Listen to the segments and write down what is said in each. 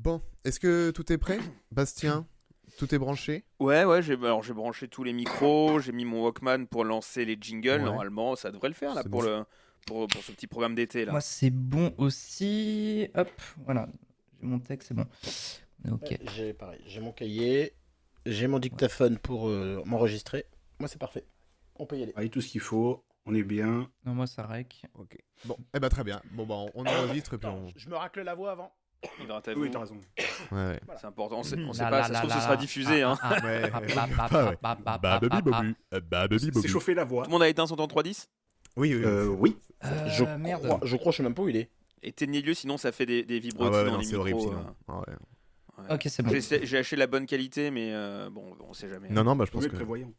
Bon, est-ce que tout est prêt, Bastien? Tout est branché? Ouais, j'ai branché tous les micros, j'ai mis mon Walkman pour lancer les jingles. Ouais. Normalement, ça devrait le faire là C'est pour bon. pour ce petit programme d'été là. Moi, c'est bon aussi. Hop, voilà. J'ai mon texte, c'est bon. Ok. J'ai pareil, j'ai mon cahier, j'ai mon dictaphone pour m'enregistrer. Moi, c'est parfait. On peut y aller. Avec tout ce qu'il faut, on est bien. Non, moi, ça rec. Ok. Bon, très bien. Bon, bah, on enregistre et puis Attends, on... je me racle la voix avant. Hydratez-vous. Oui, t'as raison. Ouais. C'est important. On sait La, pas, la, ça se la, trouve, ce la, sera la. diffusé. Hein. Ouais. C'est chauffer la voix. Tout le monde a éteint son temps 310. Oui. Oui. Merde. Je crois, je sais même pas où il est. Éteignez-le, sinon ça fait des Ah vibrotis ouais, dans non, les c'est micros. horrible sinon. Ah ouais. Ouais. Ok, c'est bon. J'ai acheté la bonne qualité, mais bon, on sait jamais. Non, bah je On pense est que... prévoyant.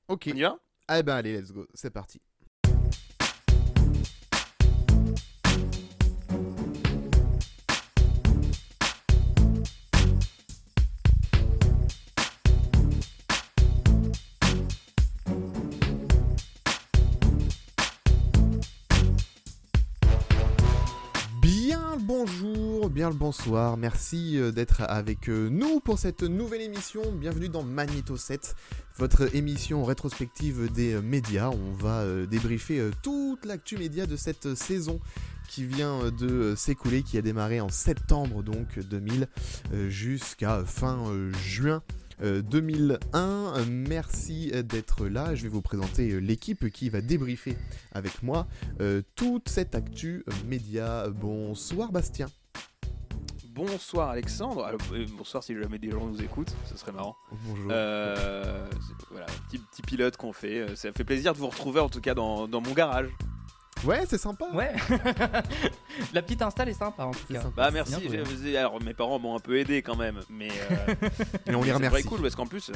Ok. On y va? Eh ben allez, let's go. C'est parti. Bien le bonsoir, merci d'être avec nous pour cette nouvelle émission. Bienvenue dans Magnéto 7, votre émission rétrospective des médias. On va débriefer toute l'actu média de cette saison qui vient de s'écouler, qui a démarré en septembre donc 2000 jusqu'à fin juin 2001. Merci d'être là. Je vais vous présenter l'équipe qui va débriefer avec moi toute cette actu média. Bonsoir Bastien. Bonsoir Alexandre. Alors, bonsoir si jamais des gens nous écoutent, ce serait marrant. Bonjour. Voilà, petit pilote qu'on fait. Ça fait plaisir de vous retrouver en tout cas dans mon garage. Ouais, c'est sympa. Ouais. La petite install est sympa en tout C'est cas. sympa. Bah merci. bien Alors mes parents m'ont un peu aidé quand même, mais Et on les c'est remercie. très cool parce qu'en plus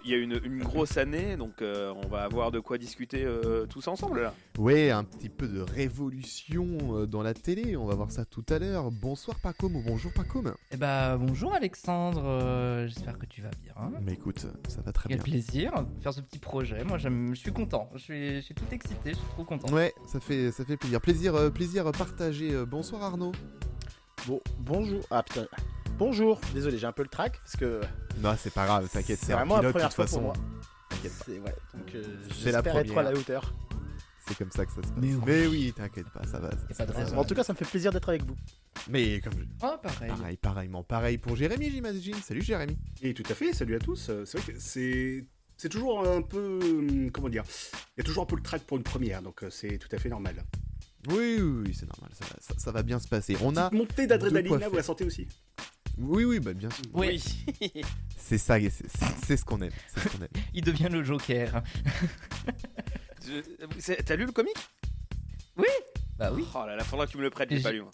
il y a une grosse année, donc on va avoir de quoi discuter tous ensemble là. Ouais, un petit peu de révolution dans la télé. On va voir ça tout à l'heure. Bonsoir Pacôme ou bonjour Pacôme. Eh bah, bonjour Alexandre. J'espère que tu vas bien. Mais écoute, ça va très Quel bien. plaisir de faire ce petit projet. Moi, je suis content. Je suis tout excité. Je suis trop content. Ouais, ça fait plaisir. Plaisir partagé. Bonsoir Arnaud. Bon, bonjour. Ah putain. Bonjour. Désolé, j'ai un peu le trac parce que Non, c'est pas grave, t'inquiète, c'est un vraiment la pilote de première toute fois façon. pour moi. T'inquiète pas. C'est ouais. Donc C'est la j'espère être première. à la hauteur. C'est comme ça que ça se passe. Mais oui. T'inquiète pas, ça va. Y a pas de raison. En tout cas, ça me fait plaisir d'être avec vous. Mais comme Oh, pareil. pareillement, pareil pour Jérémy, j'imagine. Salut Jérémy. Et tout à fait, salut à tous. C'est vrai que c'est toujours un peu... Comment dire? Il y a toujours un peu le trac pour une première, donc c'est tout à fait normal. Oui, c'est normal, ça va bien se passer. On a Petite montée de quoi d'adrénaline, là, faire. vous la sentez aussi? oui, bah bien sûr. Oui. C'est ça, c'est ce qu'on aime. C'est ce qu'on aime. Il devient le Joker. T'as lu le comic? Bah oui. Oh là là, faudra que tu me le prêtes, j'ai pas lu moi.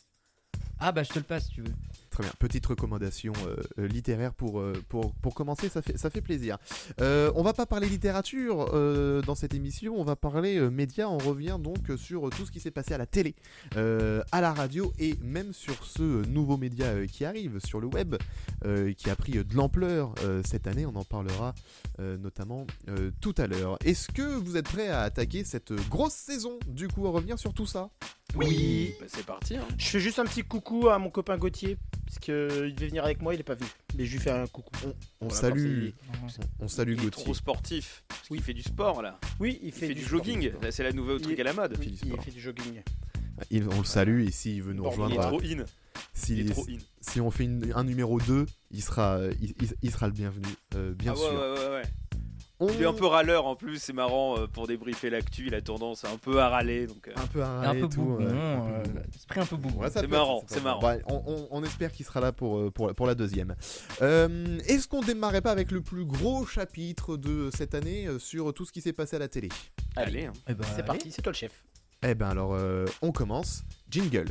Ah bah je te le passe si tu veux. Très bien, petite recommandation littéraire pour commencer, ça fait plaisir. On va pas parler littérature dans cette émission, on va parler médias, on revient donc sur tout ce qui s'est passé à la télé, à la radio et même sur ce nouveau média qui arrive sur le web, qui a pris de l'ampleur cette année, on en parlera notamment tout à l'heure. Est-ce que vous êtes prêts à attaquer cette grosse saison, du coup à revenir sur tout ça? Oui. Bah, c'est parti. Hein. Je fais juste un petit coucou à mon copain Gauthier parce que il devait venir avec moi, il est pas venu. Mais je lui fais un coucou. On Voilà, salue, parce on salue Il est Gauthier. trop sportif. Parce qu'il fait du sport là. Oui, Il fait du sport. jogging. Là, c'est la nouvelle truc à la mode. Oui, du il sport. fait du jogging. On le salue et s'il veut nous Bon, Il est rejoindre, trop in. Il est trop in. si on fait un numéro 2, il sera le bienvenu, bien Ah ouais, sûr. ouais. On... Il est un peu râleur en plus, c'est marrant pour débriefer l'actu, il a tendance un peu à râler donc. un peu Un arrêté peu et tout. bougon. L'esprit un peu bougon. Ouais, ça C'est peut marrant, être, c'est pas marrant. mal. Bah, on espère qu'il sera là pour la deuxième. Est-ce qu'on démarrait pas avec le plus gros chapitre de cette année sur tout ce qui s'est passé à la télé? Allez. Hein. Eh ben, C'est allez. parti, c'est toi le chef. Eh ben alors, on commence. Jingle.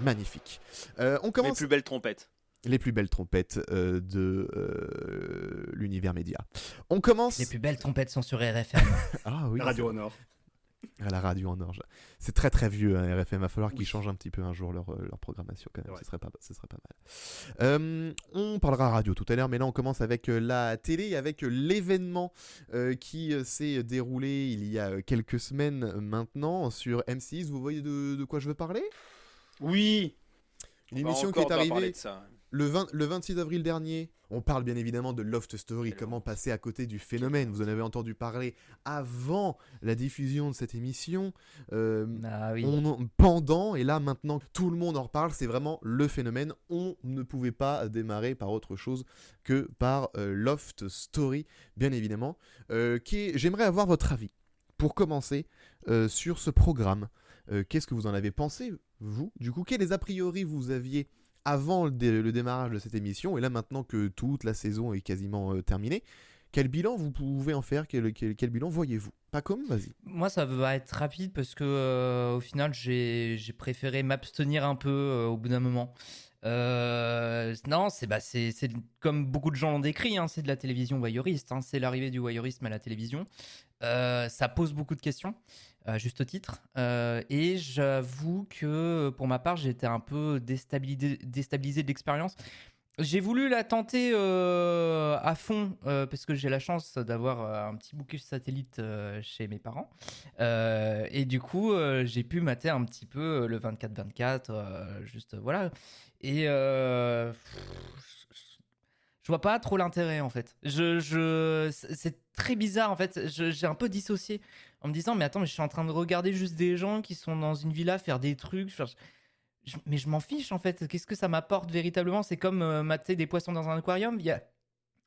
Magnifique. On Les commence plus belles trompettes. les plus belles trompettes de l'univers média. On commence... Les plus belles trompettes sont sur RFM. Ah oui, Radio au Nord. à la radio en orge. C'est très très vieux, hein, RFM. Il va falloir qu'ils Oui. changent un petit peu un jour leur programmation quand même. Ouais. Ce serait pas mal. On parlera radio tout à l'heure, mais là on commence avec la télé, avec l'événement qui s'est déroulé il y a quelques semaines maintenant sur M6. Vous voyez de quoi je veux parler? Oui. Une On va émission qui encore est devoir parler arrivée de ça. le 26 avril dernier. On parle bien évidemment de Loft Story, Et le comment vent. passer à côté du phénomène. Vous en avez entendu parler avant la diffusion de cette émission. Ah oui. Pendant, et là maintenant tout le monde en reparle, c'est vraiment le phénomène. On ne pouvait pas démarrer par autre chose que par Loft Story, bien évidemment. J'aimerais avoir votre avis, pour commencer, sur ce programme. Qu'est-ce que vous en avez pensé, vous? Du coup, quels a priori vous aviez avant le démarrage de cette émission, et là maintenant que toute la saison est quasiment terminée, quel bilan vous pouvez en faire? Quel bilan voyez-vous? Pas comme, vas-y. Moi, ça va être rapide parce que au final, j'ai préféré m'abstenir un peu au bout d'un moment. Non, c'est comme beaucoup de gens l'ont décrit, hein, c'est de la télévision voyeuriste. Hein, c'est l'arrivée du voyeurisme à la télévision. Ça pose beaucoup de questions, à juste titre. Et j'avoue que pour ma part, j'ai été un peu déstabilisé de l'expérience. J'ai voulu la tenter à fond parce que j'ai la chance d'avoir un petit bouquet satellite chez mes parents. Et du coup, j'ai pu mater un petit peu le 24-24, juste voilà. Et je vois pas trop l'intérêt en fait. C'est très bizarre en fait. J'ai un peu dissocié en me disant mais attends, mais je suis en train de regarder juste des gens qui sont dans une villa faire des trucs. Mais je m'en fiche en fait. Qu'est-ce que ça m'apporte véritablement? C'est comme mater des poissons dans un aquarium.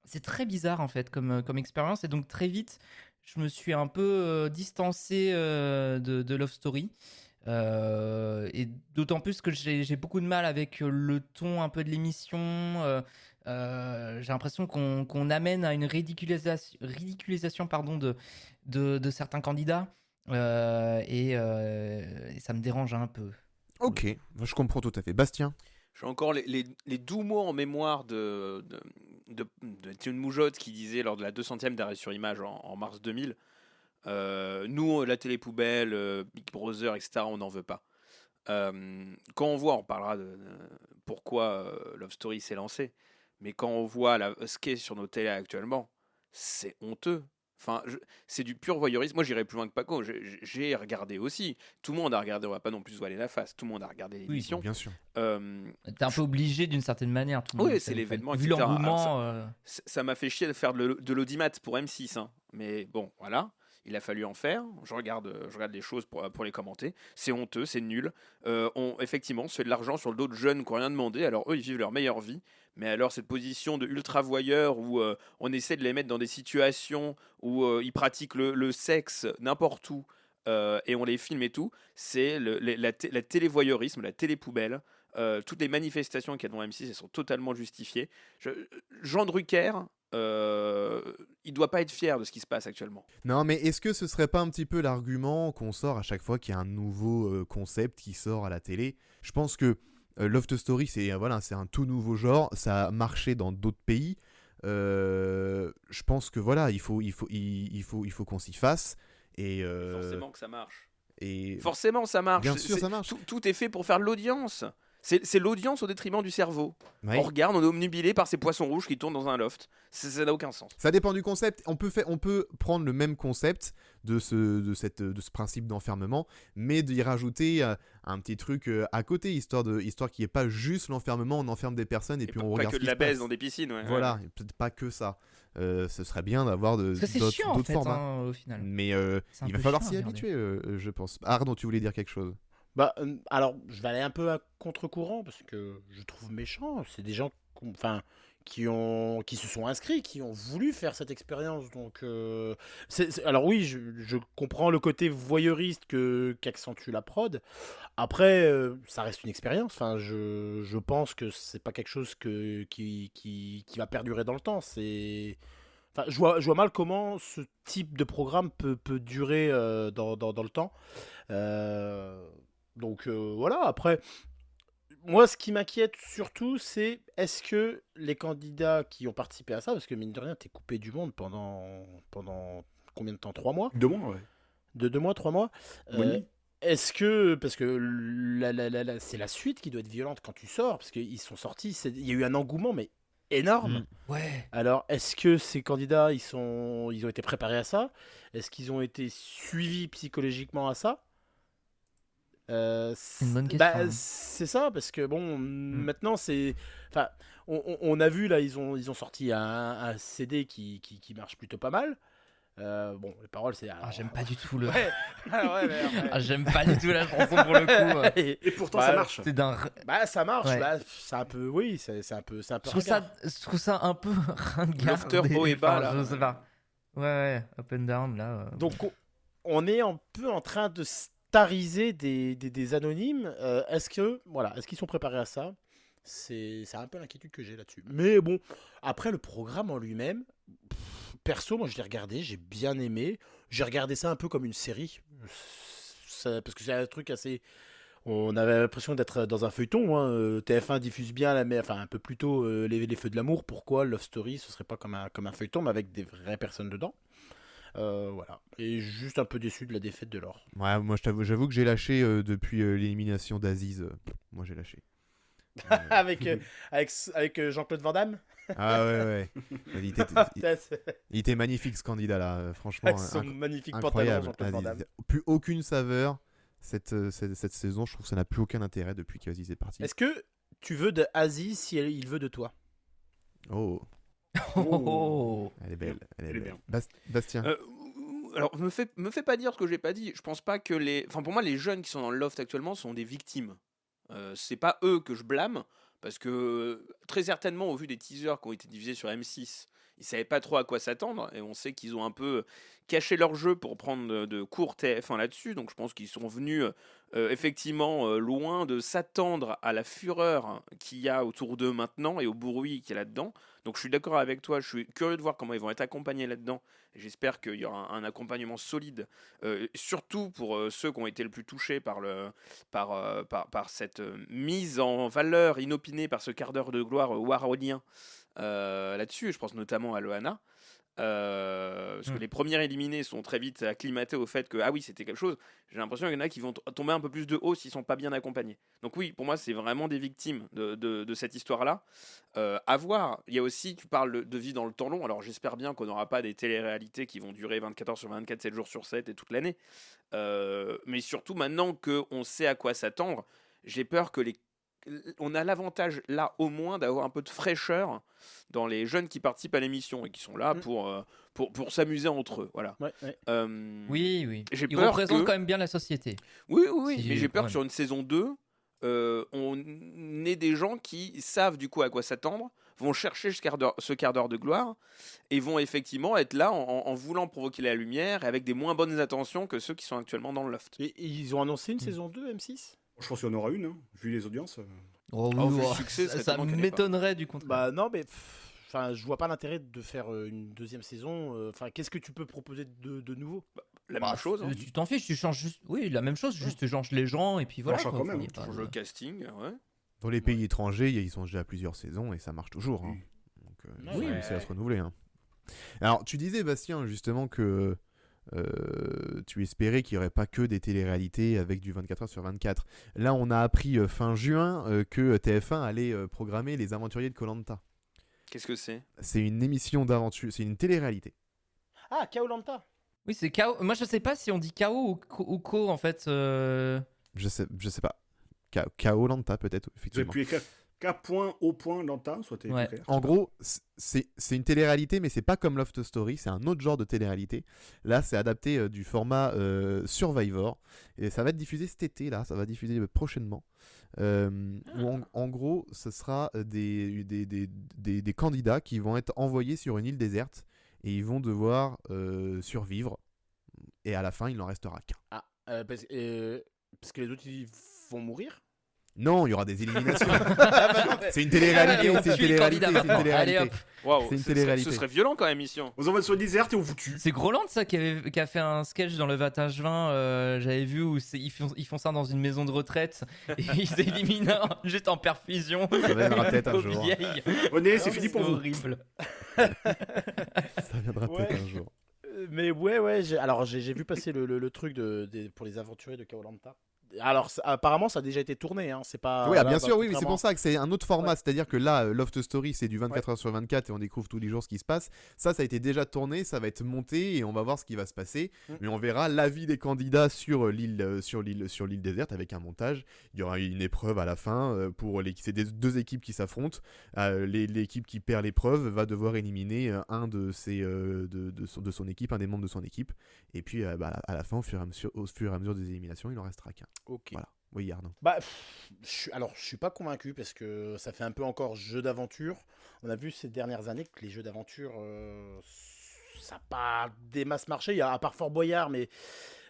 C'est très bizarre en fait comme expérience. Et donc très vite, je me suis un peu distancé de Love Story. Et d'autant plus que j'ai beaucoup de mal avec le ton un peu de l'émission. J'ai l'impression qu'on amène à une ridiculisation pardon, de certains candidats. Et ça me dérange un peu. Ok, je comprends tout à fait. Bastien? J'ai encore les doux mots en mémoire de Étienne Moujotte qui disait lors de la 200e d'Arrêt sur Image en mars 2000, nous, la télé poubelle, Big Brother, etc., on n'en veut pas. Quand on voit, on parlera de pourquoi Love Story s'est lancé, mais quand on voit ce qu'est sur nos télés actuellement, c'est honteux. Enfin, c'est du pur voyeurisme. Moi, j'irais plus loin que Paco. J'ai regardé aussi. Tout le monde a regardé. On va pas non plus se voiler la face. Tout le monde a regardé l'émission. Bien sûr. T'es un peu obligé d'une certaine manière. Tout le monde Oui, le c'est fait. l'événement, Vu etc. l'engouement. Ça m'a fait chier de faire de l'audimat pour M6. Hein. Mais bon, voilà. Il a fallu en faire. Je regarde les choses pour les commenter. C'est honteux, c'est nul. Effectivement, on se fait de l'argent sur le dos de jeunes qui n'ont rien demandé. Alors eux, ils vivent leur meilleure vie. Mais alors cette position de ultra-voyeur où on essaie de les mettre dans des situations où ils pratiquent le sexe n'importe où et on les filme et tout, c'est la télévoyeurisme, la télé-poubelle. Toutes les manifestations qu'il y a devant M6, elles sont totalement justifiées. Jean Drucker, il doit pas être fier de ce qui se passe actuellement. Non, mais est-ce que ce serait pas un petit peu l'argument qu'on sort à chaque fois qu'il y a un nouveau concept qui sort à la télé? Je pense que Loft Story, c'est un tout nouveau genre. Ça a marché dans d'autres pays. Je pense que voilà, il faut qu'on s'y fasse. Et Forcément que ça marche. Et forcément, ça marche. Bien sûr, ça marche. Tout est fait pour faire de l'audience. C'est l'audience au détriment du cerveau. Ouais. On regarde, on est omnubilé par ces poissons rouges qui tournent dans un loft. Ça n'a aucun sens. Ça dépend du concept. On peut prendre le même concept de ce principe d'enfermement, mais d'y rajouter un petit truc à côté, histoire qu'il n'y ait pas juste l'enfermement, on enferme des personnes et puis on regarde pas que ce qui de la se passe. baisse dans des piscines. Ouais. Voilà, et peut-être pas que ça. Ce serait bien d'avoir Parce que c'est d'autres chiant en fait, formats. hein, au final. Mais C'est un il va peu falloir chiant s'y à regarder. habituer, je pense. Arnaud, tu voulais dire quelque chose? Alors, je vais aller un peu à contre-courant parce que je trouve méchant. C'est des gens qui se sont inscrits, qui ont voulu faire cette expérience. Donc, alors oui, je comprends le côté voyeuriste qu'accentue la prod. Après, ça reste une expérience. Enfin, je pense que c'est pas quelque chose qui va perdurer dans le temps. Enfin, je vois mal comment ce type de programme peut durer dans le temps. Donc voilà, après, moi ce qui m'inquiète surtout, c'est est-ce que les candidats qui ont participé à ça, parce que mine de rien, t'es coupé du monde pendant combien de temps? 3 mois? 2 mois, ouais. De 2 mois, 3 mois? Oui. Est-ce que, parce que c'est la suite qui doit être violente quand tu sors, parce qu'ils sont sortis, il y a eu un engouement, mais énorme. Ouais. Alors, est-ce que ces candidats, ils ont été préparés à ça? Est-ce qu'ils ont été suivis psychologiquement à ça? C'est une bonne question, hein. C'est ça, parce que bon, maintenant c'est. Enfin, on a vu là, ils ont sorti un CD qui marche plutôt pas mal. Bon, les paroles, c'est. Ah, j'aime pas du tout le. Ouais, ouais. Ah, j'aime pas du tout la chanson pour le coup. Et pourtant, ça marche. C'est d'un. Bah, ça marche, Ouais. bah, c'est un peu. Oui, c'est un peu. Je trouve ça un peu ringard. Lofter haut et bas, là. Je sais pas. Ouais, up and down là. Donc, on est un peu en train de stariser des anonymes. Est-ce qu'ils sont préparés à ça? C'est un peu l'inquiétude que j'ai là-dessus. Mais bon, après le programme en lui-même, perso, moi je l'ai regardé, j'ai bien aimé. J'ai regardé ça un peu comme une série. Parce que c'est un truc assez. On avait l'impression d'être dans un feuilleton. Hein. TF1 diffuse bien, enfin un peu plus tôt, les Feux de l'amour. Pourquoi Love Story, ce serait pas comme un feuilleton, mais avec des vraies personnes dedans. Voilà. Et juste un peu déçu de la défaite de Laure. Ouais, moi j'avoue que j'ai lâché depuis l'élimination d'Aziz. Moi j'ai lâché. avec Jean-Claude Van Damme. Ah ouais. Il était magnifique ce candidat là, franchement. Avec son magnifique pantalon, Incroyable. Jean-Claude Van Damme. Plus aucune saveur cette saison. Je trouve que ça n'a plus aucun intérêt depuis qu'Aziz est parti. Est-ce que tu veux de Aziz si il veut de toi? Oh, Oh. elle est belle. Elle est bien. Bastien. Alors, me fais pas dire ce que j'ai pas dit. Je pense pas que pour moi, les jeunes qui sont dans le loft actuellement sont des victimes. C'est pas eux que je blâme, parce que très certainement, au vu des teasers qui ont été diffusés sur M6, ils savaient pas trop à quoi s'attendre, et on sait qu'ils ont un peu caché leur jeu pour prendre de cours TF1 là-dessus, donc je pense qu'ils sont venus effectivement loin de s'attendre à la fureur qu'il y a autour d'eux maintenant, et au bruit qu'il y a là-dedans. Donc je suis d'accord avec toi, je suis curieux de voir comment ils vont être accompagnés là-dedans, et j'espère qu'il y aura un accompagnement solide, surtout pour ceux qui ont été le plus touchés par cette mise en valeur inopinée par ce quart d'heure de gloire warolien là-dessus. Je pense notamment à Loana. Parce que les premiers éliminés sont très vite acclimatés au fait que ah oui, c'était quelque chose. J'ai l'impression qu'il y en a qui vont tomber un peu plus de haut s'ils sont pas bien accompagnés. Donc oui, pour moi c'est vraiment des victimes de cette histoire-là. À voir. Il y a aussi, tu parles de vie dans le temps long, alors j'espère bien qu'on n'aura pas des téléréalités qui vont durer 24 heures sur 24, 7 jours sur 7 et toute l'année. Mais surtout maintenant qu'on sait à quoi s'attendre, j'ai peur que on a l'avantage là au moins d'avoir un peu de fraîcheur dans les jeunes qui participent à l'émission et qui sont là pour s'amuser entre eux. Voilà. Ouais. Oui. J'ai Ils peur représentent quand même bien la société. Oui, Si, mais j'ai peur quand que sur une saison 2, on ait des gens qui savent du coup à quoi s'attendre, vont chercher ce quart d'heure de gloire et vont effectivement être là en voulant provoquer la lumière et avec des moins bonnes intentions que ceux qui sont actuellement dans le loft. Et ils ont annoncé une saison 2 M6? Je pense qu'il y en aura une, hein, vu les audiences. Oh, Oh, vu le oh, succès, ça certainement qu'elle est m'étonnerait du contraire. Bah non, mais enfin, je vois pas l'intérêt de faire une deuxième saison. Enfin, qu'est-ce que tu peux proposer de nouveau? La Bah, même chose. Hein. Tu t'en fiches, tu changes juste. Oui, la même chose, juste tu changes les gens et puis voilà. change quoi. quand même, Il y a pas Change de- le casting, ouais. Dans les pays étrangers, ils ont déjà plusieurs saisons et ça marche toujours. Hein. Donc, ils Oui. ont réussi à se renouveler. Hein. Alors, tu disais, Bastien, justement que tu espérais qu'il n'y aurait pas que des téléréalités avec du 24 heures sur 24. Là, on a appris fin juin que TF1 allait programmer Les Aventuriers de Koh-Lanta. Qu'est-ce que c'est? C'est une émission d'aventure, c'est une télé-réalité. Ah, Koh-Lanta. Oui, c'est KO. Moi, je sais pas si on dit KO ou Ko en fait. Je sais pas. Koh-Lanta peut-être, effectivement. Depuis K.O.Lanta, soit t'es Ouais. plus clair. En gros, c'est une télé-réalité, mais c'est pas comme Loft Story, c'est un autre genre de télé-réalité. Là, c'est adapté du format Survivor, et ça va être diffusé cet été, là, ça va diffuser prochainement. Où en gros, ce sera des candidats qui vont être envoyés sur une île déserte, et ils vont devoir survivre, et à la fin, il n'en restera qu'un. Ah, parce que les autres ils vont mourir. Non, il y aura des éliminations. C'est une Allez, télé-réalité, on c'est une tue les candidats télé-réalité, c'est une maintenant. Allez télé-réalité. hop. Waouh, C'est une ce télé-réalité. serait violent quand même, mission. On envoie sur le désert et on vous tue. C'est Groland ça qui a fait un sketch dans le Vatage 20, j'avais vu où ils font ça dans une maison de retraite et ils éliminent juste en perfusion. Ça viendra peut-être un Pauvre jour. vieille. Venez, c'est fini pour vous. horrible. Ça viendra peut-être un jour. Mais ouais, j'ai vu passer le truc pour les aventuriers de Koh-Lanta. Alors, apparemment, ça a déjà été tourné. Hein. C'est pas. Oui, là, bien sûr, oui, mais c'est contrairement- pour ça que c'est un autre format. Ouais. C'est-à-dire que là, Loft Story, c'est du 24 heures sur 24 et on découvre tous les jours ce qui se passe. Ça a été déjà tourné, ça va être monté et on va voir ce qui va se passer. Mais on verra l'avis des candidats sur l'île déserte avec un montage. Il y aura une épreuve à la fin pour c'est deux équipes qui s'affrontent. L'équipe qui perd l'épreuve va devoir éliminer un de son équipe, un des membres de son équipe. Et puis à la fin, au fur et à mesure des éliminations, il en restera qu'un. Ok. Voilà. Oui, Arnaud. Bah, alors, je suis pas convaincu parce que ça fait un peu encore jeu d'aventure. On a vu ces dernières années que les jeux d'aventure, ça n'a pas des masses marché. Il y a à part Fort Boyard, mais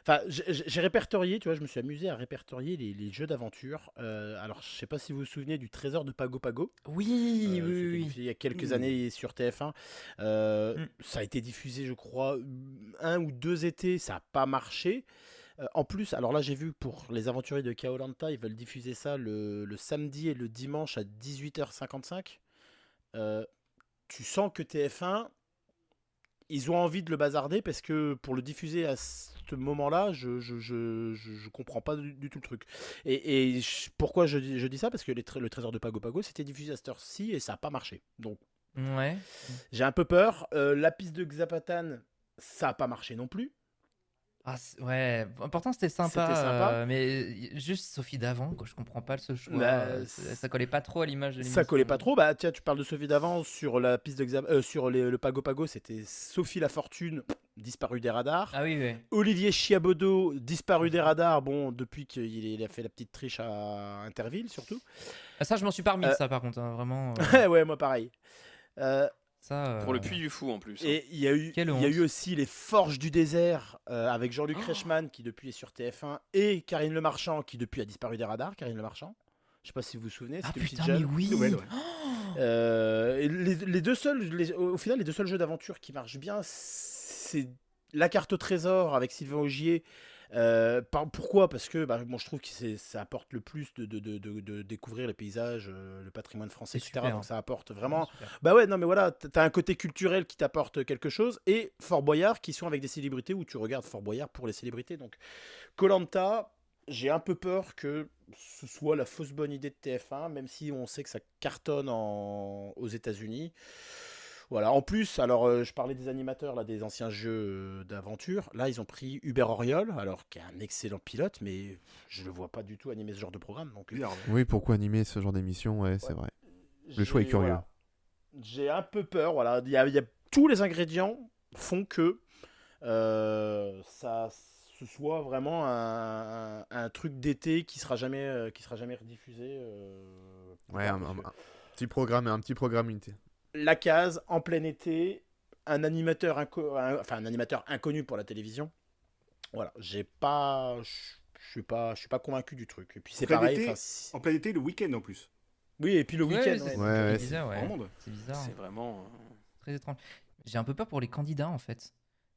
enfin, j'ai répertorié, tu vois, je me suis amusé à répertorier les jeux d'aventure. Alors, je sais pas si vous vous souvenez du Trésor de Pago Pago. Oui, C'était oui. diffusé il y a quelques années sur TF1. Ça a été diffusé, je crois, 1 ou 2 étés, ça n'a pas marché. En plus, alors là j'ai vu pour les aventuriers de Koh-Lanta, ils veulent diffuser ça le samedi et le dimanche à 18h55. Tu sens que TF1, ils ont envie de le bazarder parce que pour le diffuser à ce moment-là, je comprends pas du tout le truc. Pourquoi je dis ça? Parce que le Trésor de Pago Pago, c'était diffusé à cette heure-ci et ça n'a pas marché. Donc Ouais. j'ai un peu peur. La piste de Xapatan, ça n'a pas marché non plus. Ah, ouais, pourtant c'était sympa, C'était sympa. mais juste Sophie d'avant, quoi, je comprends pas ce choix. Bah, Ça collait pas trop à l'image de l'émission. Ça collait pas trop. Bah tiens, tu parles de Sophie d'avance sur la piste sur le Pago Pago, c'était Sophie Lafortune, disparue des radars. Ah oui, oui. Olivier Chiabodo, disparu des radars. Bon, depuis qu'il a fait la petite triche à Interville, surtout. Ah, ça, je m'en suis pas remis, ça, par contre, hein, vraiment. Ouais, moi pareil. Ça, Pour le Puy du Fou en plus. hein. Et il y a Quelle honte. eu aussi les Forges du désert avec Jean-Luc Oh. Reichmann qui depuis est sur TF1 et Karine Le Marchand qui depuis a disparu des radars. Karine Le Marchand. Je sais pas si vous vous souvenez. Ah c'était une petite putain, mais jeune. oui. Nouvelle, ouais. Et les deux seuls, au final, les deux seuls jeux d'aventure qui marchent bien, c'est La Carte au Trésor avec Sylvain Augier. Pourquoi? Parce que bon, je trouve que ça apporte le plus de découvrir les paysages, le patrimoine français, C'est etc. super. Donc ça apporte vraiment. Super. Bah ouais, non mais voilà, t'as un côté culturel qui t'apporte quelque chose. Et Fort Boyard qui sont avec des célébrités où tu regardes Fort Boyard pour les célébrités. Donc Koh-Lanta, j'ai un peu peur que ce soit la fausse bonne idée de TF1, même si on sait que ça cartonne aux États-Unis. Voilà, en plus, alors je parlais des animateurs, là, des anciens jeux d'aventure. Là, ils ont pris Hubert Auriol, alors qui est un excellent pilote, mais je le vois pas du tout animer ce genre de programme. Donc, Bizarre, ouais. Oui, pourquoi animer ce genre d'émission? Ouais, c'est vrai. Le choix est curieux. voilà. J'ai un peu peur, voilà. Il y a tous les ingrédients font que ça ce soit vraiment un truc d'été qui sera jamais rediffusé. Ouais, un petit programme unité. La case en plein été, un animateur inconnu pour la télévision. Voilà, je suis pas convaincu du truc. Et puis c'est plein pareil. été, enfin, En plein été, le week-end en plus. Oui, et puis le Ouais, week-end. c'est ouais. Ouais, bizarre, ouais. Grand monde. C'est bizarre. C'est vraiment. Très étrange. J'ai un peu peur pour les candidats, en fait.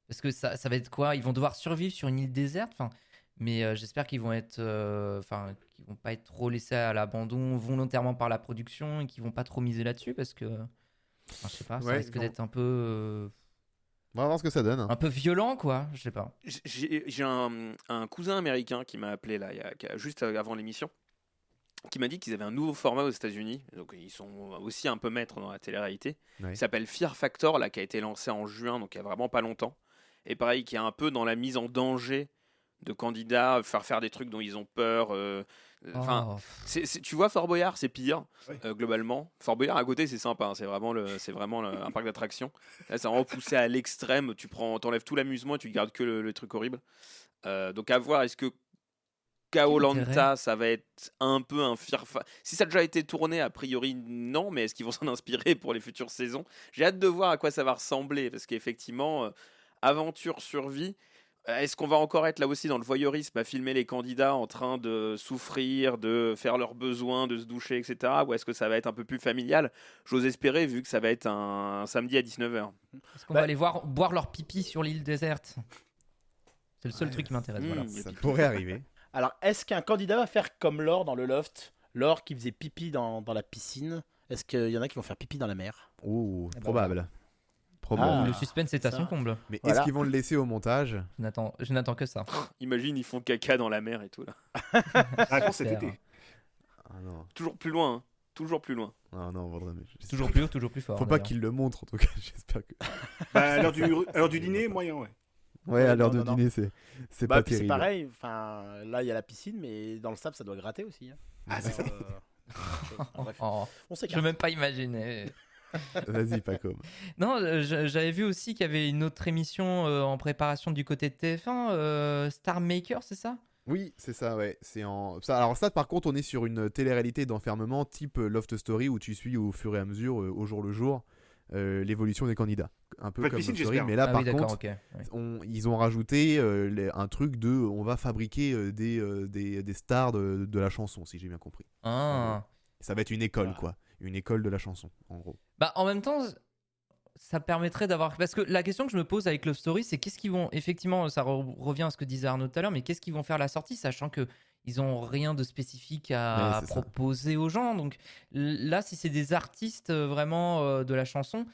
Parce que ça va être quoi? Ils vont devoir survivre sur une île déserte. Enfin, mais j'espère qu'ils vont être, qu'ils vont pas être trop laissés à l'abandon volontairement par la production et qu'ils vont pas trop miser là-dessus parce que, je sais pas, ça Ouais, risque bon. d'être un peu, On va voir ce que ça donne. hein. un peu violent, quoi. Je sais pas. J'ai un cousin américain qui m'a appelé là, juste avant l'émission, qui m'a dit qu'ils avaient un nouveau format aux États-Unis. Donc ils sont aussi un peu maîtres dans la télé-réalité. Ouais. Il s'appelle Fear Factor, là, qui a été lancé en juin, donc il y a vraiment pas longtemps. Et pareil, qui est un peu dans la mise en danger de candidats, faire des trucs dont ils ont peur. Enfin, Oh, tu vois, Fort Boyard, c'est pire, Oui. Globalement. Fort Boyard, à côté, c'est sympa. Hein, c'est vraiment un parc d'attractions. Là, c'est vraiment poussé à l'extrême. T'enlèves tout l'amusement et tu gardes que le truc horrible. Donc, à voir, est-ce que Koh-Lanta, intérêt. ça va être un peu un Si ça a déjà été tourné, a priori, non. Mais est-ce qu'ils vont s'en inspirer pour les futures saisons? J'ai hâte de voir à quoi ça va ressembler. Parce qu'effectivement, aventure, survie. Est-ce qu'on va encore être là aussi dans le voyeurisme à filmer les candidats en train de souffrir, de faire leurs besoins, de se doucher, etc. Ou est-ce que ça va être un peu plus familial? J'ose espérer, vu que ça va être un samedi à 19h. est-ce qu'on va aller boire leur pipi sur l'île déserte? C'est le seul Ouais, truc qui m'intéresse. mmh. Voilà. Ça pourrait arriver. Alors, est-ce qu'un candidat va faire comme Laure dans le loft? Laure qui faisait pipi dans la piscine. Est-ce qu'il y en a qui vont faire pipi dans la mer? Ouh, Eh ben, probable. Probablement. Le suspense est à ça. son comble. Mais Voilà. est-ce qu'ils vont le laisser au montage? Je n'attends que ça. Imagine, ils font caca dans la mer et tout là. La réponse cet Claire. été. Ah non, Toujours plus loin, hein. Toujours plus loin. ah non, Vaudrey, mais Toujours plus haut, toujours plus fort. Faut pas d'ailleurs. qu'ils le montrent en tout cas, j'espère que. Bah, à l'heure du dîner, moyen, ouais. Ouais, à l'heure non, de non. dîner, c'est Bah, pas puis c'est terrible. pareil, enfin, là il y a la piscine, mais dans le sable ça doit gratter aussi. Hein. Ah, c'est ça. Bref, Oh, on je s'écarte. veux même pas imaginer. Vas-y, Paco. Non, j'avais vu aussi qu'il y avait une autre émission en préparation du côté de TF1, Star Maker, c'est ça? Oui, c'est ça, ouais. Alors ça, par contre, on est sur une télé-réalité d'enfermement type Loft Story où tu suis au fur et à mesure, au jour le jour, l'évolution des candidats. Un peu Pas de comme piscine, Loft Story, j'espère. mais là, Ah par oui, d'accord, contre, ok. Ouais. ils ont rajouté un truc de, on va fabriquer des stars de la chanson, si j'ai bien compris. Ah. Ça va être une école, Voilà. quoi. Une école de la chanson, en gros. Bah, en même temps, ça permettrait d'avoir. Parce que la question que je me pose avec Love Story, c'est qu'est-ce qu'ils vont. Effectivement, ça revient à ce que disait Arnaud tout à l'heure, mais qu'est-ce qu'ils vont faire à la sortie, sachant que ils ont rien de spécifique à Ouais, c'est ça. proposer aux gens. Donc là, si c'est des artistes vraiment de la chanson,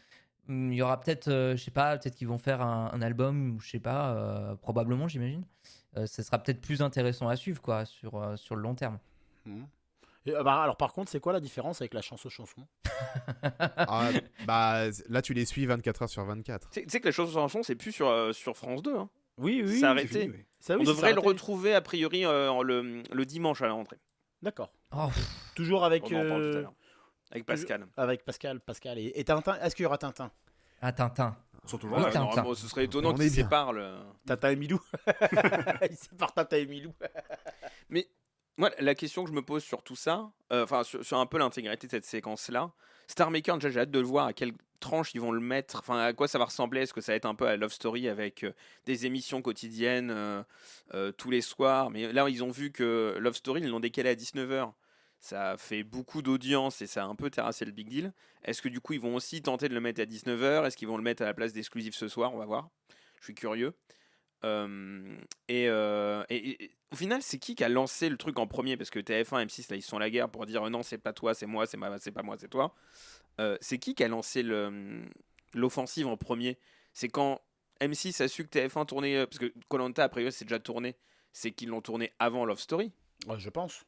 il y aura peut-être, je sais pas, peut-être qu'ils vont faire un album, ou je sais pas, probablement, j'imagine. Ça sera peut-être plus intéressant à suivre, quoi, sur le long terme. Mhm. Et, bah, alors par contre, c'est quoi la différence avec la chanson? Ah, bah, là, tu les suis 24 heures sur 24. Tu sais que la chanson, c'est plus sur France 2. Hein. Oui, oui. Ça C'est arrêté. fini, ouais. Ça, oui, On c'est devrait le arrêté. retrouver a priori le dimanche à la rentrée. D'accord. Oh, Toujours avec, On en parle tout à l'heure. Avec Pascal. avec Pascal et Tintin. Est-ce qu'il y aura Tintin? ah, Tintin. Ils sont toujours Oui, là. Tintin. Normalement, ce serait étonnant On qu'ils est bien. séparent le... Tintin et Milou. Il sépare Tintin et Milou. Mais moi, la question que je me pose sur tout ça, enfin sur un peu l'intégrité de cette séquence-là, Star Maker, déjà j'ai hâte de le voir à quelle tranche ils vont le mettre, enfin à quoi ça va ressembler, est-ce que ça va être un peu à Love Story avec des émissions quotidiennes tous les soirs, mais là ils ont vu que Love Story, ils l'ont décalé à 19h. Ça fait beaucoup d'audience et ça a un peu terrassé le big deal. Est-ce que du coup ils vont aussi tenter de le mettre à 19h? Est-ce qu'ils vont le mettre à la place d'exclusif ce soir? On va voir. Je suis curieux. Et au final, c'est qui a lancé le truc en premier? Parce que TF1 M6, là, ils sont à la guerre pour dire non, c'est pas toi, c'est moi, c'est pas moi, c'est toi. C'est qui a lancé l'offensive en premier? C'est quand M6 a su que TF1 tournait. Parce que koh a priori, c'est déjà tourné. C'est qu'ils l'ont tourné avant Love Story. Ouais, je pense.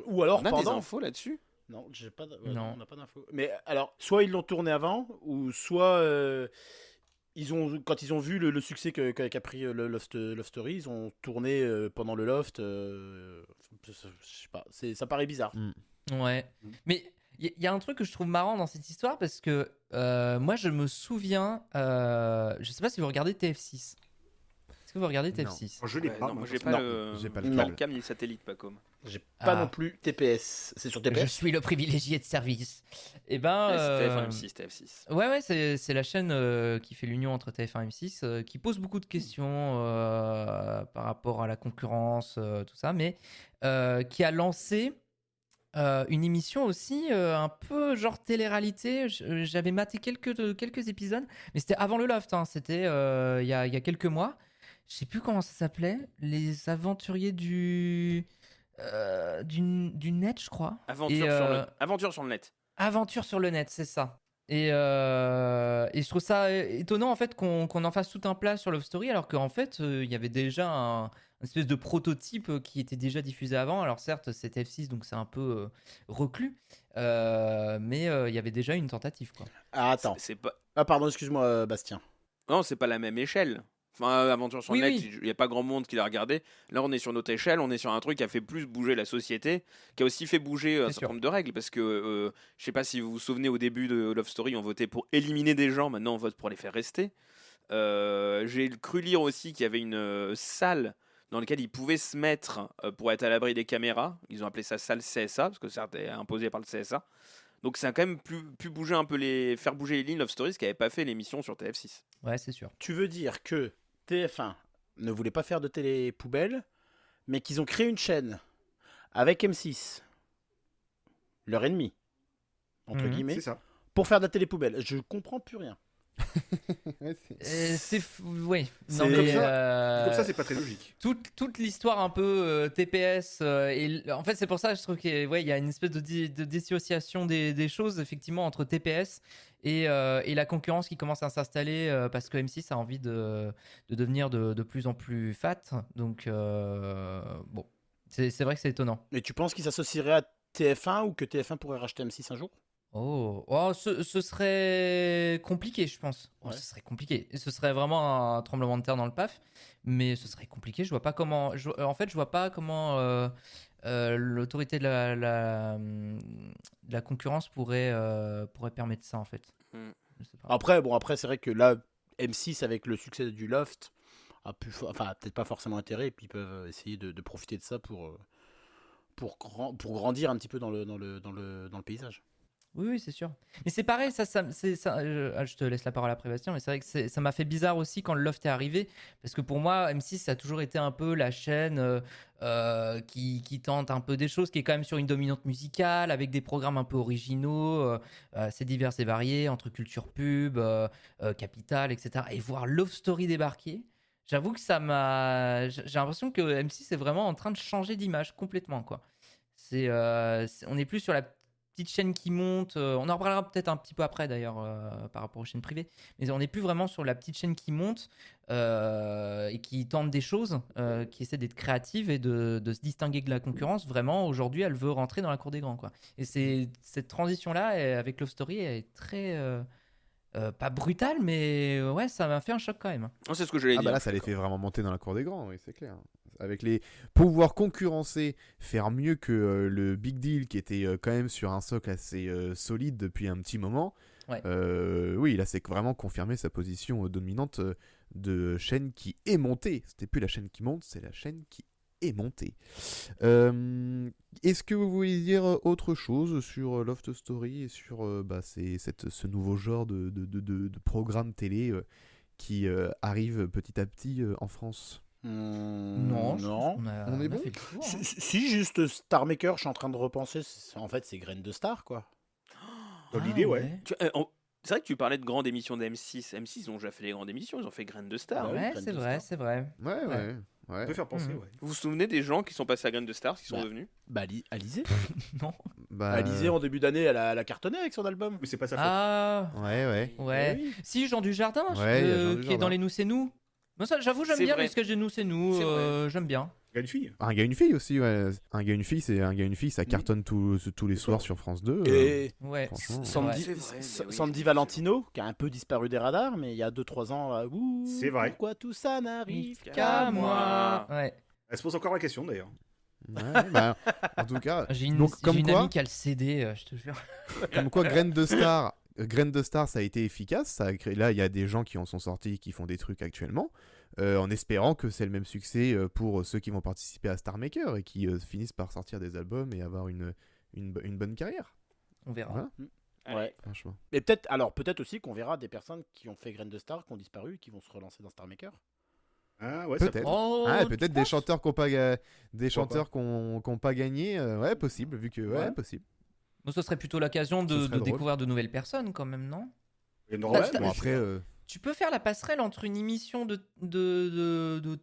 Ou alors On a des pendant. infos là-dessus? Non, j'ai pas. Non. On n'a pas d'infos. Mais alors, soit ils l'ont tourné avant, ou soit quand ils ont vu le succès qu'a pris le Love Story, ils ont tourné pendant le Loft. Je sais pas. Ça paraît bizarre. Ouais. Mais il y a un truc que je trouve marrant dans cette histoire parce que moi je me souviens, je sais pas si vous regardez TF6. Est-ce que vous regardez Non. TF6? Je l'ai Ouais, pas. non, moi, moi j'ai ça. pas Non, j'ai pas le le câble. câble ni le satellite, pas comme. J'ai pas Ah. non plus TPS. C'est sur Je TPS? suis le privilégié de service. Et ben. Ouais, c'est TF1 M6, TF6. Ouais, c'est la chaîne qui fait l'union entre TF1 et M6, qui pose beaucoup de questions par rapport à la concurrence, tout ça, mais qui a lancé une émission aussi un peu genre télé-réalité. J'avais maté quelques épisodes, mais c'était avant le Loft, hein, c'était il y a quelques mois. Je sais plus comment ça s'appelait, les aventuriers du net, je crois. Aventure sur le net. Aventure sur le net, c'est ça. Et je trouve ça étonnant en fait qu'on en fasse tout un plat sur Love Story alors qu'en fait il y avait déjà une espèce de prototype qui était déjà diffusé avant. Alors certes c'est F6 donc c'est un peu reclus, mais il y avait déjà une tentative quoi. Ah, attends. C'est pas... Ah, pardon, excuse-moi, Bastien. Non, c'est pas la même échelle. Enfin, Aventure sur le Oui, net, oui. il n'y a pas grand monde qui l'a regardé. Là, on est sur notre échelle, on est sur un truc qui a fait plus bouger la société, qui a aussi fait bouger un C'est certain sûr. nombre de règles. Parce que, je sais pas si vous vous souvenez, au début de Love Story, on votait pour éliminer des gens, maintenant on vote pour les faire rester. J'ai cru lire aussi qu'il y avait une salle dans laquelle ils pouvaient se mettre pour être à l'abri des caméras. Ils ont appelé ça salle CSA, parce que ça est imposé par le CSA. Donc ça a quand même pu bouger un peu faire bouger les lignes Love Story, ce qui n'avait pas fait l'émission sur TF6. Ouais, c'est sûr. Tu veux dire que TF1 ne voulait pas faire de télé poubelle, mais qu'ils ont créé une chaîne avec M6, leur ennemi, entre Mhm. guillemets, C'est ça. pour faire de la télé poubelle. Je comprends plus rien. Ouais, c'est- Oui. C'est- Non, Comme mais, Comme ça, c'est pas très logique. toute l'histoire un peu TPS, en fait, c'est pour ça que je trouve qu'il ouais, il y a une espèce de dissociation des choses, effectivement, entre TPS et la concurrence qui commence à s'installer parce que M6 a envie de devenir de plus en plus fat. Donc, bon, c'est vrai que c'est étonnant. Mais tu penses qu'il s'associerait à TF1 ou que TF1 pourrait racheter M6 un jour? Oh, ce serait compliqué, je pense. Oh, Ouais. ce serait compliqué. Et ce serait vraiment un tremblement de terre dans le paf. Mais ce serait compliqué. Je vois pas comment. En fait, je vois pas comment l'autorité de la concurrence pourrait permettre ça, en fait. Hmm. Je sais pas. Après c'est vrai que là, M6, avec le succès du Loft, a peut-être pas forcément intérêt, et puis ils peuvent essayer de profiter de ça pour grandir un petit peu dans le paysage. Oui, c'est sûr. Mais c'est pareil, je te laisse la parole après Bastien, mais c'est vrai que ça m'a fait bizarre aussi quand le Loft est arrivé, parce que pour moi, M6, ça a toujours été un peu la chaîne qui tente un peu des choses, qui est quand même sur une dominante musicale, avec des programmes un peu originaux, c'est divers et varié, entre culture pub, Capital, etc. Et voir Love Story débarquer, j'avoue que j'ai l'impression que M6 est vraiment en train de changer d'image complètement, quoi. On n'est plus sur la petite chaîne qui monte. On en reparlera peut-être un petit peu après d'ailleurs par rapport aux chaînes privées. Mais on n'est plus vraiment sur la petite chaîne qui monte et qui tente des choses, qui essaie d'être créative et de se distinguer de la concurrence. Vraiment, aujourd'hui, elle veut rentrer dans la cour des grands, quoi. Et cette transition-là, avec Love Story, elle est très. Pas brutale, mais ouais, ça m'a fait un choc quand même. Non, c'est ce que j'allais Ah dire. bah là, ça les fait vraiment monter dans la cour des grands, oui, c'est clair. Avec les pouvoir concurrencer, faire mieux que le Big Deal qui était quand même sur un socle assez solide depuis un petit moment. Ouais. Oui, là, c'est vraiment confirmer sa position dominante de chaîne qui est montée. C'était plus la chaîne qui monte, c'est la chaîne qui est montée. Est-ce que vous voulez dire autre chose sur Loft Story et sur ce nouveau genre de programme télé qui arrive petit à petit en France? Non, je pense Non. qu'on a, On est on a bon fait le tour, hein. Si, juste Star Maker, je suis en train de repenser. En fait, c'est Graines de Star, quoi. Dans Ah, l'idée, ouais. C'est vrai que tu parlais de grandes émissions d'M6. M6, ils ont déjà fait les grandes émissions, ils ont fait Graines de Star. Ah oui, Ouais, Graines c'est de vrai, Star. c'est vrai. Ouais. Ça peut faire penser, Mhm. ouais. Vous vous souvenez des gens qui sont passés à Graines de Star, qui sont Bah. devenus Bah, Alizé. Non. Bah, Alizé, en début d'année, elle a cartonné avec son album. Mais c'est pas sa faute. Ah, ouais. ouais. Eh oui. Si, Jean Dujardin, Ouais, il y a Jean qui est Dujardin. dans les Nous c'est nous. Moi, ça, j'avoue, j'aime C'est bien vrai. les sketchs de Nous c'est nous. C'est vrai. J'aime bien. Il y a une fille. Un gars, une fille aussi, ouais. Un gars, une fille, ça cartonne tous les soirs sur France 2. Et Ouais. Franchement, Sandy, c'est vrai, mais oui, Sandy je- Valentino, qui a un peu disparu des radars, mais il y a 2-3 ans, là, C'est vrai. Pourquoi tout ça n'arrive Qu'à Qu'à moi. moi. Ouais. Elle se pose encore la question, d'ailleurs. ouais, bah, en tout cas, J'ai une, donc, j'ai comme une quoi, amie qui a le CD, je te jure. comme quoi Graines de Star, ça a été efficace. Ça a créé... Là, il y a des gens qui en sont sortis, qui font des trucs actuellement, en espérant que c'est le même succès pour ceux qui vont participer à Star Maker et qui finissent par sortir des albums et avoir une bonne carrière. On verra. Voilà, Allez. Ouais. franchement. Et peut-être aussi qu'on verra des personnes qui ont fait Graines de Star, qui ont disparu, et qui vont se relancer dans Star Maker. Ah, ouais, ça Peut-être. Oh, Ah, tu peut-être des penses chanteurs qui n'ont pas gagné. Ouais, possible, vu que. Ouais, Ouais. possible. Bon, ce serait plutôt l'occasion Ce de serait drôle. découvrir de nouvelles personnes, quand même, non? Il y en Bah, aura, tu- Bon, après. Tu peux faire la passerelle entre une émission de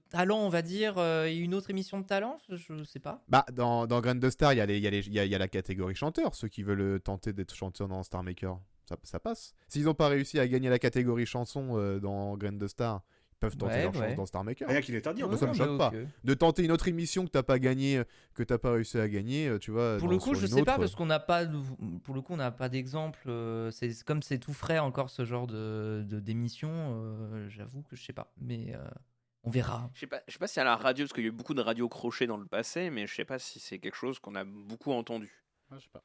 talent, on va dire, et une autre émission de talent? Je sais pas. Bah, dans Graines de Star, il y a la catégorie chanteur, ceux qui veulent tenter d'être chanteurs dans Star Maker. Ça passe. S'ils n'ont pas réussi à gagner la catégorie chanson dans Graines de Star, ils peuvent tenter Ouais, leur ouais. chance dans Star Maker. Rien qui n'est interdit. Moi, ça me Ouais, choque mais pas. ok. De tenter une autre émission que t'as pas gagné, que t'as pas réussi à gagner, tu vois. Pour le coup, sur je une sais pas autre, parce qu'on n'a pas, pour le coup, on n'a pas d'exemple. C'est comme c'est tout frais encore ce genre d'émission. J'avoue que je sais pas, mais on verra. Je sais pas si à la radio, parce qu'il y a eu beaucoup de radios crochets dans le passé, mais je sais pas si c'est quelque chose qu'on a beaucoup entendu. Ah, je sais pas.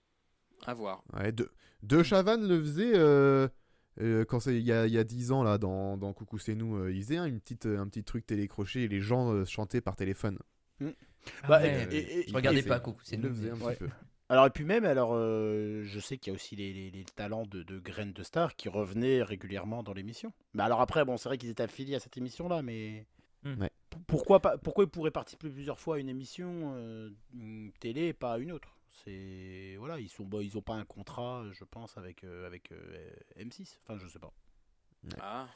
À voir. Ouais, De Chavannes le faisait quand il y a 10 ans là dans Coucou c'est nous, il faisait un petit truc télécroché et les gens chantaient par téléphone. Bah, ouais. et- Je regardais il pas fait- Coucou, c'est Il le nous. faisait un mais- petit peu. Alors, et puis même, je sais qu'il y a aussi les talents de Graines de Star qui revenaient régulièrement dans l'émission. Mais alors après, bon, c'est vrai qu'ils étaient affiliés à cette émission-là, mais Ouais. pourquoi ils pourraient participer plusieurs fois à une émission télé et pas à une autre? C'est voilà, ils ont pas un contrat, je pense, avec M6. Enfin, je sais pas. Ah.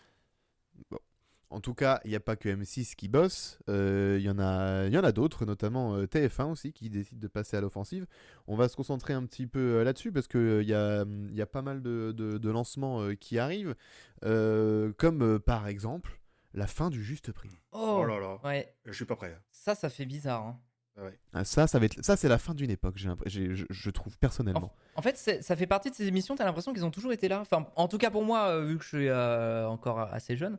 En tout cas, il n'y a pas que M6 qui bosse, il y en a d'autres, notamment TF1 aussi, qui décident de passer à l'offensive. On va se concentrer un petit peu là-dessus, parce qu'il y a pas mal de lancements qui arrivent, comme par exemple la fin du juste prix. Oh là là. Ouais, Je suis pas prêt. ça fait bizarre. Hein. Ah ouais. Ah, ça c'est la fin d'une époque, je trouve personnellement. En fait, ça fait partie de ces émissions, t'as l'impression qu'ils ont toujours été là. Enfin, en tout cas pour moi, vu que je suis encore assez jeune,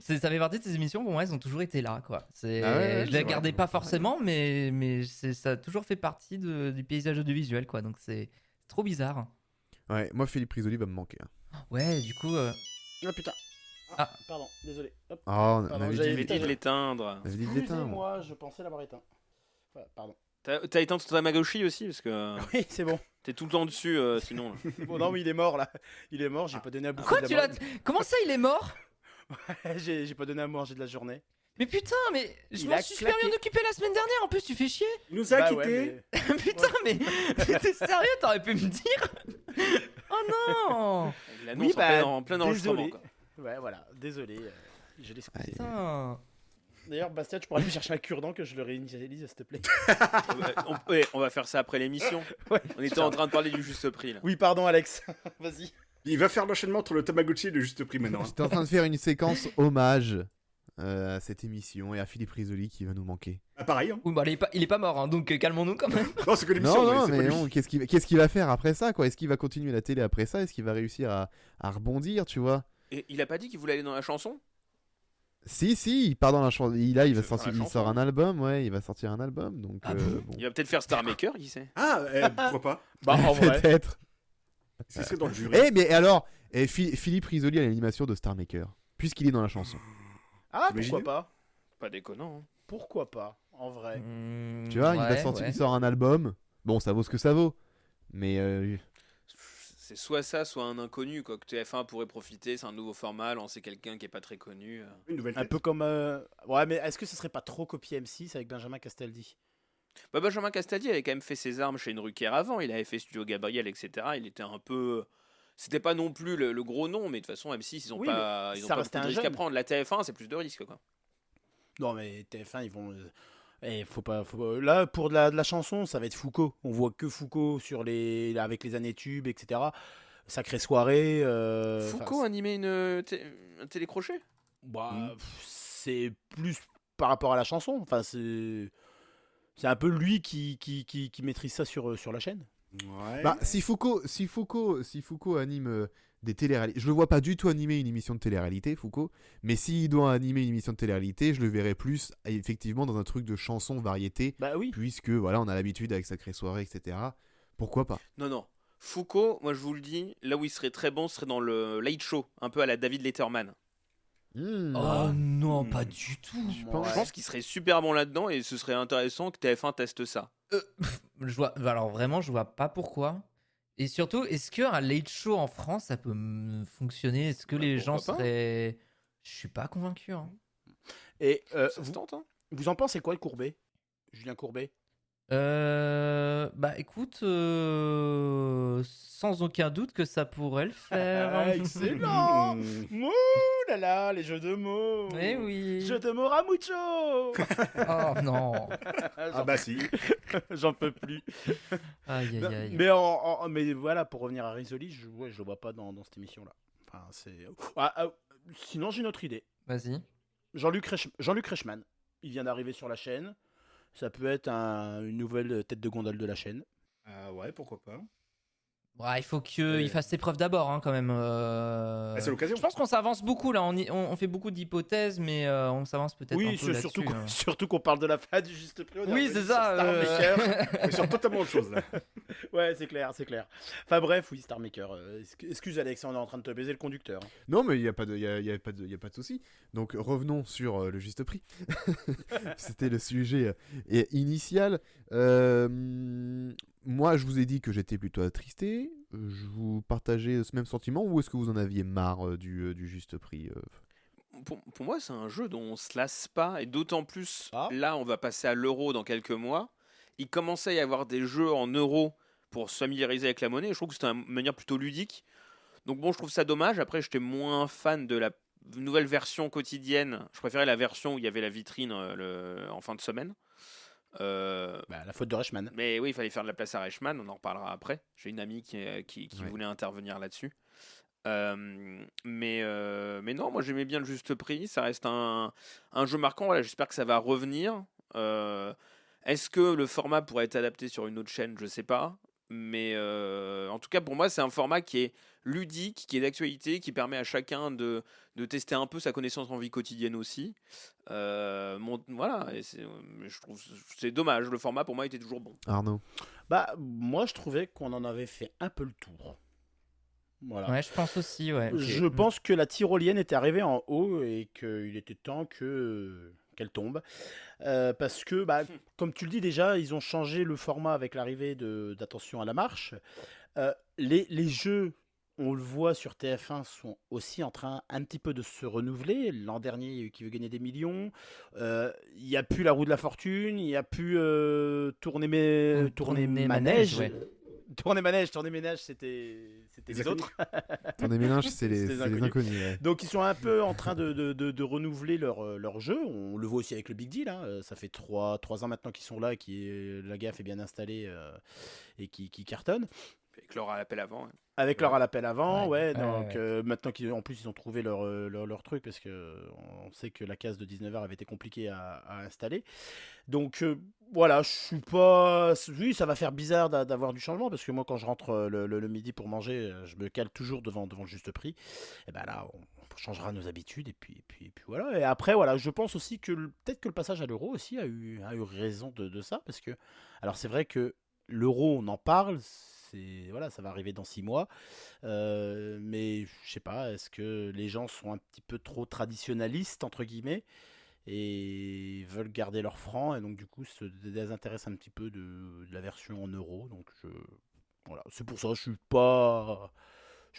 ça fait partie de ces émissions, pour moi, elles ont toujours été là. Quoi. Ah ouais, je c'est les vrai. regardais pas forcément, mais ça a toujours fait partie du paysage audiovisuel. Quoi. Donc c'est trop bizarre. Ouais, moi Philippe Risoli va me manquer. Hein. Ouais, du coup... Ah putain. Ah. Pardon, désolé. Hop. Oh, on Pardon, avait j'avais dit, Mais éteint. dit de l'éteindre. on avait dit de l'éteindre. Excusez-moi, je pensais l'avoir éteint. Voilà, pardon. T'as éteint ton Tamagotchi aussi parce que Oui, c'est bon. t'es tout le temps dessus sinon. Là. Bon, non, mais il est mort là. Il est mort, j'ai pas donné à bouffer Quoi, de tu la l'as... Comment ça, il est mort? j'ai pas donné à manger de la journée. Mais putain, mais je Il m'en a suis super claqué. bien occupé la semaine dernière. En plus, tu fais chier. Il nous a Bah quittés. ouais, Putain, mais t'es sérieux? T'aurais pu me dire? Oh non! Il l'annonce en plein enregistrement. désolé. Quoi. Ouais, voilà, désolé. Je l'excuse. Putain. D'ailleurs, Bastien, tu pourrais aller me chercher un cure-dent que je le réinitialise, s'il te plaît. On va faire ça après l'émission. Ouais. On était en train de parler du juste prix là. Oui, pardon, Alex. Vas-y. Il va faire l'enchaînement entre le Tamagotchi et le juste prix maintenant. Hein. J'étais en train de faire une séquence hommage à cette émission et à Philippe Risoli qui va nous manquer. Ah, pareil. Hein. Oui, bah, il est pas mort, hein, donc calmons-nous quand même. Non, c'est que l'émission. Non, c'est pas mais lui. non, qu'est-ce qu'il va faire après ça, quoi? Est-ce qu'il va continuer la télé après ça? Est-ce qu'il va réussir à rebondir, tu vois? Et il a pas dit qu'il voulait aller dans la chanson? Si, il part dans la chanson. Il faire sortir, la il chanson. sort un album, ouais, il va sortir un album, donc Ah bon Il va peut-être faire Star Maker, qui sait? Ah, pourquoi pas. Bah, en vrai. peut-être. Si c'est dans le jury. Mais alors, Philippe Risoli à l'animation de Star Maker, puisqu'il est dans la chanson. Ah, T'imagines pourquoi pas? Pas déconnant. Hein. Pourquoi pas? En vrai. Tu vois, ouais, il sort un album. Bon, ça vaut ce que ça vaut. Mais C'est soit ça, soit un inconnu quoi, que TF1 pourrait profiter. C'est un nouveau format, lancer quelqu'un qui est pas très connu. Une nouvelle Un tête. peu comme. Ouais, mais est-ce que ce serait pas trop copié M6 avec Benjamin Castaldi? Bah, Benjamin Castaldi avait quand même fait ses armes chez une Ruquier avant. Il avait fait Studio Gabriel, etc. Il était un peu. C'était pas non plus le gros nom, mais de toute façon, M6, ils ont Oui, pas, mais ils ont ça pas restait beaucoup de un risques à jeune. prendre. La TF1, c'est plus de risques quoi. Non, mais TF1, ils vont. Faut pas. Là, pour de la chanson, ça va être Foucault. On voit que Foucault avec les années tubes, etc. Sacrée soirée. Foucault animait un télécrochet. Bah, c'est plus par rapport à la chanson. Enfin, c'est un peu lui qui maîtrise ça sur la chaîne. Ouais. bah, si Foucault anime des téléréalités, je le vois pas du tout animer une émission de télé-réalité, Foucault. Mais s'il doit animer une émission de télé-réalité, je le verrais plus effectivement dans un truc de chanson variété, Bah oui. puisque voilà, on a l'habitude avec Sacrée Soirée, etc. Pourquoi pas? Non. Foucault, moi je vous le dis, là où il serait très bon, ce serait dans le Late Show, un peu à la David Letterman. Oh non, pas du tout. pense- Je pense qu'il serait super bon là-dedans et ce serait intéressant que TF1 teste ça. Alors vraiment, je vois pas pourquoi. Et surtout, est-ce qu'un late show en France, ça peut fonctionner? Est-ce que Bah, les gens pourquoi pas seraient... Je suis pas convaincu. Hein. Et Ça se tente, hein. vous en pensez quoi, le Courbet? Julien Courbet? Bah écoute, sans aucun doute que ça pourrait le faire. Ah, excellent. Mmh. Ouh là là, les jeux de mots. Eh oui. Jeux de mots Ramucho. Oh non. Ah bah si. J'en peux plus. Aïe aïe aïe. Mais, mais voilà, pour revenir à Risoli, je le vois pas dans cette émission-là. Enfin, sinon, j'ai une autre idée. Vas-y. Jean-Luc Reichmann, il vient d'arriver sur la chaîne. Ça peut être une nouvelle tête de gondole de la chaîne. Ah ouais, pourquoi pas. Il faut qu'il fasse ses preuves d'abord, hein, quand même. Ah, c'est l'occasion. Je pense qu'on s'avance beaucoup là. On fait beaucoup d'hypothèses, mais on s'avance peut-être un peu surtout là-dessus. hein. surtout qu'on parle de la fin du juste prix. On est Oui, revenu c'est sur ça. Star Maker. C'est sur totalement autre chose là. Ouais, c'est clair. Enfin bref, oui, Star Maker. Excuse Alex, on est en train de te baiser le conducteur. Non, mais il n'y a pas de souci. Donc revenons sur le juste prix. C'était le sujet initial. Moi, je vous ai dit que j'étais plutôt attristé. Je vous partageais ce même sentiment, ou est-ce que vous en aviez marre du juste prix Pour moi, c'est un jeu dont on se lasse pas, et d'autant plus, Ah. là, on va passer à l'euro dans quelques mois. Il commençait à y avoir des jeux en euros pour se familiariser avec la monnaie. Je trouve que c'était une manière plutôt ludique. Donc bon, je trouve ça dommage. Après, j'étais moins fan de la nouvelle version quotidienne. Je préférais la version où il y avait la vitrine en fin de semaine. La faute de Reichmann. Mais oui, il fallait faire de la place à Reichmann, on en reparlera après. J'ai une amie qui Ouais. voulait intervenir là-dessus. Mais non, moi j'aimais bien le juste prix. Ça reste un jeu marquant. Voilà, j'espère que ça va revenir. Est-ce que le format pourrait être adapté sur une autre chaîne? Je sais pas. Mais en tout cas, pour moi, c'est un format qui est ludique, qui est d'actualité, qui permet à chacun de tester un peu sa connaissance en vie quotidienne aussi. Voilà, et je trouve c'est dommage. Le format, pour moi, était toujours bon. Arnaud. Moi, je trouvais qu'on en avait fait un peu le tour. Voilà. Ouais, je pense aussi, ouais. Je pense que la tyrolienne était arrivée en haut et qu'il était temps qu'elle tombe. Parce que, comme tu le dis déjà, ils ont changé le format avec l'arrivée d'Attention à la marche. Les jeux, on le voit sur TF1, sont aussi en train un petit peu de se renouveler. L'an dernier, il y a eu Qui veut gagner des millions. Il n'y a plus la roue de la fortune. Il n'y a plus tourner manège. ouais. Tourner manège, tourner ménage, c'était les autres. Ton mélange, c'est les inconnus. inconnus. Ouais. Donc ils sont un peu en train de renouveler leur jeu. On le voit aussi avec le Big Deal. Ça fait 3 ans maintenant qu'ils sont là, la gaffe est bien installée et qui cartonne. Avec Laura à l'appel avant. Avec leur à l'appel avant, Ouais. donc maintenant qu'en plus ils ont trouvé leur truc, parce que on sait que la case de 19h avait été compliquée à installer. Donc voilà, je suis pas... Oui, ça va faire bizarre d'avoir du changement, parce que moi quand je rentre le midi pour manger, je me cale toujours devant le juste prix. Et ben là, on changera nos habitudes, et puis voilà. Et après, voilà, je pense aussi que peut-être que le passage à l'euro aussi a eu raison de ça, parce que, alors c'est vrai que l'euro, on en parle, voilà, ça va arriver dans 6 mois. Mais je sais pas, est-ce que les gens sont un petit peu trop traditionnalistes, entre guillemets, et veulent garder leur franc, et donc du coup se désintéressent un petit peu de la version en euros. Donc voilà, c'est pour ça que je suis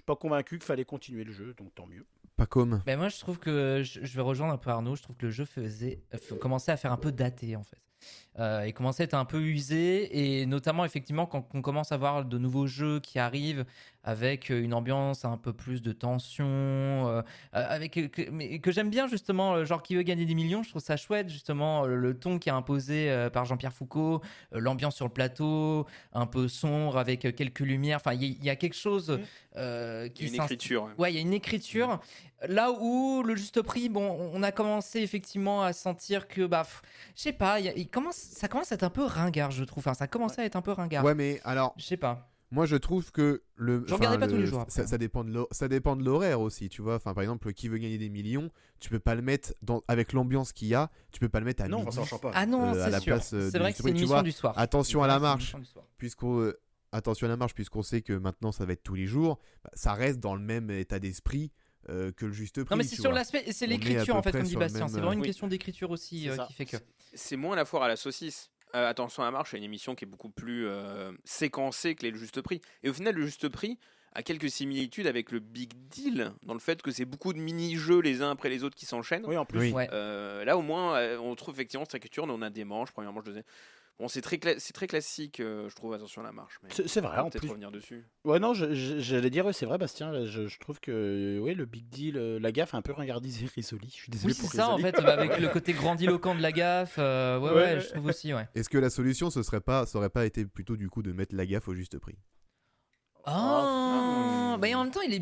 pas convaincu qu'il fallait continuer le jeu, donc tant mieux. Pas comme. Ben moi, je trouve que je vais rejoindre un peu Arnaud. Je trouve que le jeu commençait à faire un peu daté en fait. Il commençait à être un peu usé, et notamment effectivement quand on commence à voir de nouveaux jeux qui arrivent avec une ambiance un peu plus de tension, mais que j'aime bien justement, genre Qui veut gagner des millions. Je trouve ça chouette justement, le ton qui est imposé par Jean-Pierre Foucault, l'ambiance sur le plateau un peu sombre avec quelques lumières. Enfin, il y a quelque chose Il y a qui une écriture. Ouais, il y a une écriture. Là où le juste prix, bon, on a commencé effectivement à sentir que, je sais pas, ça commence à être un peu ringard, je trouve. Enfin, ça commençait à être un peu ringard. Ouais, mais alors, Je sais pas. moi je trouve que Je regardais pas tous les jours, après. ça dépend de l'horaire aussi, tu vois. Enfin, par exemple, Qui veut gagner des millions, tu peux pas le mettre avec l'ambiance qu'il y a, tu peux pas le mettre à Non, midi. ça marche pas. Ah non, à la c'est sûr. place, C'est du vrai que Juste c'est une Prix, tu émission vois. du soir. Attention à C'est la vrai que c'est une marche, émission du soir. attention à la marche, puisqu'on sait que maintenant ça va être tous les jours, ça reste dans le même état d'esprit que le juste prix. Non, mais c'est tu sur vois. l'aspect, c'est On est à l'écriture peu en fait, près comme dit sur le Bastien. même, C'est vraiment une oui. question d'écriture aussi C'est ça. qui fait que. C'est moins la foire à la saucisse. Attention à la marche, c'est une émission qui est beaucoup plus séquencée que les Juste Prix. Et au final, le Juste Prix a quelques similitudes avec le Big Deal, dans le fait que c'est beaucoup de mini-jeux les uns après les autres qui s'enchaînent. Oui, en plus. Oui. Ouais. Là, au moins, on trouve effectivement cette écriture. On a des manches, première manche, deuxième. Bon, c'est très classique, je trouve, Attention à la marche. Mais C'est vrai, on va en peut-être plus. revenir dessus. Ouais, non, j'allais dire, c'est vrai, Bastien. Je trouve que le Big Deal, la gaffe a un peu ringardisé Risoli. Je suis désolé Oui, pour c'est ça en Risoli. fait, avec le côté grandiloquent de la gaffe. Ouais, je trouve aussi, ouais. Est-ce que la solution, ça aurait pas été plutôt du coup de mettre la gaffe au juste prix? Ah, bah et en même temps, il est.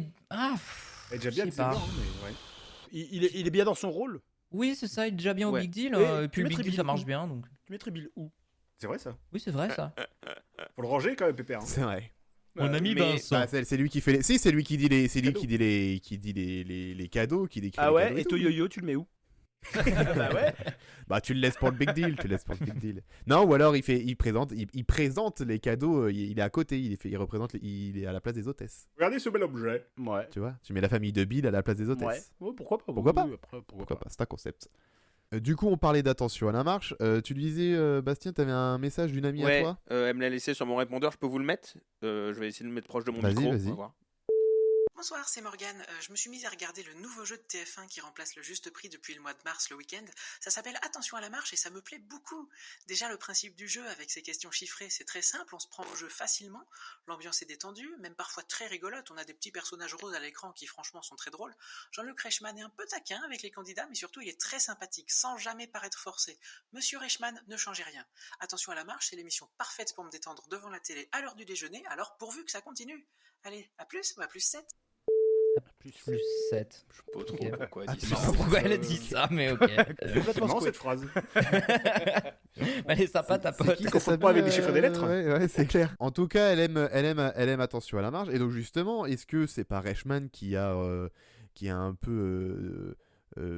Elle est déjà bien je sais pas. disait, mais ouais. Il est bien dans son rôle. Oui, c'est ça, il est déjà bien au Ouais. Big Deal. Et Et puis tu le Big mettrais Deal, ça Bill marche où bien. Donc... Tu mettrais Bill où? C'est vrai ça. Oui, c'est vrai ça. Faut le ranger quand même, Pépère. C'est vrai. Mon ami mais- Vincent. Bah, c'est lui qui fait les. Si, c'est lui qui dit les. C'est lui Cadeaux. qui dit les cadeaux, qui décrit Ah les ouais, cadeaux et tout. Toyoyo, tu le mets où? Bah ouais. Bah tu le laisses pour le big deal, Non, ou alors il présente les cadeaux, il est à côté, il est à la place des hôtesses. Regardez ce bel objet. Ouais. Tu vois, tu mets la famille de Bill à la place des hôtesses. Ouais. Pourquoi pas? Pourquoi pas Oui, après, Pourquoi pas, c'est un concept. Du coup, on parlait d'Attention à la marche. Tu disais, Bastien, t'avais un message d'une amie à Ouais, toi. elle me l'a laissé sur mon répondeur. Je peux vous le mettre Je vais essayer de le mettre proche de mon Vas-y, micro. vas-y. On va voir. Bonsoir, c'est Morgane. Je me suis mise à regarder le nouveau jeu de TF1 qui remplace le Juste Prix depuis le mois de mars, le week-end. Ça s'appelle Attention à la marche et ça me plaît beaucoup. Déjà, le principe du jeu avec ses questions chiffrées, c'est très simple, on se prend au jeu facilement. L'ambiance est détendue, même parfois très rigolote. On a des petits personnages roses à l'écran qui franchement sont très drôles. Jean-Luc Reichmann est un peu taquin avec les candidats, mais surtout il est très sympathique, sans jamais paraître forcé. Monsieur Reichmann, ne changez rien. Attention à la marche, c'est l'émission parfaite pour me détendre devant la télé à l'heure du déjeuner, alors pourvu que ça continue. Allez, à plus ou à plus 7. Plus 7. Je sais pas trop Ok. pourquoi elle Ah, dit tu ça. sais Je sais pas pourquoi elle a dit ça, mais ok. C'est marrant cette phrase. Elle est sympa, ta pote. qui confond pas avec des chiffres et des lettres. Ouais, c'est clair. En tout cas, elle aime Attention à la marge. Et donc justement, est-ce que c'est pas Reichmann qui a un peu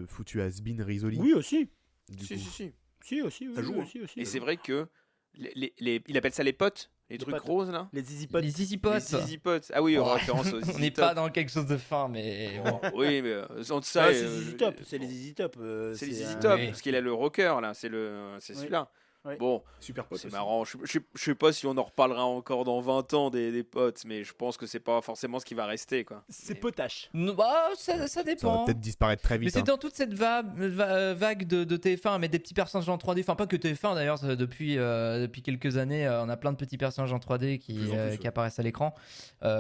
foutu has-been Risoli Oui, aussi. du Si, coup si, si. Si, aussi. Oui, Ça joue, oui, hein. aussi. Et c'est vrai que il appelle ça les potes, les trucs potes. roses là. Les easy potes. Les easy Les potes. easy potes. Ah oui, en Oh. référence aux On easy n'est top. pas dans quelque chose de fin, mais bon. Oui, mais on sait. Ah, c'est les easy top. C'est les easy top. C'est les easy un- top Oui. parce qu'il a le rocker là. C'est Oui. celui-là. Oui. Bon, Super pote. c'est aussi. marrant. Je sais pas si on en reparlera encore dans 20 ans des potes, mais je pense que c'est pas forcément ce qui va rester quoi. C'est Mais- potache. Bah, ça Ça va dépend. peut-être disparaître très Mais vite. c'est hein. dans toute cette vague de TF1 à mettre des petits personnages en 3D. Enfin, pas que TF1 d'ailleurs, depuis quelques années, on a plein de petits personnages en 3D Plus en plus, ouais. qui apparaissent à l'écran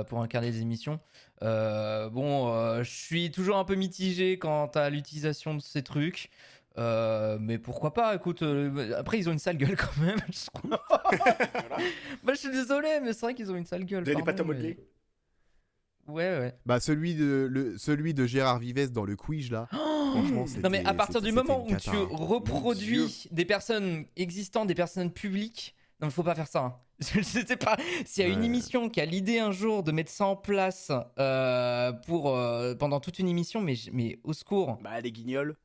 pour incarner des émissions. Je suis toujours un peu mitigé quant à l'utilisation de ces trucs. Mais pourquoi pas, écoute, après ils ont une sale gueule quand même, je trouve. Bah, je suis désolé, mais c'est vrai qu'ils ont une sale gueule. Vous avez des pardon, pâtes à modeler mais- Ouais. Bah celui de Gérard Vives dans le quiz là. Franchement, Non mais à partir du moment où tu Dieu. reproduis des personnes existantes, des personnes publiques, non mais faut pas faire ça. Hein. Je sais pas s'il y a une Ouais. émission qui a l'idée un jour de mettre ça en place pendant toute une émission, mais au secours. Bah, les guignols.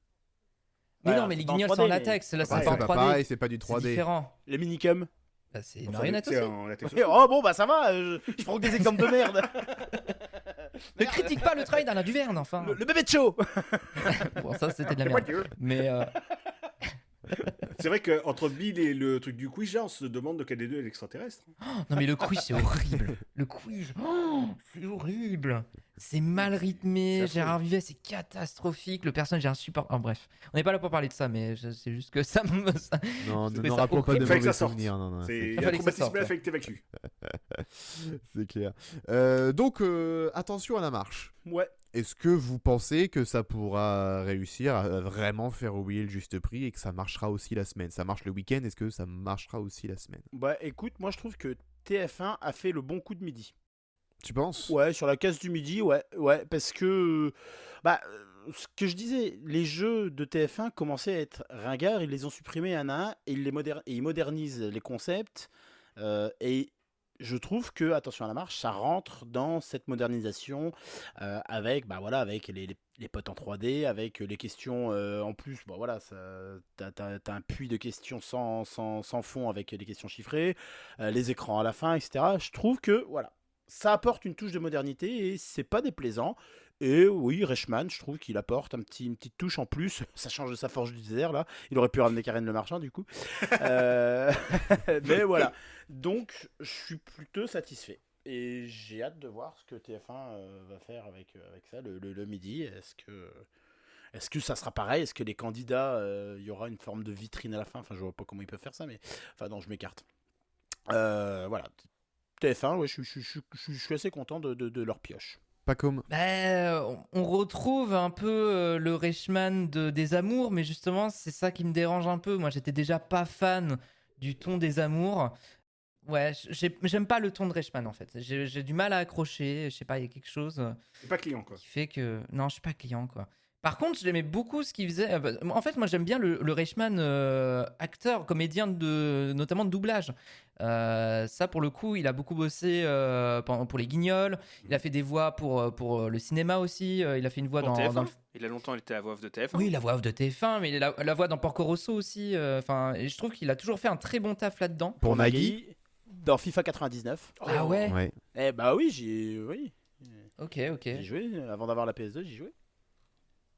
Mais Bah, non, mais c'est les pas en guignols 3D, c'est en mais- latex, là Ouais, c'est c'est pas en pas 3D. pareil, c'est pas du C'est 3D. différent. Les minicums. Bah, c'est une marionnette C'est aussi. en latex. Oh bon, bah ça va. Je prends que des exemples de merde. Ne critique pas le travail d'Alain Duverne, enfin. Le bébé de show. Bon, ça c'était de la Les merde. voitures. Mais C'est vrai qu'entre Bill et le truc du quiz, là, on se demande de quel des deux est l'extraterrestre. non mais le quiz c'est horrible. Le quiz, c'est horrible. C'est mal rythmé. C'est affreux. Gérard Vivet c'est catastrophique. Le personnage est insupportable. Bref, on n'est pas là pour parler de ça, mais c'est juste que ça me. Non, Je trouvais n'en ça rappelons pas de horrible. Fallait que mauvais ça sorte. souvenirs. Non, C'est Il il y a fallait un que ça traumatisme sorte, ouais. affecté avec lui. c'est clair. Donc attention à la marche. Ouais. Est-ce que vous pensez que ça pourra réussir à vraiment faire oublier le juste prix et que ça marchera aussi la semaine? Ça marche le week-end, est-ce que ça marchera aussi la semaine? Bah écoute, moi je trouve que TF1 a fait le bon coup de midi. Tu penses? Ouais, sur la case du midi, ouais, parce que ce que je disais, les jeux de TF1 commençaient à être ringards, ils les ont supprimés un à un et ils modernisent les concepts et je trouve que Attention à la marche, ça rentre dans cette modernisation avec les potes en 3D, avec les questions en plus, t'as un puits de questions sans fond avec les questions chiffrées, les écrans à la fin, etc. Je trouve que voilà, ça apporte une touche de modernité et c'est pas déplaisant. Et oui, Reichmann, je trouve qu'il apporte une petite touche en plus. Ça change de sa forge du désert, là. Il aurait pu ramener Karen Le Marchand, du coup. Mais voilà. Donc, je suis plutôt satisfait. Et j'ai hâte de voir ce que TF1 va faire avec ça, le midi. Est-ce que ça sera pareil? Est-ce que les candidats, il y aura une forme de vitrine à la fin? Enfin, je vois pas comment ils peuvent faire ça, mais... Enfin, non, je m'écarte. Voilà. TF1, ouais, je suis assez content de leur pioche. Pas comme. On retrouve un peu le Reichmann des Amours, mais justement, c'est ça qui me dérange un peu. Moi, j'étais déjà pas fan du ton des Amours. Ouais, j'aime pas le ton de Reichmann en fait. J'ai du mal à accrocher. Je sais pas, il y a quelque chose C'est pas client, quoi. qui fait que. Non, je suis pas client quoi. Par contre, j'aimais beaucoup ce qu'il faisait. En fait, moi, j'aime bien le Reichmann acteur, comédien, notamment de doublage. Ça, pour le coup, il a beaucoup bossé pour les Guignols. Il a fait des voix pour le cinéma aussi. Il a fait une voix Pour dans TF1. le... Il a longtemps été la voix off de TF1. Oui, la voix off de TF1, mais la voix dans Porco Rosso aussi. Et je trouve qu'il a toujours fait un très bon taf là-dedans. Pour Nagui? Dans FIFA 99. Ah ouais. Ouais. Eh bah oui, oui. Ok. J'ai joué, avant d'avoir la PS2, j'y jouais.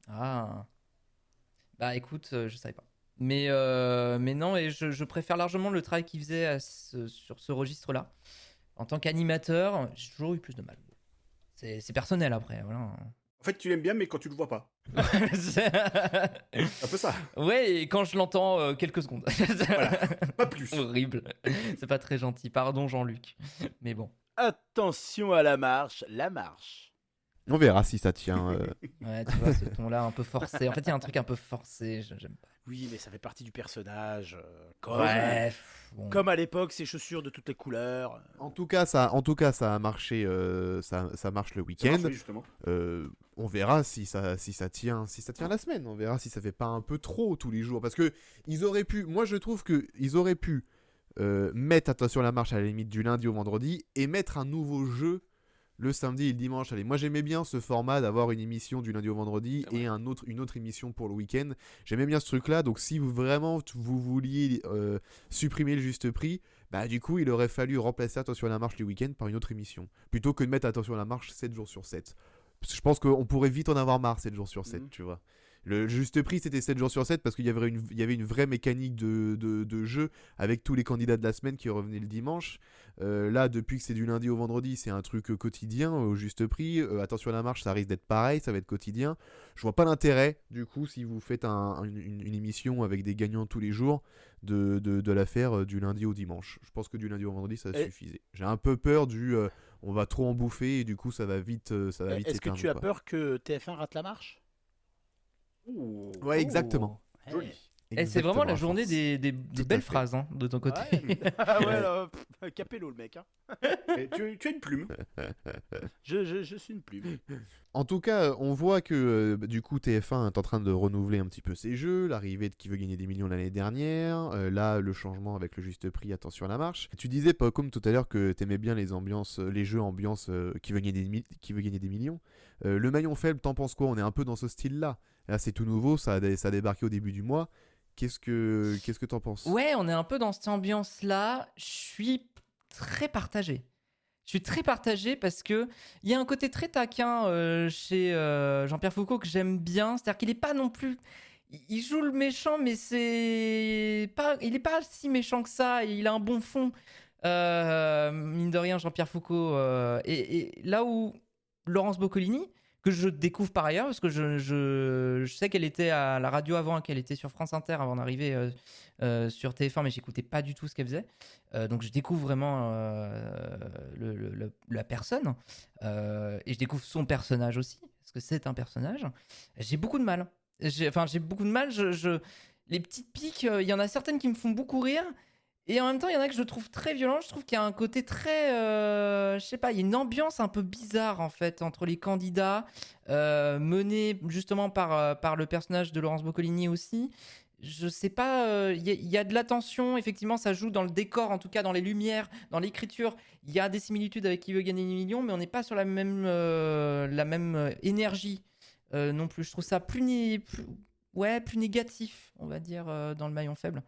Ah. Bah écoute, je savais pas. Mais non, et je préfère largement le travail qu'il faisait sur ce registre-là. En tant qu'animateur, j'ai toujours eu plus de mal. C'est personnel après, voilà. En fait, tu l'aimes bien, mais quand tu le vois pas. C'est- Un peu ça. ouais, et quand je l'entends quelques secondes. Voilà. Pas plus. Horrible. C'est pas très gentil. Pardon, Jean-Luc. Mais bon. Attention à la marche, la marche. On verra si ça tient. Ouais, tu vois, ce ton-là un peu forcé. En fait, il y a un truc un peu forcé. J'aime pas. Oui, mais ça fait partie du personnage. Ouais. Bon. Comme à l'époque, ses chaussures de toutes les couleurs. En tout cas, ça a marché. Ça marche le Ça week-end. marche, oui, justement. On verra si ça tient la semaine. On verra si ça fait pas un peu trop tous les jours. Parce que ils auraient pu. Moi, je trouve que ils auraient pu mettre Attention à la marche à la limite du lundi au vendredi et mettre un nouveau jeu le samedi et le dimanche. Allez, moi j'aimais bien ce format d'avoir une émission du lundi au vendredi et une autre émission pour le week-end. J'aimais bien ce truc-là. Donc si vous vouliez supprimer le juste prix, bah du coup il aurait fallu remplacer Attention à la marche du week-end par une autre émission. Plutôt que de mettre Attention à la marche 7 jours sur 7. Parce que je pense qu'on pourrait vite en avoir marre 7 jours sur 7, tu vois. Le juste prix c'était 7 jours sur 7 parce qu'il y avait une vraie mécanique de jeu avec tous les candidats de la semaine qui revenaient le dimanche. Là, depuis que c'est du lundi au vendredi, c'est un truc quotidien au juste prix. Attention à la marche, ça risque d'être pareil, ça va être quotidien. Je vois pas l'intérêt, du coup, si vous faites une émission avec des gagnants tous les jours, de la faire du lundi au dimanche. Je pense que du lundi au vendredi, ça suffisait. J'ai un peu peur on va trop en bouffer et du coup, ça va vite s'éteindre. Est-ce que tu as peur que TF1 rate la marche? Ouais, exactement. Joli. Et c'est vraiment la Exactement, journée force. des Tout à belles fait. phrases hein, de ton côté. Ah ouais, là, Capello le mec. Hein. Et tu as une plume. Je suis une plume. En tout cas, on voit que du coup TF1 est en train de renouveler un petit peu ses jeux, l'arrivée de Qui veut gagner des millions l'année dernière, là le changement avec le juste prix, Attention à la marche. Tu disais comme tout à l'heure que t'aimais bien les jeux ambiance Qui veut gagner des millions. Le maillon faible, t'en penses quoi? On est un peu dans ce style-là. Là c'est tout nouveau, ça a débarqué au début du mois. Qu'est-ce que t'en penses? Ouais, on est un peu dans cette ambiance-là. Je suis très partagé. Je suis très partagé parce que il y a un côté très taquin chez Jean-Pierre Foucault que j'aime bien. C'est-à-dire qu'il est pas non plus. Il joue le méchant, mais il est pas si méchant que ça. Il a un bon fond. Mine de rien, Jean-Pierre Foucault. Et là où Laurence Boccolini, que je découvre par ailleurs, parce que je sais qu'elle était à la radio avant, qu'elle était sur France Inter avant d'arriver sur TF1, mais j'écoutais pas du tout ce qu'elle faisait. Donc je découvre vraiment la personne, et je découvre son personnage aussi, parce que c'est un personnage. J'ai beaucoup de mal. J'ai beaucoup de mal. Les petites piques, il y en a certaines qui me font beaucoup rire. Et en même temps, il y en a que je trouve très violent. Je trouve qu'il y a un côté très... je sais pas, il y a une ambiance un peu bizarre, en fait, entre les candidats, menés justement par le personnage de Laurence Boccolini aussi. Je sais pas, il y a de la tension. Effectivement, ça joue dans le décor, en tout cas dans les lumières, dans l'écriture. Il y a des similitudes avec Qui veut gagner des millions, mais on n'est pas sur la même énergie non plus. Je trouve ça plus négatif, on va dire, dans le maillon faible.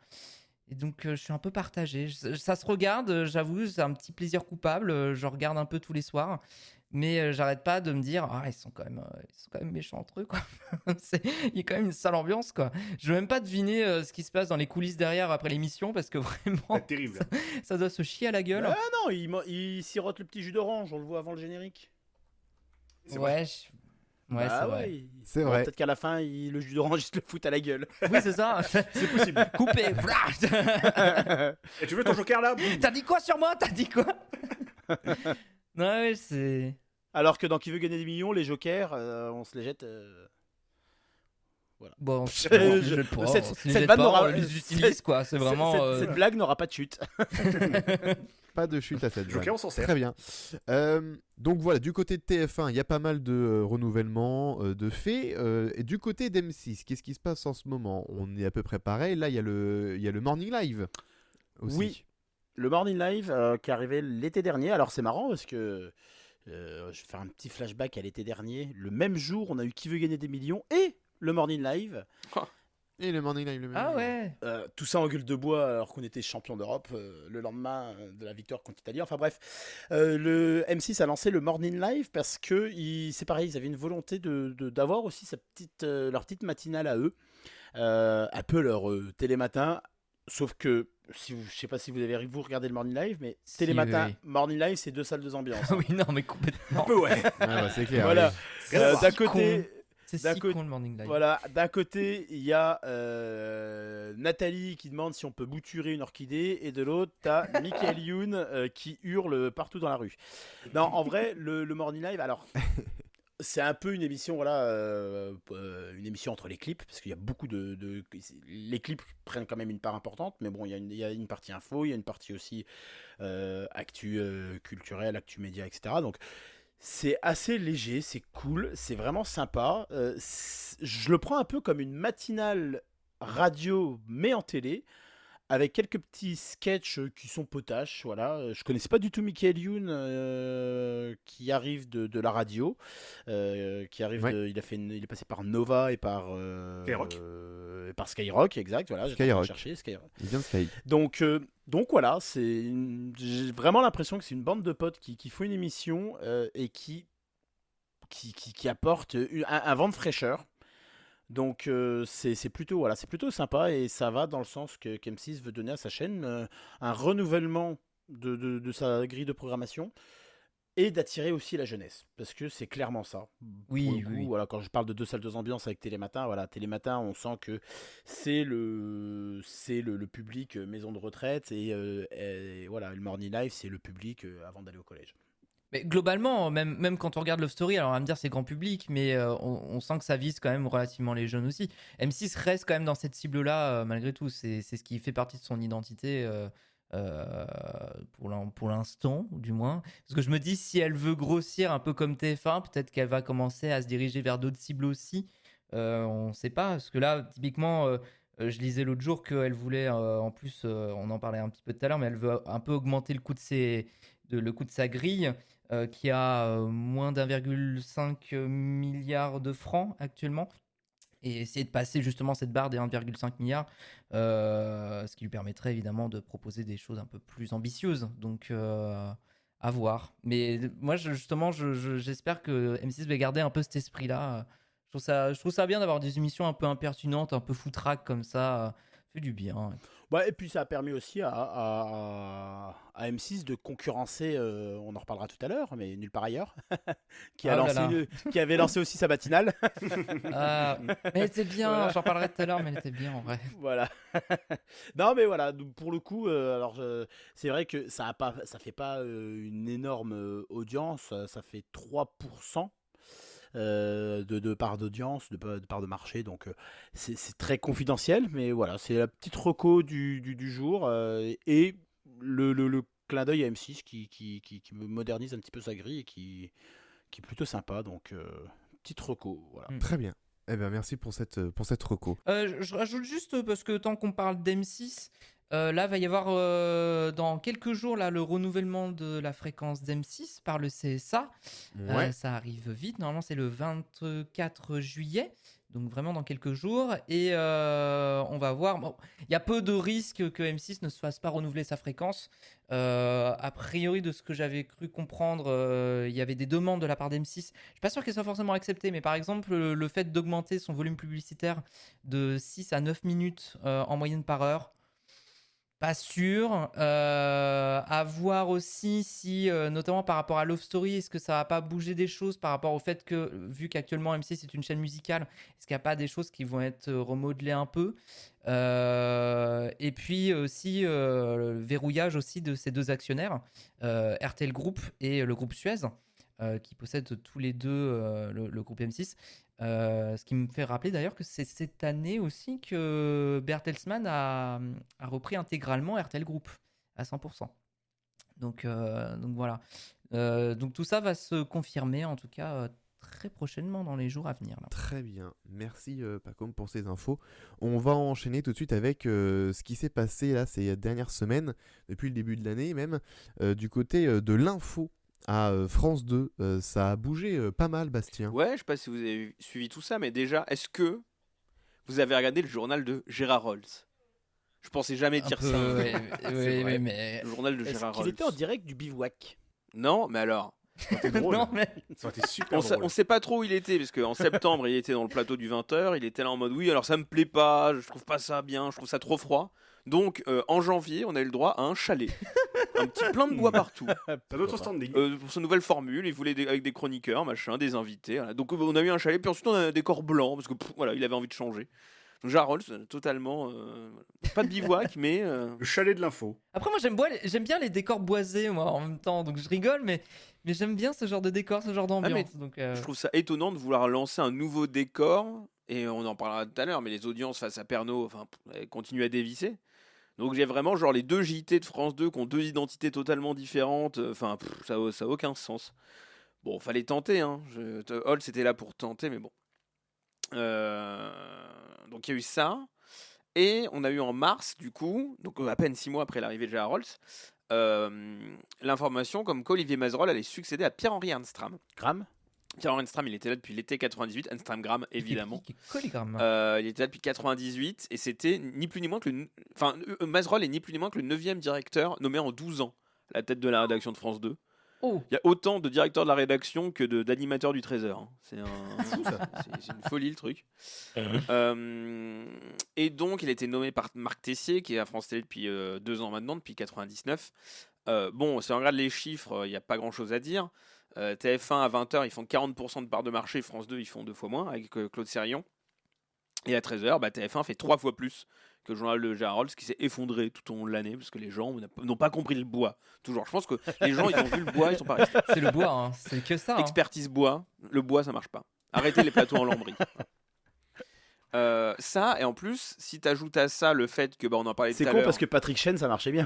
Et donc, je suis un peu partagé. Ça se regarde, j'avoue, c'est un petit plaisir coupable. Je regarde un peu tous les soirs. Mais j'arrête pas de me dire, ils sont quand même méchants entre eux, quoi. Il y a quand même une sale ambiance, quoi. Je veux même pas deviner ce qui se passe dans les coulisses derrière après l'émission, parce que vraiment, C'est terrible. ça doit se chier à la gueule. Ah non, il sirote le petit jus d'orange, on le voit avant le générique. C'est vrai. Ouais, c'est vrai. Ouais. C'est vrai. Peut-être qu'à la fin, le jus d'orange, il se le fout à la gueule. Oui, c'est ça. C'est possible. Coupé. Et tu veux ton joker là? T'as dit quoi sur moi? T'as dit quoi? Non, ouais, c'est... Alors que dans Qui veut gagner des millions, les jokers, on se les jette. Voilà. Bon, Cette vanne n'aura- les utilise, quoi. C'est vraiment... Cette blague n'aura pas de chute. Pas de chute à cette Joker, vanne. on s'en sert. Très bien. Donc voilà, du côté de TF1, il y a pas mal de renouvellements de faits. Et du côté d'M6, qu'est-ce qui se passe en ce moment? On est à peu près pareil. Là, il y a le Morning Live aussi. Oui. Le Morning Live qui est arrivé l'été dernier. Alors c'est marrant parce que je vais faire un petit flashback à l'été dernier. Le même jour, on a eu Qui veut gagner des millions et le Morning Live. Et le Morning Live, le même Ah jour. ouais. Tout ça en gueule de bois alors qu'on était champion d'Europe le lendemain de la victoire contre l'Italie. Enfin bref, le M6 a lancé le Morning Live parce que c'est pareil, ils avaient une volonté d'avoir aussi leur petite matinale à eux, un peu leur télématin. Sauf que je sais pas si vous avez regardé le Morning Live, mais Si, Télématin, oui. Morning Live, c'est 2 salles, 2 ambiances. Oui, non, mais Un complètement. peu, ouais. Ah bah, c'est clair. Voilà. oui. C'est D'un si côté, con. C'est d'un si côté- con le Morning Live. voilà, d'un côté, il y a Nathalie qui demande si on peut bouturer une orchidée, et de l'autre, t'as Michael Youn qui hurle partout dans la rue. Non, en vrai, le Morning Live, alors, c'est un peu une émission, voilà, une émission entre les clips, parce qu'il y a beaucoup les clips prennent quand même une part importante, mais bon, il y a une partie info, il y a une partie aussi actu culturelle, actu média, etc. Donc, c'est assez léger, c'est cool, c'est vraiment sympa. Je le prends un peu comme une matinale radio, mais en télé, avec quelques petits sketchs qui sont potaches. Voilà. Je connaissais pas du tout Michael Youn, qui arrive de la radio, qui arrive Ouais. il est passé par Nova et par Skyrock, exact. Voilà, j'étais en train de Skyrock. chercher Skyrock. Il vient de Sky. Donc voilà, j'ai vraiment l'impression que c'est une bande de potes qui font une émission et qui apporte un vent de fraîcheur. Donc c'est plutôt sympa, et ça va dans le sens que qu'M6 veut donner à sa chaîne un renouvellement de sa grille de programmation, et d'attirer aussi la jeunesse, parce que c'est clairement ça. Oui, Pour le coup, oui. voilà, quand je parle de 2 salles, 2 ambiances avec Télématin, voilà, Télématin, on sent que c'est le public maison de retraite, et voilà, le Morning Live, c'est le public avant d'aller au collège. Mais globalement, même quand on regarde Love Story, alors on va me dire c'est grand public, mais on sent que ça vise quand même relativement les jeunes aussi. M6 reste quand même dans cette cible-là, malgré tout. C'est ce qui fait partie de son identité pour l'instant, du moins. Parce que je me dis, si elle veut grossir un peu comme TF1, peut-être qu'elle va commencer à se diriger vers d'autres cibles aussi. On ne sait pas, parce que là, typiquement, je lisais l'autre jour qu'elle voulait, en plus, on en parlait un petit peu tout à l'heure, mais elle veut un peu augmenter le coût le coût de sa grille, qui a moins d'1,5 milliard de francs actuellement, et essayer de passer justement cette barre des 1,5 milliard, ce qui lui permettrait évidemment de proposer des choses un peu plus ambitieuses. Donc à voir. Mais moi justement, j'espère que M6 va garder un peu cet esprit-là. Je trouve ça bien d'avoir des émissions un peu impertinentes, un peu foutraques comme ça. Fait du bien. Ouais, et puis ça a permis aussi à M6 de concurrencer, on en reparlera tout à l'heure, mais nulle part ailleurs, qui avait lancé aussi sa matinale. Mais elle était bien, Voilà. j'en parlerai tout à l'heure, mais elle était bien en vrai. Voilà. Non, mais voilà, donc, pour le coup, c'est vrai que ça fait pas une énorme audience, ça fait 3% de part d'audience, de part de marché, donc c'est très confidentiel, mais voilà, c'est la petite reco du jour, et le clin d'œil à M6 qui modernise un petit peu sa grille, et qui est plutôt sympa, donc petite reco, voilà. Très bien. Eh ben merci pour cette reco. Je rajoute juste, parce que tant qu'on parle d'M6, là va y avoir dans quelques jours là, le renouvellement de la fréquence d'M6 par le CSA. Ouais. Ça arrive vite, normalement c'est le 24 juillet, donc vraiment dans quelques jours. Et on va voir, bon, il y a peu de risques que M6 ne se fasse pas renouveler sa fréquence. A priori, de ce que j'avais cru comprendre, il y avait des demandes de la part d'M6. Je suis pas sûr qu'elles soient forcément acceptées, mais par exemple, le fait d'augmenter son volume publicitaire de 6 à 9 minutes en moyenne par heure, pas sûr. À voir aussi si, notamment par rapport à Love Story, est-ce que ça va pas bouger des choses par rapport au fait que, vu qu'actuellement M6 c'est une chaîne musicale, est-ce qu'il n'y a pas des choses qui vont être remodelées un peu? Et puis aussi le verrouillage aussi de ces deux actionnaires, RTL Group et le groupe Suez, qui possèdent tous les deux le groupe M6. Ce qui me fait rappeler d'ailleurs que c'est cette année aussi que Bertelsmann a repris intégralement RTL Group à 100%. Donc voilà. Donc tout ça va se confirmer en tout cas très prochainement dans les jours à venir. Là. Très bien, merci Pacom pour ces infos. On va enchaîner tout de suite avec ce qui s'est passé là ces dernières semaines, depuis le début de l'année même, du côté de l'info à France 2. Ça a bougé pas mal, Bastien. Ouais, je sais pas si vous avez suivi tout ça, mais déjà, est-ce que vous avez regardé le journal de Gérard Rolls? Je pensais jamais dire ça. Oui, C'est vrai. mais Le journal de Est-ce Gérard qu'il Rolls. était en direct du bivouac? Non, mais alors, Ça aurait été drôle. Non, mais Ça aurait été super drôle. On sait pas trop où il était, parce qu'en septembre, il était dans le plateau du 20h, il était là en mode oui, alors ça me plaît pas, je trouve pas ça bien, je trouve ça trop froid. Donc en janvier, on a eu le droit à un chalet. Un petit plein de bois partout. T'as d'autres standings. Pour sa nouvelle formule, il voulait avec des chroniqueurs, machin, des invités. Voilà. Donc on a eu un chalet, puis ensuite on a un décor blanc, parce que voilà, il avait envie de changer. Donc Jarol, totalement. Pas de bivouac, mais. Le chalet de l'info. après, moi, j'aime bien les décors boisés, moi, en même temps. Donc, je rigole, mais j'aime bien ce genre de décor, ce genre d'ambiance. Donc, Je trouve ça étonnant de vouloir lancer un nouveau décor, et on en parlera tout à l'heure, mais les audiences face à Pernod, enfin, elles continuent à dévisser. Donc j'ai vraiment genre les deux JT de France 2 qui ont deux identités totalement différentes. Enfin, ça a aucun sens. Bon, fallait tenter. Hein. Hall, c'était là pour tenter, mais bon. Donc il y a eu ça. Et on a eu en mars, du coup, donc à peine 6 mois après l'arrivée de Gérard Rolls, l'information comme qu'Olivier Mazerolle allait succéder à Pierre-Henri Ernstram. Gramme. Pierre-Henri Ernstram, il était là depuis l'été 98. Ernstram Gramme, évidemment. Colligramme. Il était là depuis 98 et c'était ni plus ni moins que le. Enfin, Mazerolle est ni plus ni moins que le 9e directeur nommé en 12 ans à la tête de la rédaction de France 2. Oh, Il y a autant de directeurs de la rédaction que d'animateurs du Trésor. Hein. C'est une folie le truc. Et donc, il a été nommé par Marc Tessier, qui est à France Télé depuis 2 ans maintenant, depuis 99. Bon, si on regarde les chiffres, il n'y a pas grand-chose à dire. TF1 à 20h, ils font 40% de part de marché. France 2, ils font 2 fois moins avec Claude Sérillon. Et à 13h, TF1 fait 3 fois plus que le journal de Gérard Rolls, qui s'est effondré tout au long de l'année parce que les gens n'ont pas compris le bois. Toujours, je pense que les gens, ils ont vu le bois, ils sont pas restés. c'est le bois, hein. C'est que ça. Hein. Expertise bois, le bois, ça marche pas. Arrêtez les plateaux en lambris. Ça, et en plus, si t'ajoutes à ça le fait que, on en parlait tout C'est à con l'heure. parce que Patrick Chen, ça marchait bien.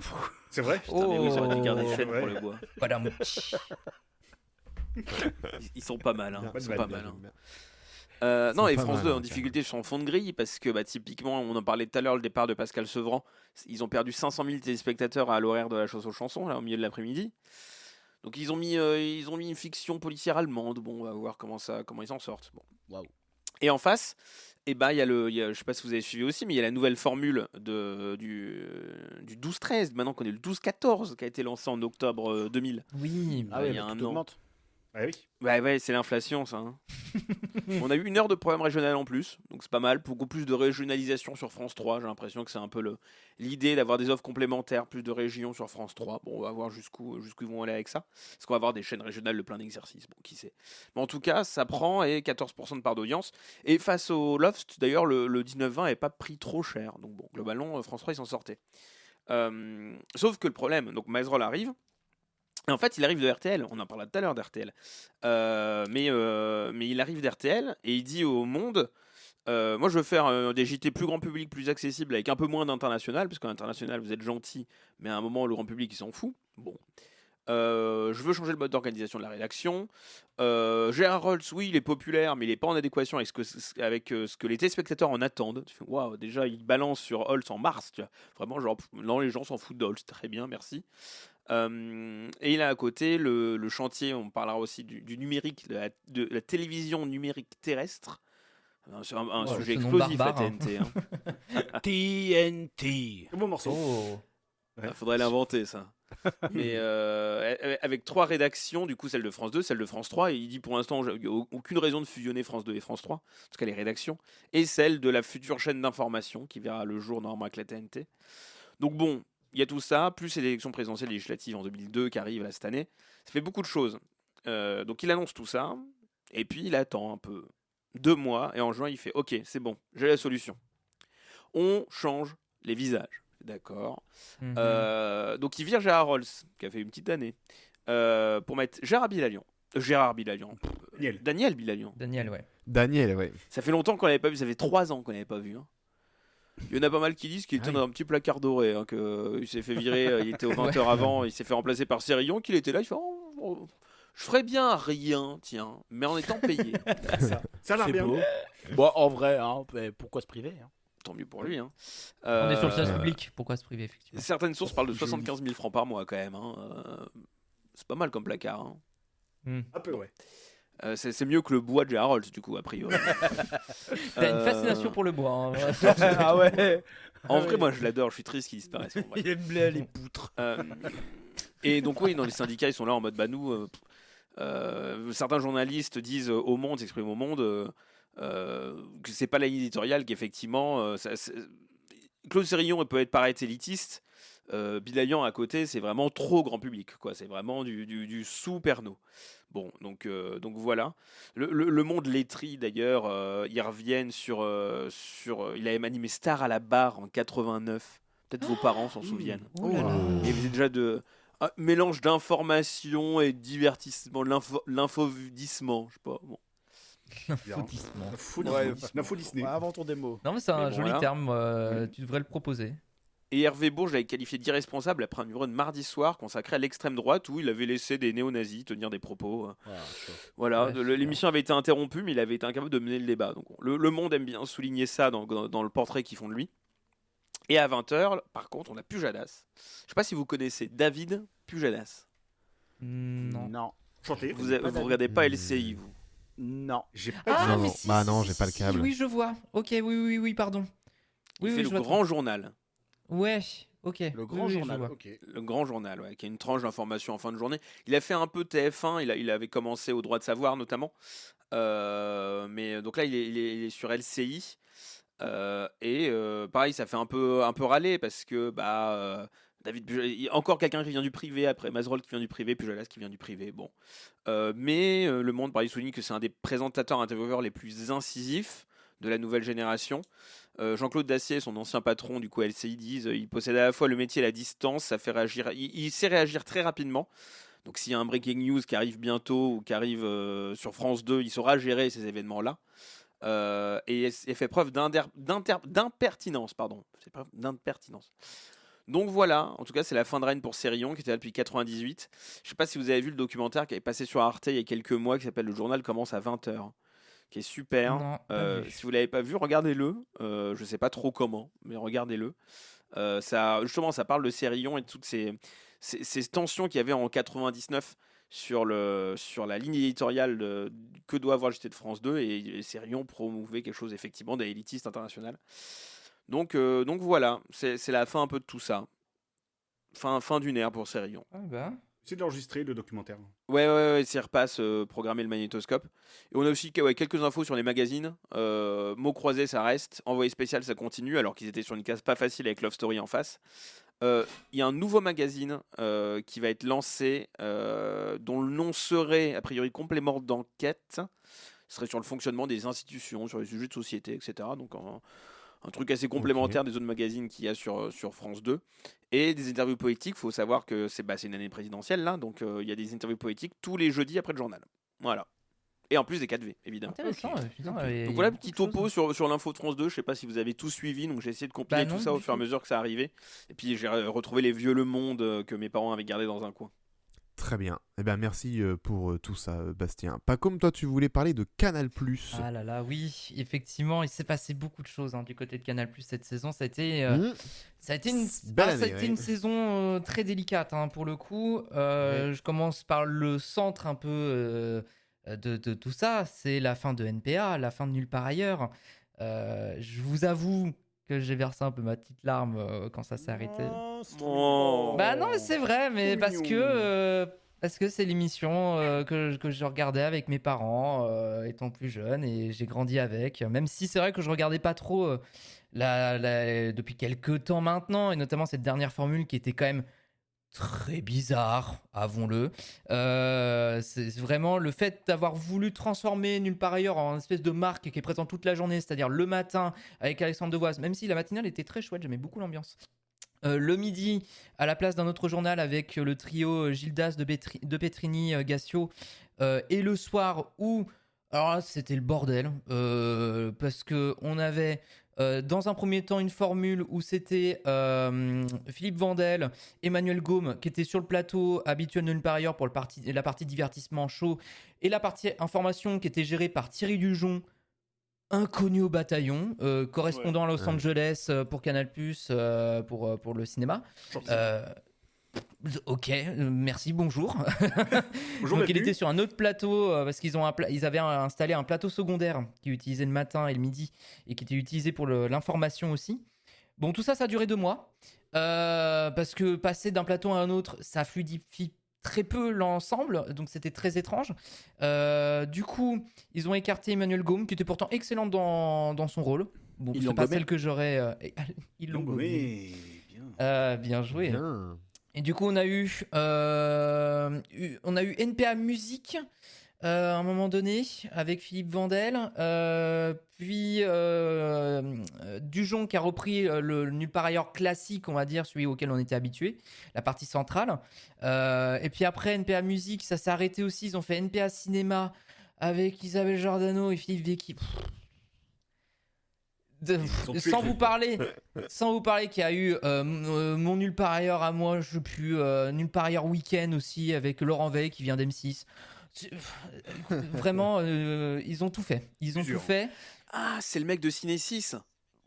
C'est vrai. Putain, mais oui, ça aurait été garder Oh. chaîne pour Ouais. le bois. Voilà. Ils sont pas mal, hein. Bien, Ils sont bien, pas bien, mal. Hein. bien. Non, et pas France mal, 2 hein, en difficulté sur fond de grille parce que typiquement, on en parlait tout à l'heure, le départ de Pascal Sevran, ils ont perdu 500 000 téléspectateurs à l'horaire de la Chasse aux chansons, là, au milieu de l'après-midi. Donc ils ont mis une fiction policière allemande. Bon, on va voir comment ils s'en sortent. Bon. Waouh. Et en face, il y a je sais pas si vous avez suivi aussi, mais il y a la nouvelle formule du 12-13, maintenant qu'on est le 12-14, qui a été lancé en octobre 2000. Oui. Ah il ouais, y a mais un tout an. augmente. Ah oui. Ouais, c'est l'inflation, ça. Hein. On a eu 1 heure de programme régional en plus, donc c'est pas mal. Beaucoup plus de régionalisation sur France 3. J'ai l'impression que c'est un peu l'idée d'avoir des offres complémentaires, plus de régions sur France 3. Bon, on va voir jusqu'où ils vont aller avec ça. Est-ce qu'on va avoir des chaînes régionales de plein d'exercices? Bon, qui sait. Mais en tout cas, ça prend et 14% de part d'audience. Et face au Loft, d'ailleurs, le 19-20 n'est pas pris trop cher. Donc bon, globalement, France 3, ils s'en sortaient. Sauf que le problème, donc Mazerolle arrive. Et en fait, il arrive de RTL, on en parlait tout à l'heure d'RTL, mais il arrive d'RTL et il dit au Monde, moi je veux faire des JT plus grand public, plus accessibles, avec un peu moins d'international, parce qu'en international vous êtes gentil, mais à un moment le grand public il s'en fout. Bon. Je veux changer le mode d'organisation de la rédaction. Gérard Rolls, oui, il est populaire, mais il n'est pas en adéquation avec ce que les téléspectateurs en attendent. Tu fais, waouh, déjà il balance sur Rolls en mars, tu vois. Vraiment, genre, non, les gens s'en foutent de Rolls, très bien, merci. Et il a à côté le chantier, on parlera aussi du numérique, de la télévision numérique terrestre. C'est un sujet ce nom explosif, la barbare, hein. TNT. Hein. TNT. Un beau morceau. Oh. Faudrait l'inventer, ça. Mais avec 3 rédactions, du coup celle de France 2, celle de France 3, et il dit pour l'instant il n'y a aucune raison de fusionner France 2 et France 3, en tout cas les rédactions, et celle de la future chaîne d'information qui verra le jour normalement avec la TNT. Donc bon, il y a tout ça, plus les élections présidentielles législatives en 2002 qui arrivent là, cette année, ça fait beaucoup de choses. Donc il annonce tout ça, et puis il attend un peu 2 mois, et en juin il fait ok, c'est bon, j'ai la solution. On change les visages. D'accord. Donc il vire Gérard Rolls, qui a fait une petite année, pour mettre Gérard Bilalian. Daniel Bilalian. Daniel, ouais. Daniel, ouais. Ça fait longtemps qu'on l'avait pas vu, ça fait 3 ans qu'on l'avait pas vu. Hein. Il y en a pas mal qui disent qu'il était dans un petit placard doré, hein, qu'il s'est fait virer, il était aux 20h avant, il s'est fait remplacer par Sérillon, qu'il était là, il fait je ferais bien rien, tiens, mais en étant payé. Ça a l'air C'est bien. beau. Bon, en vrai, hein, pourquoi se priver hein. Tant mieux pour lui. Hein. On est sur le service public, pourquoi se priver, effectivement. Certaines sources parlent de 75 000 francs par mois quand même. Hein. C'est pas mal comme placard. Hein. Un peu, ouais. C'est mieux que le bois de Gérard Rolls, du coup, a priori. T'as une fascination pour le bois. Hein. Ah ouais. En vrai, moi, je l'adore. Je suis triste qu'il disparaisse. Bon, bref. Il aime bien les poutres. Et donc, oui, dans les syndicats, ils sont là en mode, bah nous, Certains journalistes disent au Monde, s'expriment au Monde, que c'est pas la ligne éditoriale, qu'effectivement, Claude Sérillon peut être paraître élitiste. Bilayan à côté, c'est vraiment trop grand public, quoi. C'est vraiment du sous-Pernod. Bon, donc voilà. Le Monde Lettré, d'ailleurs, ils reviennent sur il avait animé Star à la barre en 89. Peut-être vos parents s'en souviennent. Oh là là. Il faisait déjà un mélange d'information et de divertissement, l'infodissement, je sais pas. Bon. L'info Disney. Ouais, inventons des mots. Non, mais c'est un Mais bon, joli voilà. terme, tu devrais le proposer. Et Hervé Bourges l'avait qualifié d'irresponsable après un numéro de mardi soir consacré à l'extrême droite où il avait laissé des néo-nazis tenir des propos. Voilà, Ouais, l'émission avait été interrompue, mais il avait été incapable de mener le débat. Donc, le Monde aime bien souligner ça dans le portrait qu'ils font de lui. Et à 20h, par contre, on a Pujadas. Je sais pas si vous connaissez David Pujadas. Non. Non. Chanté. Vous pas David. regardez pas LCI, vous. Non. J'ai pas Ah, Non, mais non. si, Bah si, non, si, j'ai si, pas le si, câble. Oui, je vois. Ok, oui, pardon. Il Oui, fait oui, le je vois grand journal. Ouais, ok. Le grand Oui, je journal. vois. Ok. Le grand journal, ouais, qui a une tranche d'information en fin de journée. Il a fait un peu TF1, il avait commencé au droit de savoir notamment. Mais donc là, il est sur LCI. Pareil, ça fait un peu râler parce que David encore quelqu'un qui vient du privé après Mazerolles qui vient du privé, Pujadas qui vient du privé. Bon, mais Le Monde pareil souligne que c'est un des présentateurs intervieweurs les plus incisifs de la nouvelle génération. Jean-Claude Dacier, son ancien patron du coup LCI, disent il possède à la fois le métier et la distance, ça fait réagir. Il sait réagir très rapidement. Donc s'il y a un breaking news qui arrive bientôt ou qui arrive sur France 2, il saura gérer ces événements-là. Et fait preuve d'impertinence, pardon. C'est pas d'impertinence. Donc voilà, en tout cas c'est la fin de règne pour Sérillon qui était là depuis 98. Je sais pas si vous avez vu le documentaire qui est passé sur Arte il y a quelques mois qui s'appelle Le journal commence à 20h, qui est super. Non, pas vu. Si vous l'avez pas vu, regardez-le. Je sais pas trop comment, mais regardez-le. Justement, ça parle de Sérillon et de toutes ces tensions qu'il y avait en 99 sur la ligne éditoriale que doit avoir JT de France 2 et Sérillon promouvait quelque chose effectivement d'élitiste international. Donc voilà, c'est la fin un peu de tout ça. Fin d'une ère pour Sérillon. Ah bah. C'est d'enregistrer le documentaire. Ouais, s'y repasse, programmer le magnétoscope. Et on a aussi quelques infos sur les magazines. Mots croisés, ça reste. Envoyé spécial, ça continue, alors qu'ils étaient sur une case pas facile avec Love Story en face. Il y a un nouveau magazine qui va être lancé, dont le nom serait, a priori, complément d'enquête. Ce serait sur le fonctionnement des institutions, sur les sujets de société, etc. Donc un truc assez complémentaire des autres magazines qu'il y a sur France 2. Et des interviews poétiques, il faut savoir que c'est une année présidentielle, là, donc il y a des interviews poétiques tous les jeudis après le journal. Voilà. Et en plus des 4V, évidemment. Intéressant, putain. Donc voilà, petit topo sur l'info de France 2. Je sais pas si vous avez tout suivi, donc j'ai essayé de compiler non, tout ça au du fur et à tout. mesure que ça arrivait. Et puis j'ai retrouvé les vieux Le Monde que mes parents avaient gardés dans un coin. Très bien. Eh bien, merci pour tout ça, Bastien. Pas comme toi, tu voulais parler de Canal+. Ah là là, oui, effectivement, il s'est passé beaucoup de choses du côté de Canal+ cette saison. Ça a été Belle année, une ouais. saison très délicate pour le coup. Je commence par le centre un peu de tout ça. C'est la fin de NPA, la fin de Nulle part ailleurs. Je vous avoue que j'ai versé un peu ma petite larme quand ça s'est arrêté. Oh. Bah non, mais c'est vrai, mais Trop parce mignon. que c'est l'émission que je regardais avec mes parents étant plus jeune et j'ai grandi avec. Même si c'est vrai que je regardais pas trop depuis quelques temps maintenant, et notamment cette dernière formule qui était quand même très bizarre, avouons-le. C'est vraiment le fait d'avoir voulu transformer Nulle part ailleurs en une espèce de marque qui est présente toute la journée, c'est-à-dire le matin avec Alexandre Devoise, même si la matinale était très chouette, j'aimais beaucoup l'ambiance. Le midi, à la place d'un autre journal avec le trio Gildas de Petrini, Gassio, et le soir où, alors là, c'était le bordel, parce que on avait dans un premier temps une formule où c'était Philippe Vandel, Emmanuel Gaume qui était sur le plateau habituel de Nulle part ailleurs pour la partie divertissement chaud, et la partie information qui était gérée par Thierry Dujon, inconnu au bataillon, correspondant à Los Angeles pour Canal+, pour le cinéma. Ok, merci, bonjour. Bonjour, Donc il bienvenue. était sur un autre plateau parce qu'ils avaient installé un plateau secondaire qui utilisait le matin et le midi et qui était utilisé pour l'information aussi. Bon, tout ça, ça a duré 2 mois parce que passer d'un plateau à un autre, ça fluidifie très peu l'ensemble, donc c'était très étrange. Du coup, ils ont écarté Emmanuel Gaume, qui était pourtant excellente dans son rôle. Bon, Ils c'est l'ont pas gommé. celle que j'aurais. Ils l'ont gommé. Mais bien. Bien joué. Bien. Et du coup, on a eu NPA Musique à un moment donné avec Philippe Vandel, puis Dujon qui a repris le nulle part ailleurs classique, on va dire, celui auquel on était habitué, la partie centrale. Et puis après NPA Musique, ça s'est arrêté aussi. Ils ont fait NPA Cinéma avec Isabelle Giordano et Philippe Vecchi. ont tué Sans le vous parler qu'il y a eu mon nulle part ailleurs à moi, je sais plus, nulle part ailleurs week-end aussi avec Laurent Veil qui vient d'M6. Vraiment, ils ont tout fait. Ils ont Plusieurs. tout fait. Ah, c'est le mec de Ciné 6.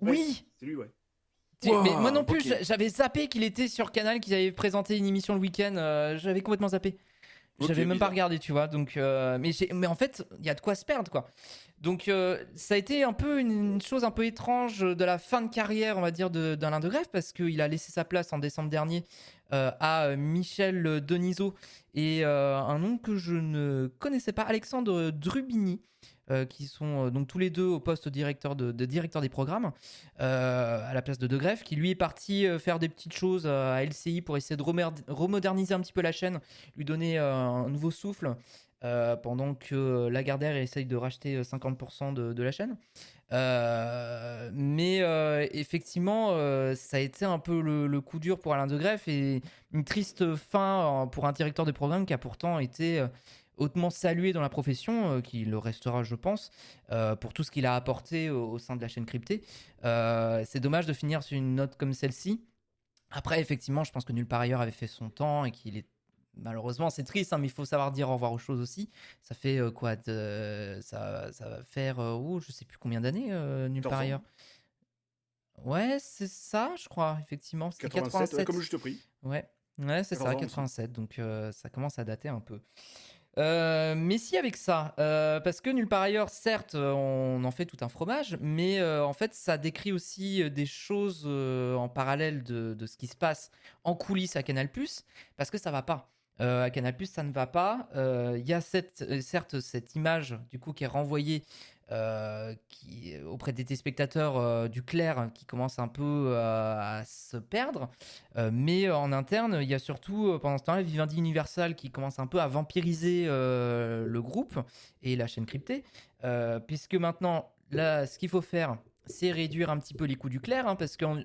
Oui. C'est lui, ouais. Wow, Mais moi non plus, ok. j'avais zappé qu'il était sur Canal, qu'ils avaient présenté une émission le week-end. J'avais complètement zappé. Ok, J'avais même pas bizarre. regardé, tu vois. Donc, mais en fait, il y a de quoi se perdre, quoi. Donc, ça a été un peu une chose un peu étrange de la fin de carrière, on va dire, d'Alain de Greff, parce qu'il a laissé sa place en décembre dernier à Michel Denisot et un nom que je ne connaissais pas, Alexandre Drubini. Qui sont donc tous les deux au poste directeur de directeur des programmes à la place de Greff, qui lui est parti faire des petites choses à LCI pour essayer de remoderniser un petit peu la chaîne, lui donner un nouveau souffle pendant que Lagardère essaye de racheter 50% de la chaîne. Mais effectivement, ça a été un peu le coup dur pour Alain de Greff et une triste fin pour un directeur de programme qui a pourtant été hautement salué dans la profession, qui le restera, je pense, pour tout ce qu'il a apporté au sein de la chaîne cryptée. C'est dommage de finir sur une note comme celle-ci. Après, effectivement, je pense que Nulle part ailleurs avait fait son temps et qu'il est malheureusement, c'est triste, hein, mais il faut savoir dire au revoir aux choses aussi. Ça fait ça va faire je sais plus combien d'années Nulle 14 part ans. ailleurs. Ouais, c'est ça, je crois, effectivement. C'était 87, ouais, comme juste prix. Ouais, c'est 14 ça, ans aussi. 87. Donc ça commence à dater un peu. Mais si avec ça, parce que Nulle part ailleurs, certes, on en fait tout un fromage, mais en fait, ça décrit aussi des choses en parallèle de ce qui se passe en coulisses à Canal+, parce que ça va pas. À Canal+, ça ne va pas. Il y a certes cette image du coup qui est renvoyée auprès des téléspectateurs du clair qui commence un peu à se perdre. Mais en interne, il y a surtout pendant ce temps-là Vivendi Universal qui commence un peu à vampiriser le groupe et la chaîne cryptée. Puisque maintenant, là, ce qu'il faut faire, c'est réduire un petit peu les coûts du clair, hein, parce qu'en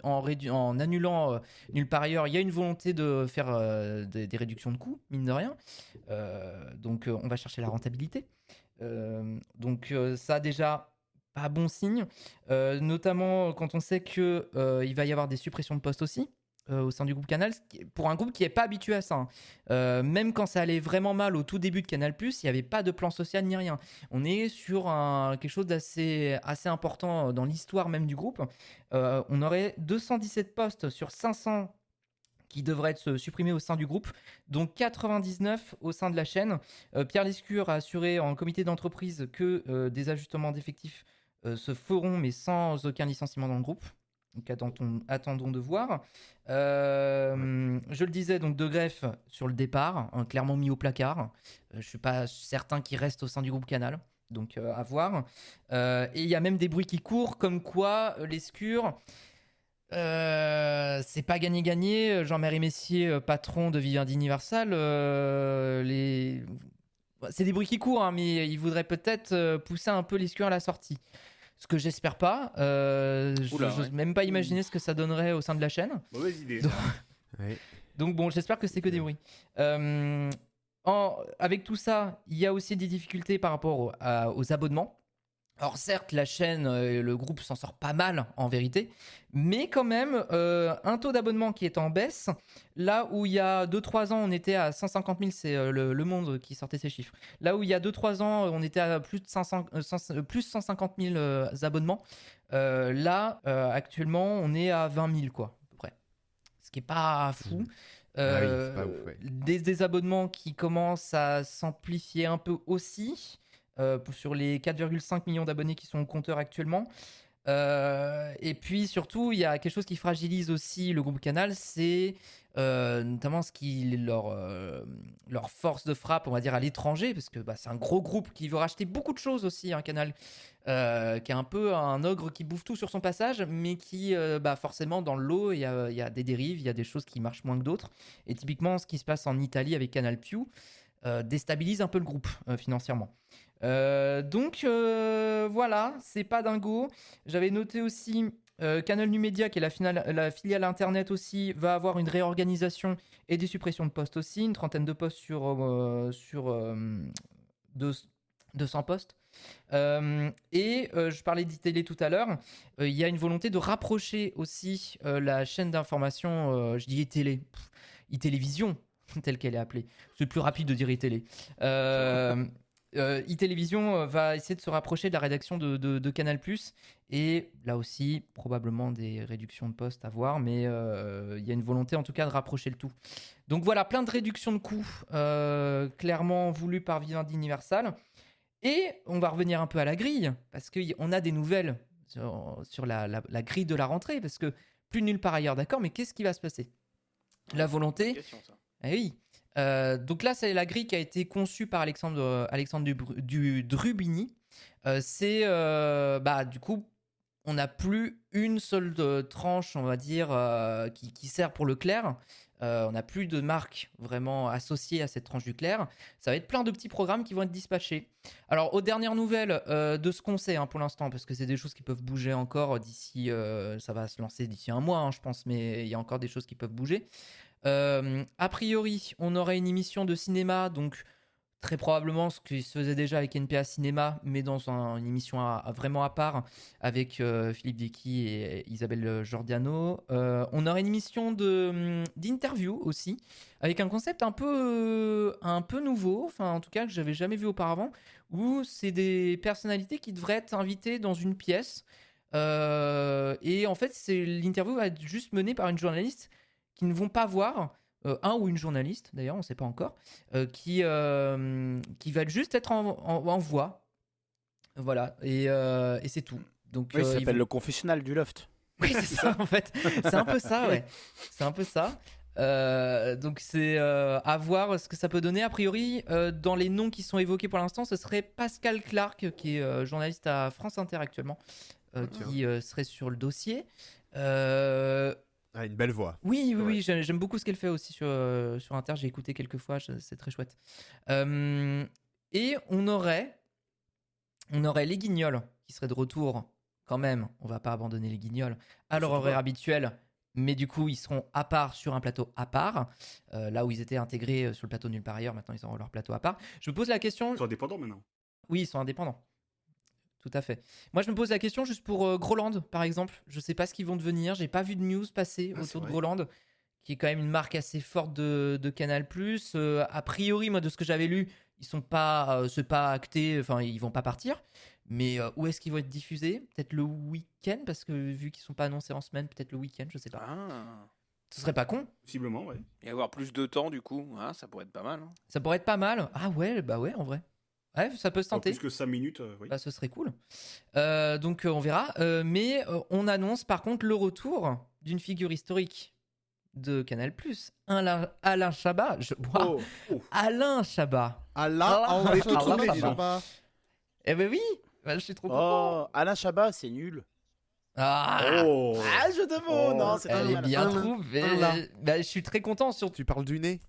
annulant Nulle part ailleurs, il y a une volonté de faire des réductions de coûts, mine de rien. Donc on va chercher la rentabilité. Donc ça déjà pas bon signe, notamment quand on sait que il va y avoir des suppressions de postes aussi au sein du groupe Canal, pour un groupe qui n'est pas habitué à ça, hein. Même quand ça allait vraiment mal au tout début de Canal+, il n'y avait pas de plan social ni rien. On est sur quelque chose d'assez important dans l'histoire même du groupe. On aurait 217 postes sur 500 qui devraient être supprimés au sein du groupe, donc 99 au sein de la chaîne. Pierre Lescure a assuré en comité d'entreprise que des ajustements d'effectifs se feront, mais sans aucun licenciement dans le groupe. Donc attendons de voir. Je le disais, donc De Greff sur le départ, hein, clairement mis au placard. Je ne suis pas certain qu'il reste au sein du groupe Canal. Donc à voir. Et il y a même des bruits qui courent, comme quoi Lescure... c'est pas gagné-gagné. Jean-Marie Messier, patron de Vivendi Universal, c'est des bruits qui courent, hein, mais il voudrait peut-être pousser un peu Lescure à la sortie. Ce que j'espère pas. Je n'ose même pas imaginer ce que ça donnerait au sein de la chaîne. Mauvaise idée. Donc, Ouais. donc bon, j'espère que c'est que des bruits. Avec tout ça, il y a aussi des difficultés par rapport aux abonnements. Alors certes, la chaîne, le groupe s'en sort pas mal en vérité, mais quand même, un taux d'abonnement qui est en baisse, là où il y a 2-3 ans, on était à 150 000, c'est le Monde qui sortait ces chiffres, là où il y a 2-3 ans, on était à plus de 150 000 abonnements, là, actuellement, on est à 20 000, quoi, à peu près. Ce qui est pas fou. Ah oui, c'est pas ouf, ouais. Des abonnements qui commencent à s'amplifier un peu aussi. Sur les 4,5 millions d'abonnés qui sont au compteur actuellement. Et puis surtout, il y a quelque chose qui fragilise aussi le groupe Canal, c'est notamment leur force de frappe, on va dire, à l'étranger, parce que c'est un gros groupe qui veut racheter beaucoup de choses aussi, un Canal, qui est un peu un ogre qui bouffe tout sur son passage, mais qui, forcément, dans le lot, il y a des dérives, il y a des choses qui marchent moins que d'autres. Et typiquement, ce qui se passe en Italie avec Canal+, déstabilise un peu le groupe financièrement. Donc voilà, c'est pas dingo. J'avais noté aussi Canal Nu Media, qui est la filiale internet aussi, va avoir une réorganisation et des suppressions de postes aussi, une trentaine de postes sur 200 postes. Je parlais d'e-télé tout à l'heure. Il y a une volonté de rapprocher aussi la chaîne d'information, je dis e-télé, e-télévision, telle qu'elle est appelée. C'est plus rapide de dire e-télé. e-télévision va essayer de se rapprocher de la rédaction de Canal+, et là aussi probablement des réductions de postes à voir, mais il y a une volonté en tout cas de rapprocher le tout. Donc voilà, plein de réductions de coûts clairement voulues par Vivendi Universal. Et on va revenir un peu à la grille, parce qu'on a des nouvelles sur la grille de la rentrée, parce que plus nulle part ailleurs, d'accord, mais qu'est-ce qui va se passer ? La volonté... Question, ça. Eh oui. Donc là, c'est la grille qui a été conçue par Alexandre Drubini. Du coup, on n'a plus une seule tranche, on va dire, qui sert pour le clair. On n'a plus de marque vraiment associée à cette tranche du clair. Ça va être plein de petits programmes qui vont être dispatchés. Alors, aux dernières nouvelles de ce qu'on sait pour l'instant, parce que c'est des choses qui peuvent bouger encore d'ici... ça va se lancer d'ici un mois, je pense, mais il y a encore des choses qui peuvent bouger. A priori, on aurait une émission de cinéma, donc très probablement ce qui se faisait déjà avec NPA Cinéma, mais dans une émission vraiment à part, avec Philippe Decky et Isabelle Giordano. On aurait une émission d'interview aussi, avec un concept un peu nouveau, enfin en tout cas que j'avais jamais vu auparavant, où c'est des personnalités qui devraient être invitées dans une pièce. Et en fait, l'interview va être juste menée par une journaliste qui ne vont pas voir, un ou une journaliste d'ailleurs, on ne sait pas encore, qui va juste être en voix. Voilà, et c'est tout. Donc, Oui, ça s'appelle le confessionnal du loft. Oui, c'est ça en fait. C'est un peu ça, ouais. C'est un peu ça. Donc c'est à voir ce que ça peut donner. A priori, dans les noms qui sont évoqués pour l'instant, ce serait Pascal Clark, qui est journaliste à France Inter actuellement, qui serait sur le dossier. Une belle voix. Oui, j'aime beaucoup ce qu'elle fait aussi sur Inter. J'ai écouté quelques fois, c'est très chouette. Et on aurait les Guignols qui seraient de retour quand même. On va pas abandonner les Guignols à leur horaire habituel, mais du coup ils seront à part sur un plateau à part. Là où ils étaient intégrés sur le plateau nulle part ailleurs, maintenant ils auront leur plateau à part. Je me pose la question. Ils sont indépendants maintenant. Oui, ils sont indépendants. Tout à fait. Moi, je me pose la question juste pour Groland, par exemple. Je sais pas ce qu'ils vont devenir. J'ai pas vu de news passer autour de Groland, qui est quand même une marque assez forte de Canal+. A priori, moi, de ce que j'avais lu, ils sont pas, c'est pas acté. Enfin, ils vont pas partir. Mais où est-ce qu'ils vont être diffusés ? Peut-être le week-end, parce que vu qu'ils sont pas annoncés en semaine, peut-être le week-end, je sais pas. Ce serait pas con. Possiblement, ouais. Et avoir plus de temps, du coup, ça pourrait être pas mal. Ça pourrait être pas mal. Ah ouais, bah ouais, en vrai. Ouais, ça peut se tenter. Plus que 5 minutes, oui. Bah, ce serait cool. Donc on verra. Mais on annonce par contre le retour d'une figure historique de Canal+. Alain Chabat. Alain Chabat. On est tous les Chabat. Eh ben oui, je suis trop content. Alain Chabat, c'est nul. Je demande. Non, c'est Elle est mal. bien trouvée. Je suis très content. Tu parles du nez.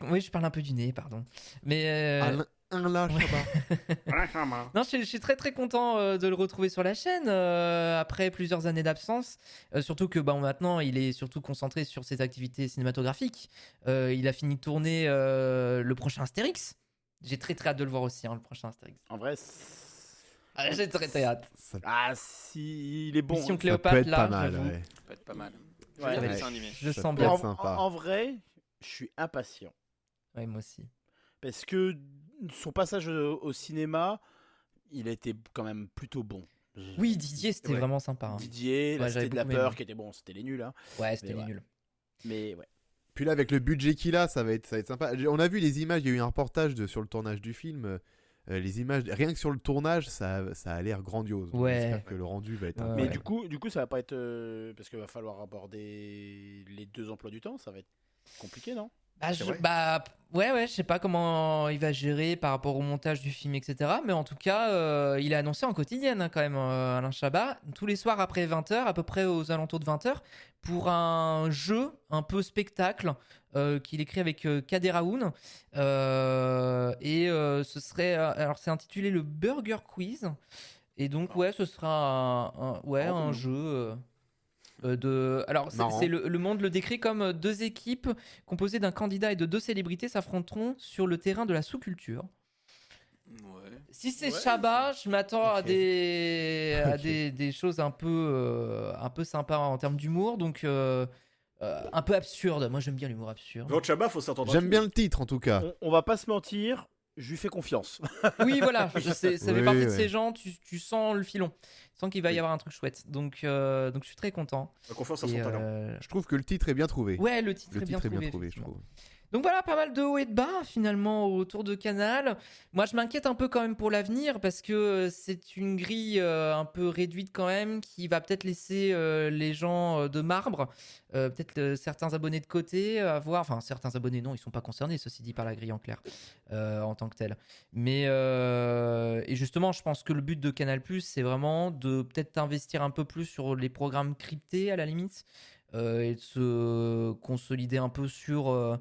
Oui, je parle un peu du nez, pardon. Mais Alain Chabat. Non, je suis très très content de le retrouver sur la chaîne après plusieurs années d'absence. Surtout que maintenant il est surtout concentré sur ses activités cinématographiques. Il a fini de tourner le prochain Astérix. J'ai très très hâte de le voir aussi, le prochain Astérix. En vrai, j'ai très très hâte. si il est bon. Mission Ça Cléopâtre, peut être là, pas mal. j'avoue. Ouais. Ça peut être pas mal. Ouais. Le dessin animé. Je Ça sens peut bien. être sympa. En vrai, je suis impatient. Ouais, moi aussi. Parce que son passage au cinéma, il a été quand même plutôt bon. Oui, Didier, c'était vraiment sympa. Didier, la j'avais Cité de la beaucoup peur, aimé. qui était bon, c'était les nuls. Ouais, c'était Mais les nuls. Mais ouais. Puis là, avec le budget qu'il a, ça va être sympa. On a vu les images, il y a eu un reportage sur le tournage du film. les images, rien que sur le tournage, ça a l'air grandiose. Donc, Ouais. j'espère que le rendu va être Ouais. Mais incroyable. du coup, ça va pas être parce qu'il va falloir aborder les 2 emplois du temps, ça va être compliqué, non? C'est vrai. Ouais, je sais pas comment il va gérer par rapport au montage du film, etc. Mais en tout cas, il a annoncé en quotidienne quand même, Alain Chabat, tous les soirs après 20h, à peu près aux alentours de 20h, pour un jeu un peu spectacle qu'il écrit avec Kader Aoun. Ce serait. Alors, c'est intitulé le Burger Quiz. Et donc, ouais, ce sera un jeu. Alors, Marrant. le Monde le décrit comme 2 équipes composées d'un candidat et de 2 célébrités s'affronteront sur le terrain de la sous-culture. Ouais. Si c'est Ouais, Chabat, je m'attends à Ok. des choses un peu sympas en termes d'humour, donc un peu absurde. Moi, j'aime bien l'humour absurde. Votre Chabat, faut s'attendre à J'aime tout. bien le titre en tout cas. On va pas se mentir, je lui fais confiance. Oui, voilà, ça fait Oui, partie de ouais. ces gens, tu sens le filon. Tu sens qu'il va y Oui. avoir un truc chouette. Donc je suis très content. Confiance à son Et, talent. Je trouve que le titre est bien trouvé. ouais, le titre Le est bien titre est bien trouvé. trouvé, je effectivement. trouve. Donc voilà, pas mal de hauts et de bas finalement autour de Canal. Moi, je m'inquiète un peu quand même pour l'avenir parce que c'est une grille un peu réduite quand même qui va peut-être laisser les gens de marbre, peut-être certains abonnés de côté, à voir. Enfin, certains abonnés, non, ils sont pas concernés, ceci dit, par la grille en clair en tant que telle. Mais et justement, je pense que le but de Canal+, c'est vraiment de peut-être investir un peu plus sur les programmes cryptés à la limite et de se consolider un peu sur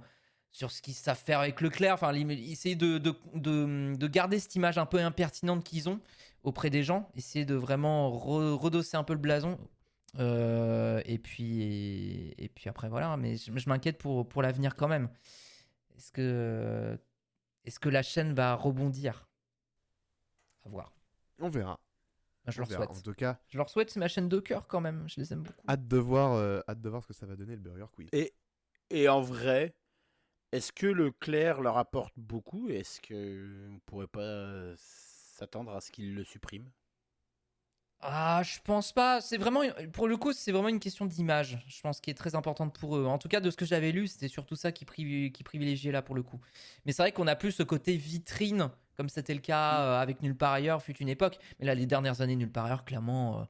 ce qu'ils savent faire avec Leclerc, enfin, essayer de garder cette image un peu impertinente qu'ils ont auprès des gens, essayer de vraiment redosser un peu le blason. Et puis après, voilà. Mais je m'inquiète pour l'avenir quand même. Est-ce que la chaîne va rebondir? À voir. On verra. Moi, je On leur verra. souhaite. En tout cas, Je leur souhaite, c'est ma chaîne de cœur quand même. Je les aime beaucoup. hâte de voir ce que ça va donner le Burger Quiz. Et en vrai, est-ce que Leclerc leur apporte beaucoup? Est-ce qu'on pourrait pas s'attendre à ce qu'il le supprime? Ah, je pense pas. C'est vraiment, pour le coup, c'est vraiment une question d'image. Je pense qui est très importante pour eux. En tout cas, de ce que j'avais lu, c'était surtout ça qui privilégiait là pour le coup. Mais c'est vrai qu'on a plus ce côté vitrine, comme c'était le cas avec Nulle part ailleurs, fut une époque. Mais là, les dernières années, Nulle part ailleurs, clairement,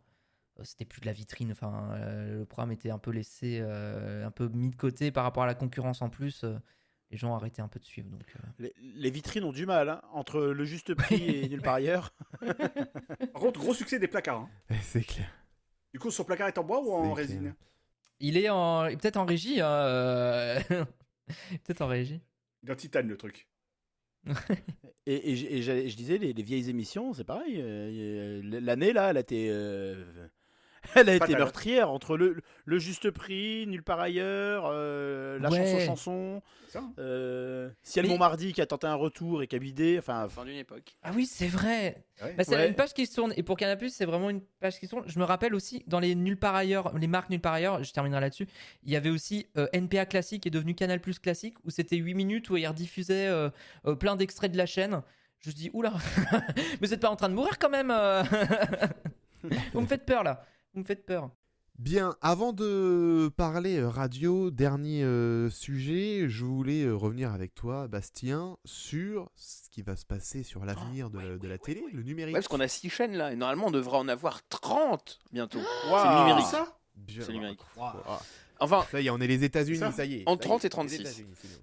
c'était plus de la vitrine. Enfin, le programme était un peu laissé, un peu mis de côté par rapport à la concurrence en plus. Les gens arrêtaient un peu de suivre. Donc, Les vitrines ont du mal, hein, entre le juste prix et nulle part ailleurs. Par contre, gros succès des placards. Hein. C'est clair. Du coup, son placard est en bois ou en C'est résine? clair. il est peut-être en régie. Peut-être en régie. Il est en titane, le truc. Je disais, les vieilles émissions, c'est pareil. L'année, là, elle a été, elle a été Fatale. meurtrière entre le juste prix, nulle part ailleurs, la Ouais. chanson. C'est ça, hein. Ciel Mais- Montmardi qui a tenté un retour et qui a bidé. Enfin, Fin d'une époque. Ah oui, c'est vrai. Ouais. Bah, c'est Ouais. une page qui se tourne. Et pour Canal+, c'est vraiment une page qui se tourne. Je me rappelle aussi, dans les Nulle part ailleurs, les marques Nulle part ailleurs, je terminerai là-dessus, il y avait aussi NPA Classique qui est devenu Canal+ Classique, où c'était 8 minutes où il rediffusait plein d'extraits de la chaîne. Je me dis, oula, mais vous êtes pas en train de mourir quand même Vous me faites peur là. Vous me faites peur. Bien, avant de parler radio, dernier sujet, je voulais revenir avec toi, Bastien, sur ce qui va se passer sur l'avenir de la télé, le numérique. Ouais, parce qu'on a 6 chaînes là, et normalement on devrait en avoir 30 bientôt. Waouh. C'est le numérique. Ça Bien, c'est numérique. Ah, Enfin, ça y est, on est les États-Unis, Ça. ça y est. Entre ça y est, 30 et 36. les États-Unis, c'est bien.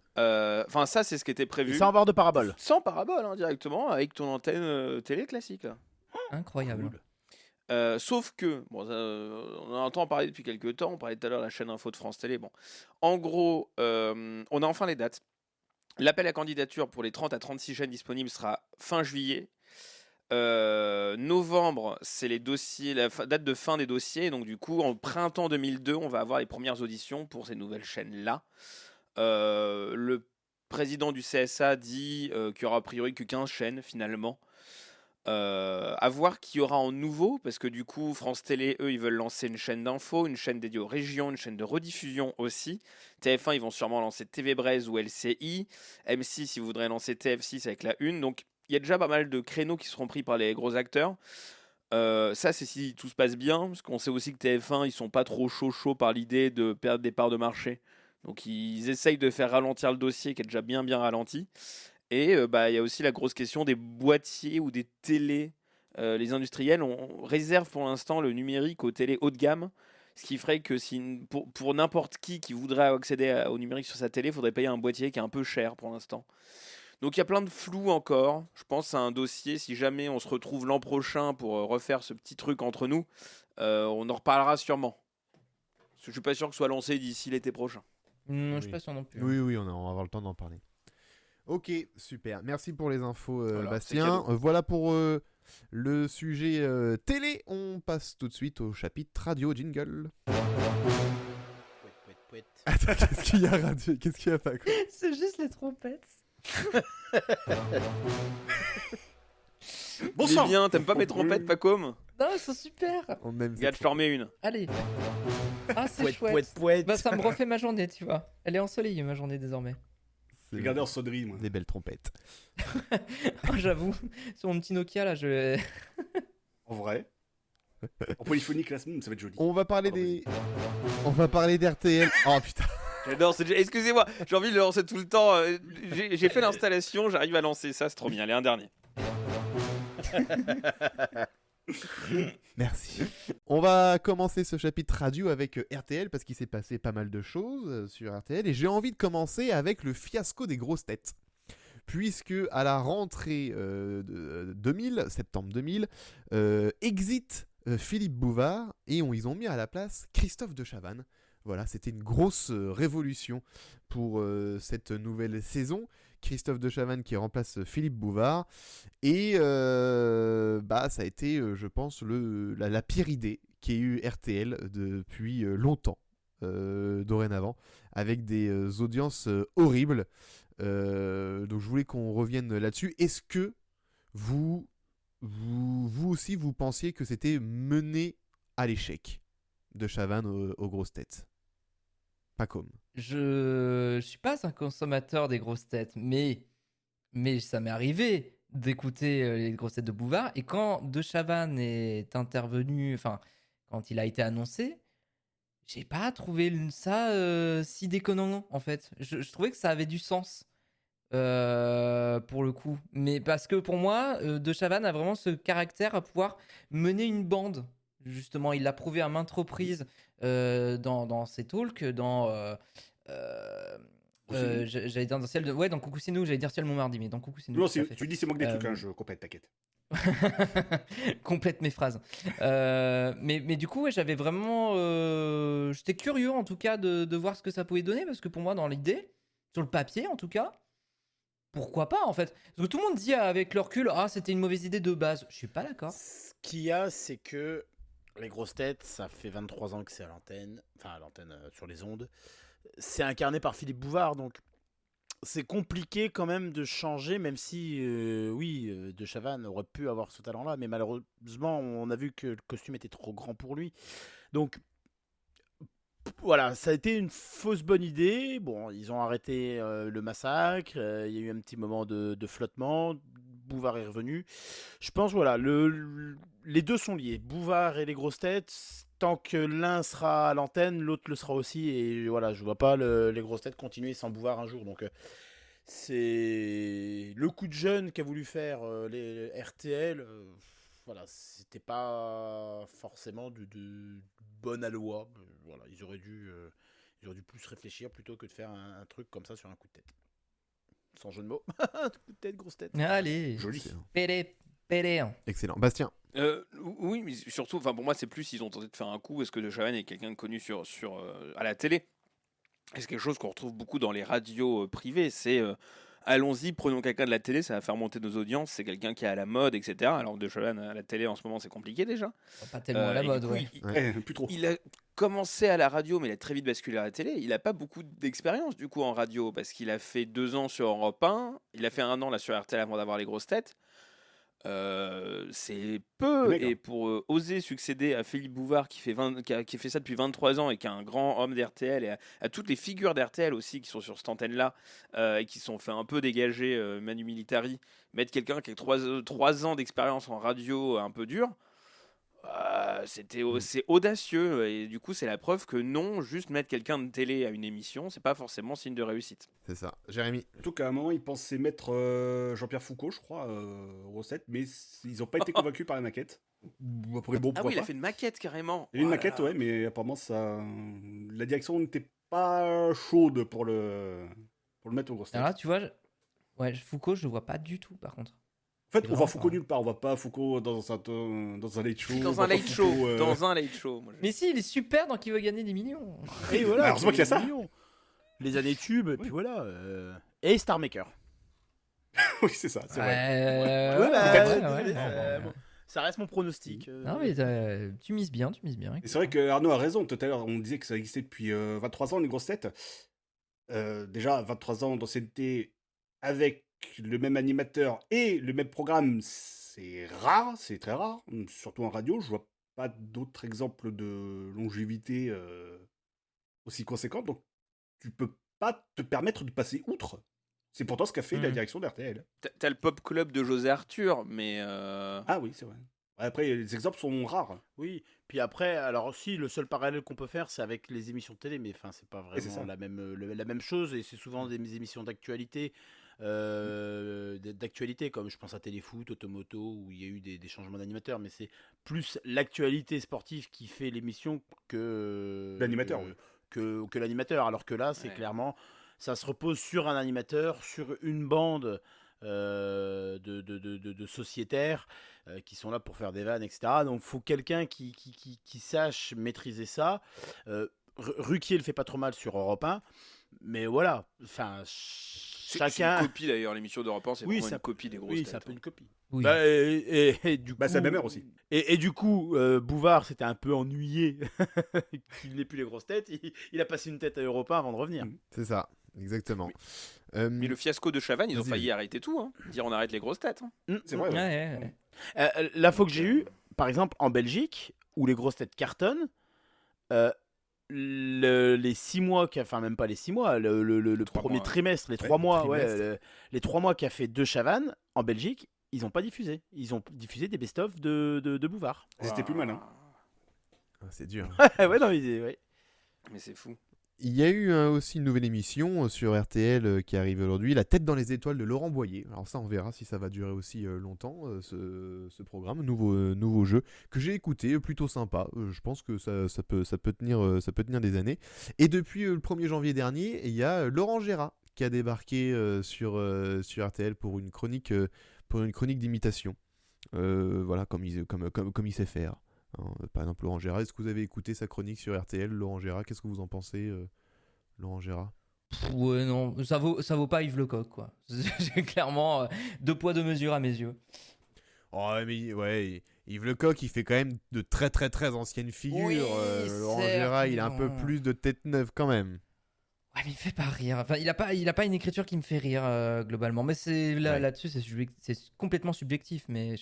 enfin ça c'est ce qui était prévu. sans avoir de parabole. Sans parabole, hein, directement, avec ton antenne télé classique. Là. Incroyable. Cool. Sauf que, bon, ça, on en entend parler depuis quelques temps, on parlait tout à l'heure de la chaîne info de France Télé. Bon. En gros, on a enfin les dates. L'appel à candidature pour les 30 à 36 chaînes disponibles sera fin juillet. Novembre, c'est les dossiers, date de fin des dossiers. Donc du coup, en printemps 2002, on va avoir les premières auditions pour ces nouvelles chaînes-là. Le président du CSA dit qu'il y aura a priori que 15 chaînes finalement. À voir qui y aura en nouveau, parce que du coup, France Télé, eux, ils veulent lancer une chaîne d'info, une chaîne dédiée aux régions, une chaîne de rediffusion aussi. TF1, ils vont sûrement lancer TV Braise ou LCI. M6, ils voudraient lancer TF6 avec la une. Donc, il y a déjà pas mal de créneaux qui seront pris par les gros acteurs. Ça, c'est si tout se passe bien, parce qu'on sait aussi que TF1, ils sont pas trop chauds par l'idée de perdre des parts de marché. Donc, ils essayent de faire ralentir le dossier, qui est déjà bien ralenti. Et il y a aussi la grosse question des boîtiers ou des télés. Les industriels on réserve pour l'instant le numérique aux télés haut de gamme, ce qui ferait que pour n'importe qui voudrait accéder au numérique sur sa télé, il faudrait payer un boîtier qui est un peu cher pour l'instant. Donc il y a plein de flou encore. Je pense à un dossier, si jamais on se retrouve l'an prochain pour refaire ce petit truc entre nous, on en reparlera sûrement. Parce que je suis pas sûr que ce soit lancé d'ici l'été prochain. Je Oui. suis pas sûr non plus. Oui, on va avoir le temps d'en parler. Ok, super. Merci pour les infos, Voilà, Bastien. c'est Voilà pour le sujet télé. On passe tout de suite au chapitre radio jingle. Pouet. Attends, qu'est-ce qu'il y a, radio? Qu'est-ce qu'il y a, Paco? C'est juste les trompettes. Bon Mais sang. bien, t'aimes pas mes trompettes, Pacôme? Non, ils sont super. On aime Regarde, je t'en remets une. Allez. Ah, c'est chouette. Pouet. Bah, ça me refait ma journée, tu vois. Elle est ensoleillée, ma journée, désormais. J'ai gardé en sonnerie, moi. Des belles trompettes. Oh, j'avoue, sur mon petit Nokia, là, je... En vrai. En polyphonique, là, ça va être joli. On va parler Alors, des... On va parler d'RTL. Oh putain. J'adore, excusez-moi, j'ai envie de le lancer tout le temps. J'ai fait l'installation, j'arrive à lancer ça, c'est trop bien. Allez, un dernier. Merci. On va commencer ce chapitre radio avec RTL parce qu'il s'est passé pas mal de choses sur RTL et j'ai envie de commencer avec le fiasco des grosses têtes. Puisque à la rentrée de 2000, septembre 2000, exit Philippe Bouvard et ils ont mis à la place Christophe de Chavannes. Voilà, c'était une grosse révolution pour cette nouvelle saison. Christophe de Chavannes qui remplace Philippe Bouvard. Et ça a été, je pense, la pire idée qu'ait eu RTL depuis longtemps, dorénavant, avec des audiences horribles. Donc je voulais qu'on revienne là-dessus. Est-ce que vous aussi, vous pensiez que c'était mené à l'échec de Chavannes aux grosses têtes? Pas comme. Je suis pas un consommateur des grosses têtes, mais ça m'est arrivé d'écouter les grosses têtes de Bouvard. Et quand De Chavannes est intervenu, enfin, quand il a été annoncé, j'ai pas trouvé ça si déconnant, en fait. Je trouvais que ça avait du sens, pour le coup. Mais parce que pour moi, De Chavannes a vraiment ce caractère à pouvoir mener une bande. Justement, il l'a prouvé à maintes reprises dans ses talks, j'allais dire dans celle de... Ouais, dans Coucou c'est nous, j'allais dire Ciel mon mardi, mais dans Coucou c'est nous. Non, tout à fait. tu dis c'est moi que des trucs, hein, je complète, t'inquiète. Complète mes phrases. Mais du coup, ouais, j'avais vraiment... J'étais curieux, en tout cas, de voir ce que ça pouvait donner, parce que pour moi, dans l'idée, sur le papier, en tout cas, pourquoi pas, en fait? Parce que tout le monde dit avec le recul, ah, c'était une mauvaise idée de base. Je suis pas d'accord. Ce qu'il y a, c'est que les grosses têtes, ça fait 23 ans que c'est à l'antenne, sur les ondes. C'est incarné par Philippe Bouvard, donc c'est compliqué quand même de changer, même si, De Chavannes aurait pu avoir ce talent-là, mais malheureusement, on a vu que le costume était trop grand pour lui. Donc, voilà, ça a été une fausse bonne idée. Bon, ils ont arrêté le massacre, il y a eu un petit moment de flottement, Bouvard est revenu. Je pense, voilà, les deux sont liés. Bouvard et les grosses têtes, tant que l'un sera à l'antenne, l'autre le sera aussi. Et voilà, je vois pas les grosses têtes continuer sans Bouvard un jour. Donc, c'est le coup de jeune qu'a voulu faire les RTL. Voilà, c'était pas forcément de bonne aloi. Voilà, ils auraient dû plus réfléchir plutôt que de faire un truc comme ça sur un coup de tête. Sans jeu de mots. Coup de tête, grosse tête. Allez, Joli. péré. Excellent. Bastien. Oui, mais surtout, enfin pour moi, c'est plus ils ont tenté de faire un coup. Est-ce que De Chavannes est quelqu'un de connu à la télé? Et c'est quelque chose qu'on retrouve beaucoup dans les radios privées. C'est allons-y, prenons quelqu'un de la télé, ça va faire monter nos audiences. C'est quelqu'un qui est à la mode, etc. Alors De Chavannes à la télé en ce moment, c'est compliqué déjà. Pas tellement à la Et du mode, coup, ouais. Plus trop. il a commencé à la radio, mais il a très vite basculé à la télé. Il n'a pas beaucoup d'expérience du coup en radio parce qu'il a fait 2 ans sur Europe 1. Il a fait 1 an là sur RTL avant d'avoir les grosses têtes. C'est peu, Mec, hein. et pour oser succéder à Philippe Bouvard qui fait ça depuis 23 ans et qui est un grand homme d'RTL et à toutes les figures d'RTL aussi qui sont sur cette antenne-là et qui sont fait un peu dégager Manu Militari, mettre quelqu'un qui a 3 ans d'expérience en radio un peu dur, C'est audacieux et du coup c'est la preuve que non, juste mettre quelqu'un de télé à une émission, c'est pas forcément signe de réussite. C'est ça. Jérémy. Surtout qu'à un moment, ils pensaient mettre Jean-Pierre Foucault, je crois, aux recettes, mais ils n'ont pas été convaincus par la maquette. Après, bon, Ah pourquoi oui, il a pas. fait une maquette carrément. Il y a eu une Oh là maquette, là. ouais, mais apparemment, la direction n'était pas chaude pour le mettre au gros Alors là, tu vois, ouais, Foucault, je le vois pas du tout, par contre. En fait, C'est on va vraiment Foucault pas. nulle part. On va pas Foucault dans un late show. on Dans va un pas late show, Foucault, dans un late show. Moi, Mais si, il est super dans Qui veut gagner des millions. Et voilà, Bah, heureusement qu'il y a ça. Les années tubes, et puis voilà. Et Star Maker. Oui, c'est ça, c'est vrai. Ouais, bah, ouais, désolé, ouais. bon, ça reste mon pronostic. Non, mais tu mises bien, tu mises bien. Et c'est vrai que Arnaud a raison. Tout à l'heure, on disait que ça existait depuis 23 ans, les grosses têtes. Déjà, 23 ans d'ancienneté avec le même animateur et le même programme, c'est rare, c'est très rare. Surtout en radio, je vois pas d'autres exemples de longévité aussi conséquente. Donc, tu peux pas te permettre de passer outre. C'est pourtant ce qu'a fait la direction d'RTL. T'as le pop club de José Arthur, mais Ah oui, c'est vrai. Après, les exemples sont rares. Oui, puis après, alors aussi, le seul parallèle qu'on peut faire, c'est avec les émissions de télé, mais enfin, c'est pas Et c'est vraiment ça. la même chose, et c'est souvent des émissions d'actualité, comme je pense à Téléfoot, Automoto, où il y a eu des changements d'animateurs, mais c'est plus l'actualité sportive qui fait l'émission que L'animateur, oui. que l'animateur, alors que là, c'est Ouais. clairement, ça se repose sur un animateur, sur une bande de sociétaires qui sont là pour faire des vannes, etc. Donc, il faut quelqu'un qui sache maîtriser ça. Ruquier le fait pas trop mal sur Europe 1, mais voilà, enfin, c'est chacun. une copie d'ailleurs. L'émission d'Europe 1, c'est Oui, vraiment ça- une copie des grosses Oui, têtes. c'est un peu une copie. Oui. Bah, et du coup, Bah, c'est la même heure aussi. Et du coup, Bouvard s'était un peu ennuyé qu'il n'ait plus les grosses têtes. Il a passé une tête à Europe 1 avant de revenir. C'est ça, exactement. Oui. Mais le fiasco de Chavannes, ils ont Vas-y. failli arrêter tout. Hein. Dire on arrête les grosses têtes. Hein. C'est vrai, Ouais, ouais. ouais. L'info que j'ai eue, par exemple, en Belgique, où les grosses têtes cartonnent, les 6 mois, enfin même pas les 6 mois, le 3 premier mois, ouais. trimestre, les Ouais, 3 mois, trimestre. les 3 mois qu'a fait De Chavannes en Belgique, ils n'ont pas diffusé. Ils ont diffusé des best-of de Bouvard. C'était plus malin. Ah, c'est dur. Ouais, non, ouais. Mais c'est fou. Il y a eu aussi une nouvelle émission sur RTL qui arrive aujourd'hui, La tête dans les étoiles de Laurent Boyer. Alors ça, on verra si ça va durer aussi longtemps, ce programme, nouveau jeu, que j'ai écouté, plutôt sympa. Je pense que ça peut tenir des années. Et depuis le 1er janvier dernier, il y a Laurent Gérard qui a débarqué sur RTL pour une chronique d'imitation. Voilà, comme il sait faire. Hein. Par exemple, Laurent Gérard, est-ce que vous avez écouté sa chronique sur RTL, Laurent Gérard? Qu'est-ce que vous en pensez, Laurent Gérard? Ouais, non, ça vaut pas Yves Lecoq, quoi. J'ai clairement 2 poids 2 mesures à mes yeux. Oh, mais ouais, Yves Lecoq, il fait quand même de très très très anciennes figures. Oui, Laurent certes, Gérard, il mais a un peu bon. plus de tête neuve quand même. Ouais, mais il fait pas rire. Enfin, il a pas une écriture qui me fait rire globalement. Mais là-dessus, c'est complètement subjectif. Mais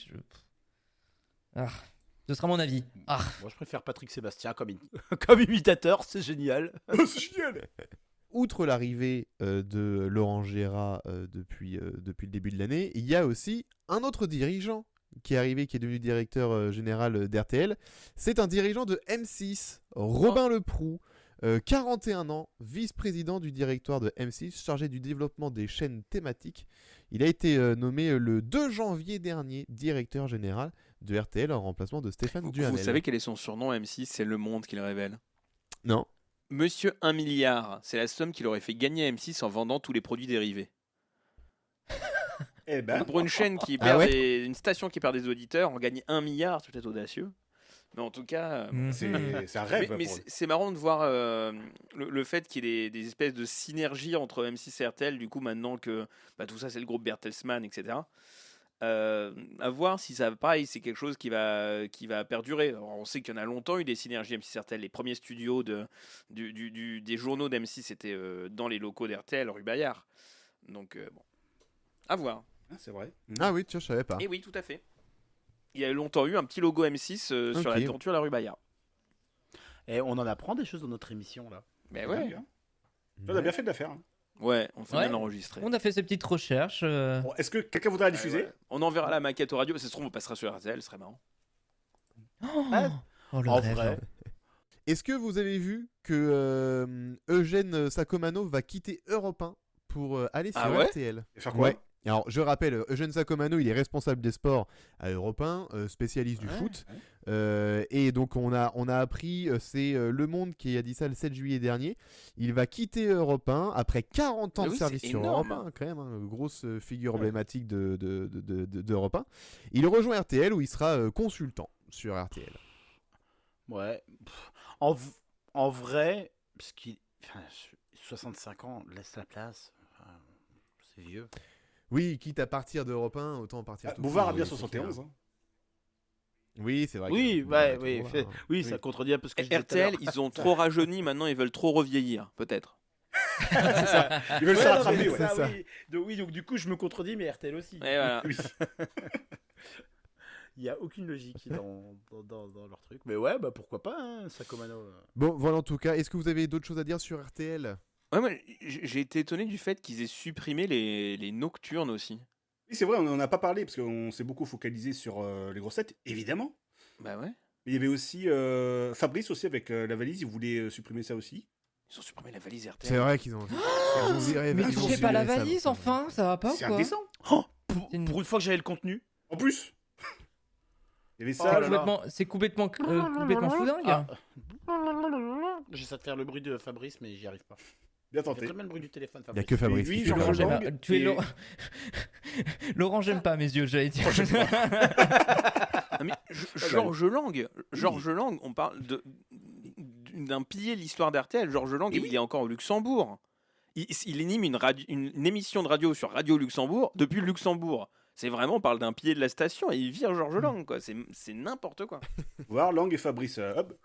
ce sera mon avis. Moi, je préfère Patrick Sébastien comme imitateur, c'est génial. C'est génial. Outre l'arrivée de Laurent Gérard depuis le début de l'année, il y a aussi un autre dirigeant qui est arrivé, qui est devenu directeur général d'RTL. C'est un dirigeant de M6, Robin Leproux, 41 ans, vice-président du directoire de M6, chargé du développement des chaînes thématiques. Il a été nommé le 2 janvier dernier directeur général de RTL en remplacement de Stéphane Duhamel. Vous savez quel est son surnom M6? C'est Le Monde qui le révèle. Non. Monsieur 1 milliard, c'est la somme qu'il aurait fait gagner à M6 en vendant tous les produits dérivés. Eh ben, Pour une chaîne qui Ah perd ouais une station qui perd des auditeurs, en gagner 1 milliard, c'est peut-être audacieux. Mais en tout cas, c'est un rêve. mais pour eux. c'est marrant de voir le fait qu'il y ait des espèces de synergie entre M6 et RTL, du coup, maintenant que tout ça, c'est le groupe Bertelsmann, etc. À voir si ça, pareil, c'est quelque chose qui va perdurer. Alors, on sait qu'il y en a longtemps eu des synergies M6 RTL. Les premiers studios des journaux d'M6 étaient dans les locaux d'RTL, rue Bayard. Donc, bon, à voir. Ah, c'est vrai. Ah oui, tiens, je savais pas. Et oui, tout à fait. Il y a longtemps eu un petit logo M6 sur Ok. la toiture de la rue Bayard. Et on en apprend des choses dans notre émission là. Mais Bien, ouais, bien. On a bien fait de la faire. hein. ouais, on fait Ouais. bien l'enregistrer. On a fait ces petites recherches. Bon, est-ce que quelqu'un voudrait la diffuser? Ouais. On enverra la maquette au radio. Ça se trouve, on passera sur RTL, ce serait marrant. Oh, le En rêve. vrai. Est-ce que vous avez vu que Eugène Sacomano va quitter Europe 1 pour aller sur Ah ouais RTL? Et faire quoi? Ouais. Alors, je rappelle, Eugène Sacomano, il est responsable des sports à Europe 1, spécialiste du Ouais, foot. ouais. Et donc, on a appris, c'est Le Monde qui a dit ça le 7 juillet dernier. Il va quitter Europe 1 après 40 ans Mais de oui, service c'est sur énorme. Europe 1, quand même, hein, grosse figure Ouais. emblématique d'Europe 1. Il rejoint RTL où il sera consultant sur RTL. Ouais. En vrai, parce qu'il. Enfin, 65 ans, laisse la place. Enfin, c'est vieux. Oui, quitte à partir d'Europe 1, autant partir tout de Bouvard a suite, bien c'est 71. clair. hein. Oui, c'est vrai. Oui, que Bouvard ouais, est oui, toujours fait- là, hein. oui, ça contredit un peu ce que je disais tout à RTL, l'heure. ils ont trop rajeuni, maintenant ils veulent trop revieillir, peut-être. C'est ça. Ils veulent se Ouais, non, rattraper, mais ouais. ça, ça. oui. Donc du coup, je me contredis, mais RTL aussi. Et voilà. Oui. Il n'y a aucune logique dans leur truc. Mais ouais, bah pourquoi pas, hein, Sacomano. Bon, voilà en tout cas. Est-ce que vous avez d'autres choses à dire sur RTL? Ouais, moi, j'ai été étonné du fait qu'ils aient supprimé les nocturnes aussi. Oui, c'est vrai, on n'en a pas parlé parce qu'on s'est beaucoup focalisé sur les grosses têtes, évidemment. Bah ouais. Mais il y avait aussi Fabrice aussi avec la valise, il voulait supprimer ça aussi. Ils ont supprimé la valise RTL. C'est vrai qu'ils ont. Ils ont viré- Mais ils ont touchez viré pas la ça, valise, ça. enfin, ça va pas ou C'est quoi? indécent. Oh, C'est une- pour une fois que j'avais le contenu. En plus, il y avait Oh ça. là là. C'est complètement foudingue. Ah. J'essaie de faire le bruit de Fabrice, mais j'y arrive pas. Bien Il fait tenté. très bien le bruit du téléphone, Il y a Fabrice. que Fabrice. Oui, qui fait Jean-Laurent ça. Lang. j'aime pas. Tu es et- Laurent. Laurent, j'aime pas mes yeux, j'allais dire. Ah, mais Georges Lang, on parle d'un pilier de l'histoire d'RTL. Georges Lang, Et oui. il est encore au Luxembourg. Il anime une émission de radio sur Radio Luxembourg depuis le Luxembourg. C'est vraiment, on parle d'un pilier de la station et il vire Georges Lang, quoi. C'est n'importe quoi. Voir Lang et Fabrice, hop.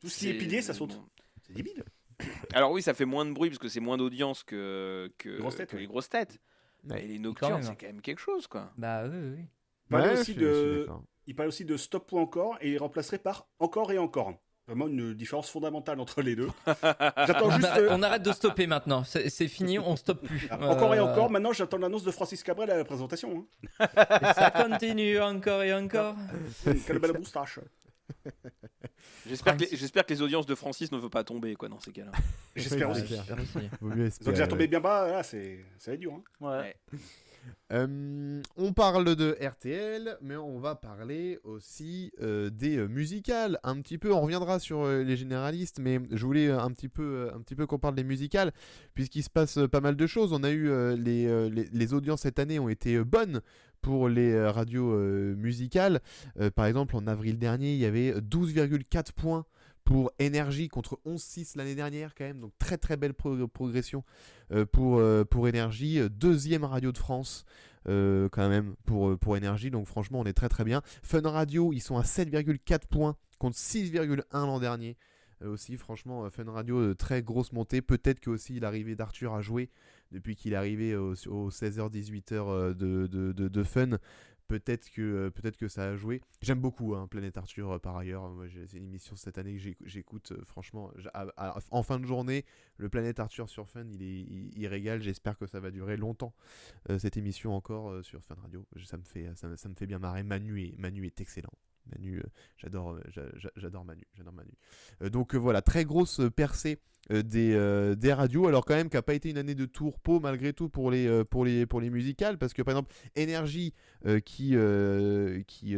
Tout ce qui est C'est- pilier, ça saute. C'est débile. Alors oui, ça fait moins de bruit parce que c'est moins d'audience que grosses têtes, que les ouais. grosses têtes. Ouais. Et les Quand nocturnes, même. c'est quand même quelque chose, quoi. Bah oui. Il parlait Ouais, aussi je suis de, d'accord. il parlait aussi de stop ou encore et il remplacerait par encore et encore. Vraiment une différence fondamentale entre les deux. J'attends juste. On arrête de stopper maintenant. C'est fini, on stoppe plus. Encore et encore. Maintenant, j'attends l'annonce de Francis Cabrel à la présentation. Et ça continue encore et encore. Hein. Quelle belle moustache. J'espère que les audiences de Francis ne veulent pas tomber, quoi, dans ces cas-là. J'espère Ouais, aussi. j'espère. Merci. Vaut mieux Donc, espérer, j'ai tombé ouais. bien bas, là, ça va être dur. Hein. Ouais. On parle de RTL, mais on va parler aussi des musicales. Un petit peu, on reviendra sur les généralistes, mais je voulais un petit peu qu'on parle des musicales, puisqu'il se passe pas mal de choses. On a eu les audiences cette année ont été bonnes pour les radios musicales. Par exemple, en avril dernier, il y avait 12,4 points pour Énergie contre 11,6 l'année dernière quand même, donc très très belle progression pour Énergie, deuxième radio de France quand même pour Énergie, donc franchement on est très très bien. Fun Radio, ils sont à 7,4 points contre 6,1 l'an dernier. Aussi franchement Fun Radio, très grosse montée, peut-être que aussi l'arrivée d'Arthur a joué depuis qu'il est arrivé au 16h-18h de Fun. Peut-être que ça a joué. J'aime beaucoup Planète Arthur par ailleurs. Moi, c'est une émission cette année que j'écoute. Franchement, en fin de journée, le Planète Arthur sur Fun, il régale. J'espère que ça va durer longtemps cette émission encore sur Fun Radio. Ça me fait bien marrer. Manu est excellent. Manu, j'adore Manu. Donc voilà, très grosse percée des radios, alors quand même qui n'a pas été une année de tourpeau malgré tout pour les musicales, parce que par exemple Énergie qui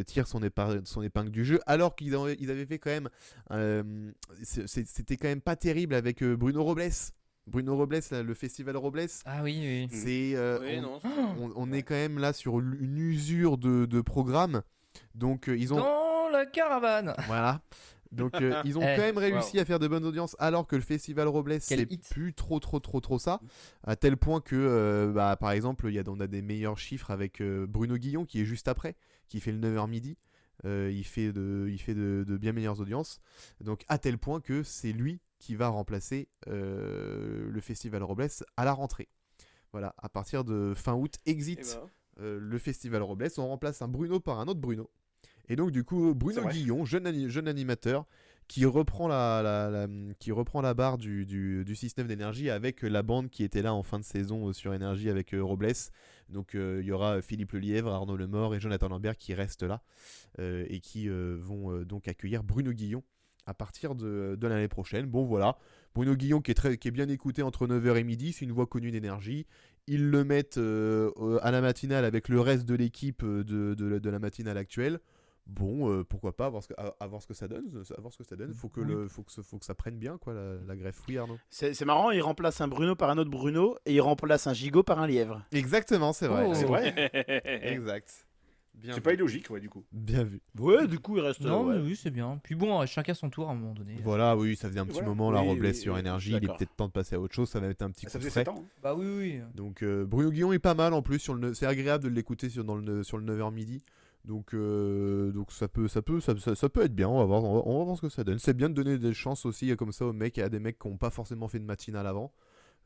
tire son épingle du jeu, alors qu'ils avaient fait quand même c'était quand même pas terrible avec Bruno Robles, là, le festival Robles. Ah oui. C'est Oui, non, on est quand même là sur une usure de programmes, donc ils ont Dans la caravane. voilà. Donc ils ont quand même réussi à faire de bonnes audiences, alors que le festival Robles c'est hit. plus trop ça, à tel point que par exemple on a des meilleurs chiffres avec Bruno Guillon qui est juste après, qui fait le 9h midi. Il fait de bien meilleures audiences, donc à tel point que c'est lui qui va remplacer le festival Robles à la rentrée. Voilà, à partir de fin août, exit le festival Robles, on remplace un Bruno par un autre Bruno. Et donc du coup Bruno vrai. Guillon, jeune animateur, qui reprend qui reprend la barre du 6-9 d'énergie avec la bande qui était là en fin de saison sur énergie avec Robles. Donc il y aura Philippe Lelièvre, Arnaud Lemort et Jonathan Lambert qui restent là et qui vont donc accueillir Bruno Guillon à partir de l'année prochaine. Bon voilà, Bruno Guillon qui est bien écouté entre 9h et midi, c'est une voix connue d'énergie. Ils le mettent à la matinale avec le reste de l'équipe de la matinale actuelle. Bon, pourquoi pas, à voir ce que ça donne. Faut que ça prenne bien, quoi, la greffe. Oui, Arnaud. C'est marrant, il remplace un Bruno par un autre Bruno et il remplace un gigot par un lièvre. Exactement, c'est vrai. Oh. C'est vrai. Exact. Bien C'est vu. pas illogique, ouais, du coup. Bien vu. Ouais, du coup, il reste. Non, ouais. mais oui, c'est bien. Puis bon, chacun son tour à un moment donné. Voilà, oui, ça faisait un petit Voilà. moment, la Oui, Robles oui, sur oui, énergie. Il est d'accord. peut-être temps de passer à autre chose. Ça va être un petit Ça coup de faisait frais. 7 ans. Hein. Bah oui. Donc Bruno Guillon est pas mal en plus c'est agréable de l'écouter sur le 9h midi. Donc ça peut être bien. On va voir ce que ça donne. C'est bien de donner des chances aussi comme ça aux mecs, à des mecs qui n'ont pas forcément fait de matinale avant.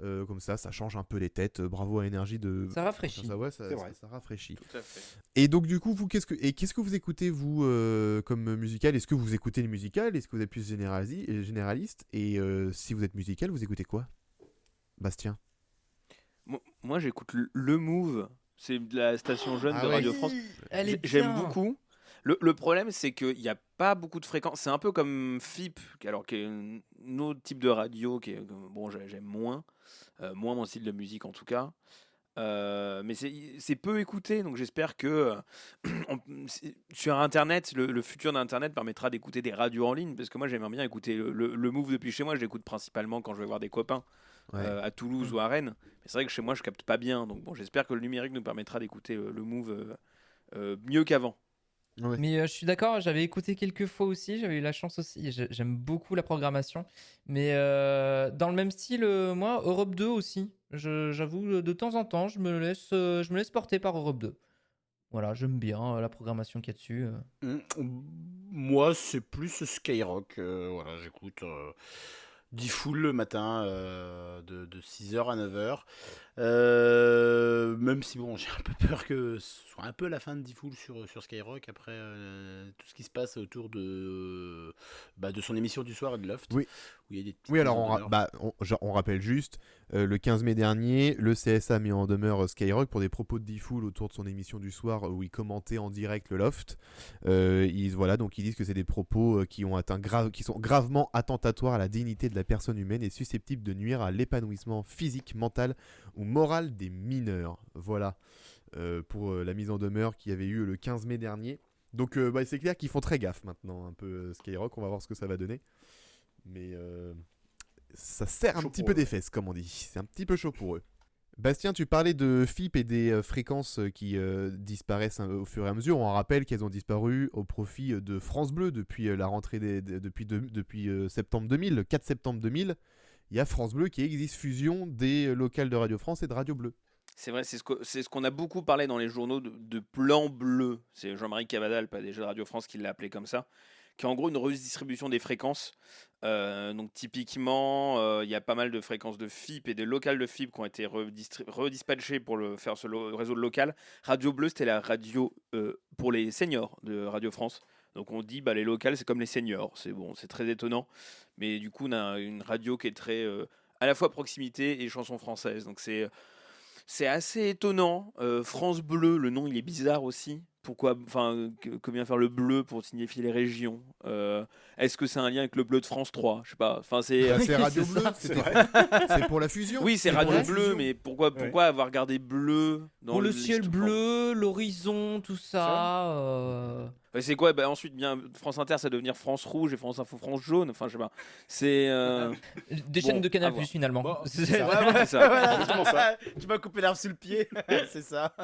Comme ça change un peu les têtes. Bravo à Énergie de. Ça rafraîchit. C'est vrai. Ça rafraîchit. Tout à fait. Et donc du coup, vous qu'est-ce que vous écoutez vous comme musical? Est-ce que vous écoutez le musical? Est-ce que vous êtes plus généraliste? Et si vous êtes musical, vous écoutez quoi? Bastien? Moi, j'écoute le Move. C'est de la station jeune Ah de ouais. Radio France. Elle est J'aime bien. beaucoup. Le problème, c'est qu'il n'y a pas beaucoup de fréquences. C'est un peu comme FIP, qui est un autre type de radio bon, j'aime moins. Moins mon style de musique, en tout cas. Mais c'est peu écouté, donc j'espère que sur Internet, le futur d'Internet permettra d'écouter des radios en ligne, parce que moi, j'aimerais bien écouter le Move depuis chez moi. Je l'écoute principalement quand je vais voir des copains. Ouais. À Toulouse ou à Rennes. Mais c'est vrai que chez moi, je capte pas bien. Donc bon, j'espère que le numérique nous permettra d'écouter le Move mieux qu'avant. Ouais. Mais je suis d'accord, j'avais écouté quelques fois aussi, j'avais eu la chance aussi, j'aime beaucoup la programmation. Mais dans le même style, moi, Europe 2 aussi. J'avoue, de temps en temps, je me laisse porter par Europe 2. Voilà, j'aime bien la programmation qu'il y a dessus. Moi, c'est plus Skyrock. Voilà, j'écoute D-Fool le matin de 6h à 9h. Même si, bon, j'ai un peu peur que ce soit un peu la fin de D-Fool sur Skyrock après tout ce qui se passe autour de son émission du soir et de Loft. Oui. Où il y a des petites Oui, alors mises en demeure. on rappelle juste, le 15 mai dernier, le CSA a mis en demeure Skyrock pour des propos de D-Fool autour de son émission du soir où il commentait en direct le Loft. Donc ils disent que c'est des propos qui sont gravement attentatoires à la dignité de la personne humaine et susceptibles de nuire à l'épanouissement physique, mental ou moral des mineurs. Voilà, pour la mise en demeure qui avait eu le 15 mai dernier. Donc c'est clair qu'ils font très gaffe maintenant, un peu Skyrock, on va voir ce que ça va donner. Mais ça serre un Chaud petit pour peu eux. des fesses, comme on dit. C'est un petit peu chaud pour eux. Bastien, tu parlais de FIP et des fréquences qui disparaissent au fur et à mesure. On rappelle qu'elles ont disparu au profit de France Bleu depuis la rentrée depuis septembre 2000, le 4 septembre 2000. Il y a France Bleu qui existe, fusion des locales de Radio France et de Radio Bleu. C'est vrai, c'est ce qu'on a beaucoup parlé dans les journaux de plan bleu. C'est Jean-Marie Cavadal, pas déjà de Radio France, qui l'a appelé comme ça. Qui est en gros une redistribution des fréquences. Donc typiquement, il y a pas mal de fréquences de FIP et de locales de FIP qui ont été redispatchées pour faire ce réseau local. Radio Bleu, c'était la radio pour les seniors de Radio France. Donc on dit les locales, c'est comme les seniors. C'est très étonnant. Mais du coup, on a une radio qui est très à la fois proximité et chanson française. Donc c'est assez étonnant. France Bleu, le nom il est bizarre aussi. Pourquoi, que vient faire le bleu pour signifier les régions? Est-ce que c'est un lien avec le bleu de France 3? Je sais pas. C'est Radio c'est Bleu, ça. c'est pour la fusion. Oui, c'est pour Radio la Bleu, fusion. mais pourquoi avoir gardé bleu dans Pour le ciel l'histoire? bleu, l'horizon, tout ça. C'est quoi? Ensuite, bien France Inter, ça va devenir France Rouge et France Info France Jaune. Enfin, je sais pas. C'est Des chaînes de à Canal+, voir. finalement. Bon, C'est- ça va, c'est ça. voilà, Exactement ça. tu m'as coupé l'herbe sous le pied, c'est ça.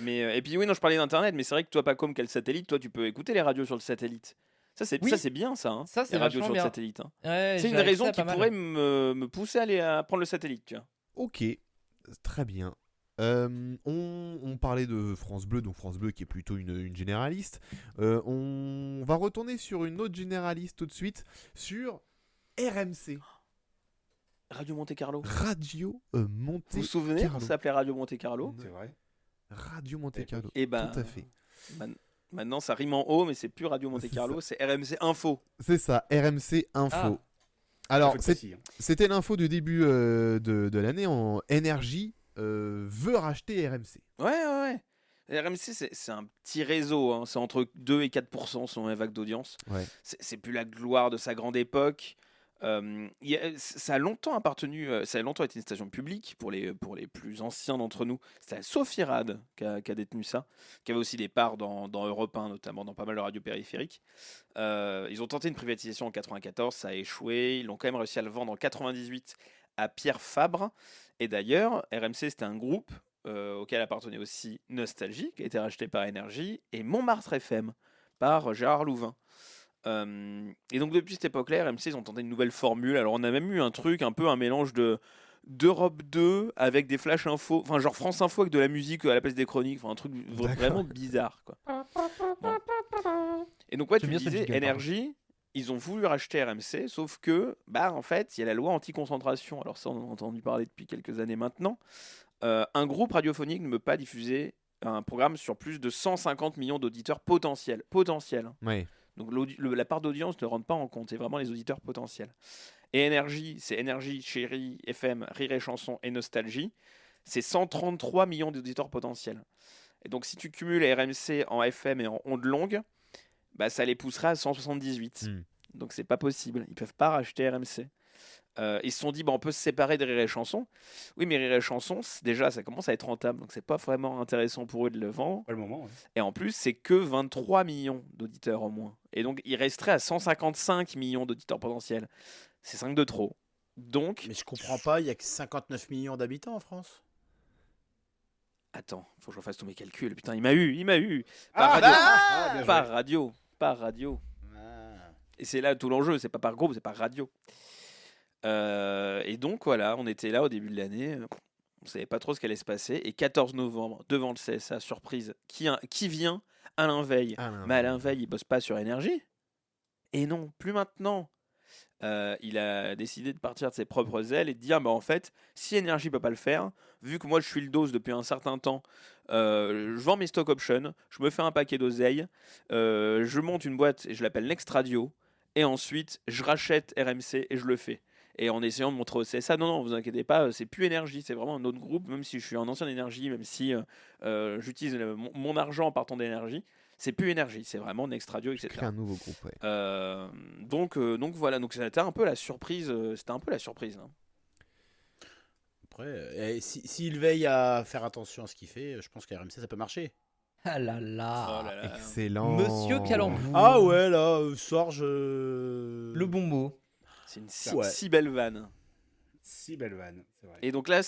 Mais et puis oui, non, je parlais d'internet, mais c'est vrai que toi, pas comme quel satellite, toi, tu peux écouter les radios sur le satellite. Oui. Ça c'est bien ça. Ça, c'est les radios vachement sur bien. le satellite. Hein. Ouais, C'est j'ai une accès raison à qui pas mal. pourrait me pousser à aller à prendre le satellite, tu vois. Ok, très bien. On parlait de France Bleu, donc France Bleu qui est plutôt une généraliste. On va retourner sur une autre généraliste tout de suite, sur RMC, Radio Monte Carlo. Radio Monte Vous vous souvenez Carlo. qu'on s'appelait Radio Monte Carlo? C'est vrai. Radio Monte Carlo, Et ben, tout à fait. Maintenant, ça rime en haut, mais c'est plus Radio Monte C'est Carlo, c'est RMC Info. C'est ça, RMC Info. Ah. Alors, Faut être précis, hein. c'était l'info du début de l'année. En Énergie veut racheter RMC. Ouais. RMC, c'est un petit réseau, hein. C'est entre 2 et 4% selon les vagues d'audience. Ouais. C'est plus la gloire de sa grande époque. Ça a longtemps appartenu, ça a longtemps été une station publique pour les plus anciens d'entre nous. C'était Sophie Rad qui a détenu ça, qui avait aussi des parts dans Europe 1, notamment dans pas mal de radios périphériques. Ils ont tenté une privatisation en 94, ça a échoué. Ils l'ont quand même réussi à le vendre en 98 à Pierre Fabre. Et d'ailleurs, RMC, c'était un groupe auquel appartenait aussi Nostalgie, qui a été racheté par Énergie, et Montmartre FM par Gérard Louvain. Et donc depuis cette époque-là, RMC, ils ont tenté une nouvelle formule. Alors on a même eu un truc, un peu un mélange d'Europe 2 avec des flash info, enfin genre France Info avec de la musique à la place des chroniques, enfin un truc vraiment bizarre, quoi. Bon. Et donc ouais, tu J'aime me bien ce disais, jingle, Énergie, ils ont voulu racheter RMC, sauf que, bah en fait, il y a la loi anti-concentration. Alors ça, on en a entendu parler depuis quelques années maintenant. Un groupe radiophonique ne peut pas diffuser un programme sur plus de 150 millions d'auditeurs potentiels. Potentiels. Ouais. Donc la part d'audience ne rentre pas en compte, c'est vraiment les auditeurs potentiels. Et Énergie, c'est Énergie, Chérie, FM, Rire et Chanson et Nostalgie. C'est 133 millions d'auditeurs potentiels. Et donc si tu cumules RMC en FM et en ondes longues, bah, ça les poussera à 178. Donc c'est pas possible, ils peuvent pas racheter RMC. Ils se sont dit, bah, on peut se séparer de Rire et Chanson. Oui, mais Rire et Chanson, déjà, ça commence à être rentable, donc c'est pas vraiment intéressant pour eux de le vendre. Pas le moment. Ouais. Et en plus, c'est que 23 millions d'auditeurs en moins. Et donc, il resterait à 155 millions d'auditeurs potentiels. C'est 5 de trop. Donc, Mais je comprends pas, il y a que 59 millions d'habitants en France. attends, faut que je refasse tous mes calculs. Putain, il m'a eu. Ah, Par radio. bien joué. Par radio. Ah. Et c'est là tout l'enjeu, c'est pas par groupe, c'est par radio. Et donc voilà, on était là au début de l'année, on savait pas trop ce qu'allait se passer. Et 14 novembre, devant le CSA, surprise, qui vient? Alain Veil. Mais Alain Veil, il bosse pas sur Énergie. Et non, plus maintenant. Il a décidé de partir de ses propres ailes et de dire, bah en fait, si Énergie peut pas le faire, vu que moi je suis le dose depuis un certain temps, je vends mes stock options, je me fais un paquet d'oseille, je monte une boîte et je l'appelle Next Radio, et ensuite je rachète RMC et je le fais. Et en essayant de montrer au CSA, non, vous inquiétez pas, c'est plus Énergie, c'est vraiment un autre groupe, même si je suis un ancien Énergie, même si j'utilise mon argent en partant d'Énergie, c'est plus Énergie, c'est vraiment Next Radio, etc. Créer un nouveau groupe, ouais. Donc voilà, donc c'était un peu la surprise, hein. Après, s'il veille à faire attention à ce qu'il fait, je pense qu'à RMC ça peut marcher. Ah là là. Oh là là. Excellent. Monsieur Calembour. Ah ouais, là, Sorge. Le bon mot. C'est une Ouais. si belle vanne. Si belle vanne, c'est vrai. Et donc là,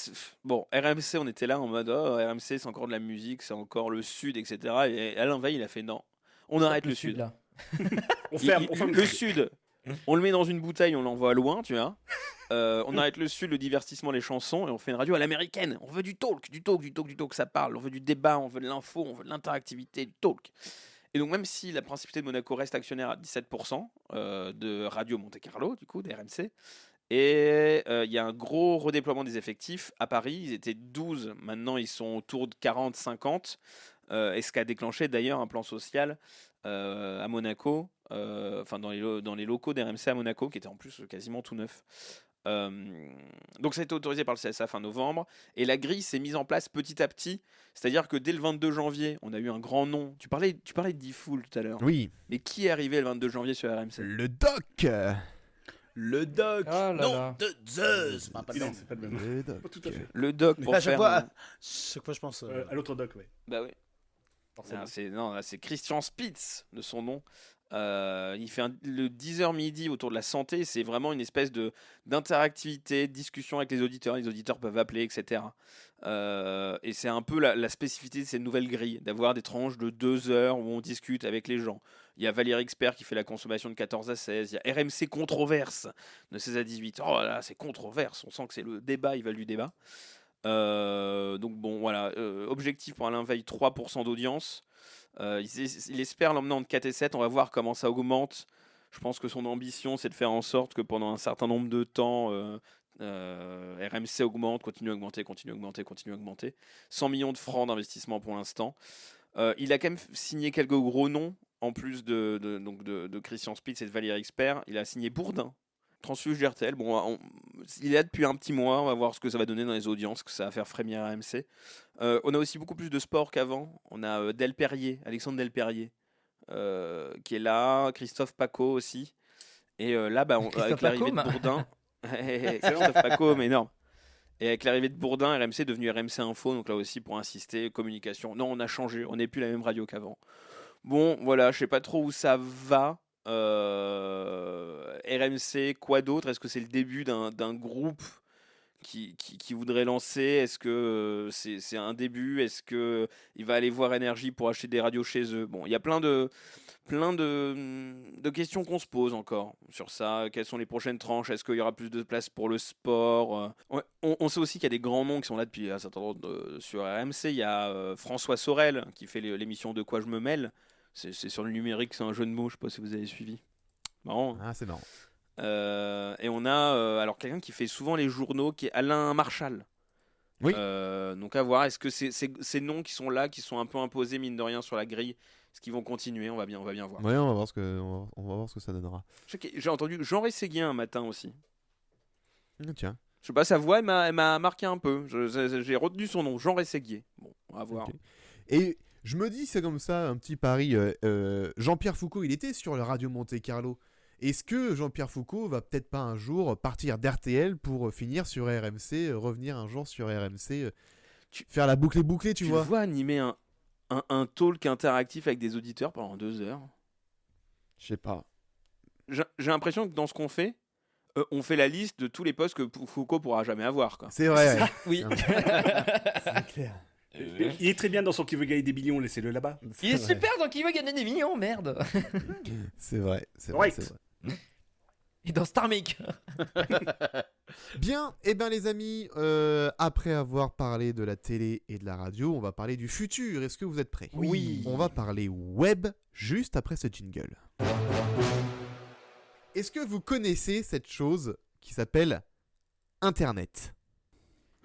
bon, RMC, on était là en mode, oh, RMC, c'est encore de la musique, c'est encore le Sud, etc. Et Alain Veil, il a fait, non, on arrête le Sud. là. On ferme Le Sud, on le met dans une bouteille, on l'envoie loin, tu vois. On arrête le Sud, le divertissement, les chansons, et on fait une radio à l'américaine. On veut du talk, ça parle. On veut du débat, on veut de l'info, on veut de l'interactivité, du talk. Et donc même si la principauté de Monaco reste actionnaire à 17% de Radio Monte Carlo, du coup, d'RMC, et il y a un gros redéploiement des effectifs. À Paris, ils étaient 12, maintenant ils sont autour de 40-50, et ce qui a déclenché d'ailleurs un plan social à Monaco, enfin dans les locaux d'RMC à Monaco, qui étaient en plus quasiment tout neuf. Donc ça a été autorisé par le CSA fin novembre, et la grille s'est mise en place petit à petit, c'est-à-dire que dès le 22 janvier, on a eu un grand nom. Tu parlais de D-Fool tout à l'heure, Oui, mais qui est arrivé le 22 janvier sur RMC? le doc. Le doc. Ah là non, là. de Zeus. Enfin, pas le Non, même. c'est pas le même. Le doc. Pas tout à fait. Le doc pour À chaque faire... fois, je pense. À l'autre doc, ouais. Bah oui. Forcément. C'est Christian Spitz de son nom. Il fait le 10h midi autour de la santé. C'est vraiment une espèce d'interactivité, de discussion avec les auditeurs. Les auditeurs peuvent appeler, etc. Et c'est un peu la spécificité de cette nouvelle grille, d'avoir des tranches de 2 heures où on discute avec les gens. Il y a Valérie Expert qui fait la consommation de 14 à 16. Il y a RMC Controverse de 16 à 18. Oh là là, c'est controverse. On sent que c'est le débat, ils veulent du débat. Donc bon, voilà. Objectif pour Alain Veil, 3% d'audience. Il espère l'emmener entre 4 et 7. On va voir comment ça augmente. Je pense que son ambition, c'est de faire en sorte que pendant un certain nombre de temps, RMC augmente, continue à augmenter. 100 millions de francs d'investissement pour l'instant. Il a quand même signé quelques gros noms, en plus de Christian Spitz et de Valérie Expert. Il a signé Bourdin, transfuge d'RTL. Bon, il est là depuis un petit mois, on va voir ce que ça va donner dans les audiences, que ça va faire frémir RMC. On a aussi beaucoup plus de sport qu'avant. On a Alexandre Delperrier, qui est là, Christophe Paco aussi. Et là, avec l'arrivée de Bourdin... Christophe Paco, mais énorme. Et avec l'arrivée de Bourdin, RMC est devenu RMC Info, donc là aussi pour insister, communication. Non, on a changé, on n'est plus la même radio qu'avant. Bon, voilà, je sais pas trop où ça va. RMC, quoi d'autre? Est-ce que c'est le début d'un groupe qui voudrait lancer? Est-ce que c'est un début? Est-ce qu'il va aller voir Énergie pour acheter des radios chez eux? Bon, il y a plein de questions qu'on se pose encore sur ça. Quelles sont les prochaines tranches? Est-ce qu'il y aura plus de place pour le sport? On sait aussi qu'il y a des grands noms qui sont là depuis un certain temps sur RMC. Il y a François Sorel qui fait l'émission De quoi je me mêle. C'est sur le numérique, c'est un jeu de mots, je sais pas si vous avez suivi. Marrant. Ah, c'est marrant. Et on a alors quelqu'un qui fait souvent les journaux, qui est Alain Marchal. Oui. Donc à voir, est-ce que ces noms qui sont là, qui sont un peu imposés mine de rien sur la grille, est-ce qu'ils vont continuer? On va bien voir. Ouais, on va voir ce que ça donnera. J'ai entendu Jean Rességuier un matin aussi. Tiens. Je sais pas, sa voix, elle m'a marqué un peu. J'ai retenu son nom, Jean Rességuier. Bon, on va voir. Okay. Et je me dis, c'est comme ça, un petit pari. Jean-Pierre Foucault, il était sur la radio Monte Carlo. Est-ce que Jean-Pierre Foucault va peut-être pas un jour partir d'RTL pour finir sur RMC, revenir un jour sur RMC, faire la boucle bouclée, tu vois? Tu vois animer un talk interactif avec des auditeurs pendant 2 heures? Je sais pas. J'ai l'impression que dans ce qu'on fait, on fait la liste de tous les postes que Foucault pourra jamais avoir, quoi. C'est vrai. Oui. C'est clair. Il est très bien dans son Qui veut gagner des millions, laissez-le là-bas. Il est super donc il veut gagner des millions, merde. C'est vrai. Et dans Star Maker. Bien, et bien les amis, après avoir parlé de la télé et de la radio, on va parler du futur. Est-ce que vous êtes prêts? Oui. On va parler web juste après ce jingle. Est-ce que vous connaissez cette chose qui s'appelle Internet?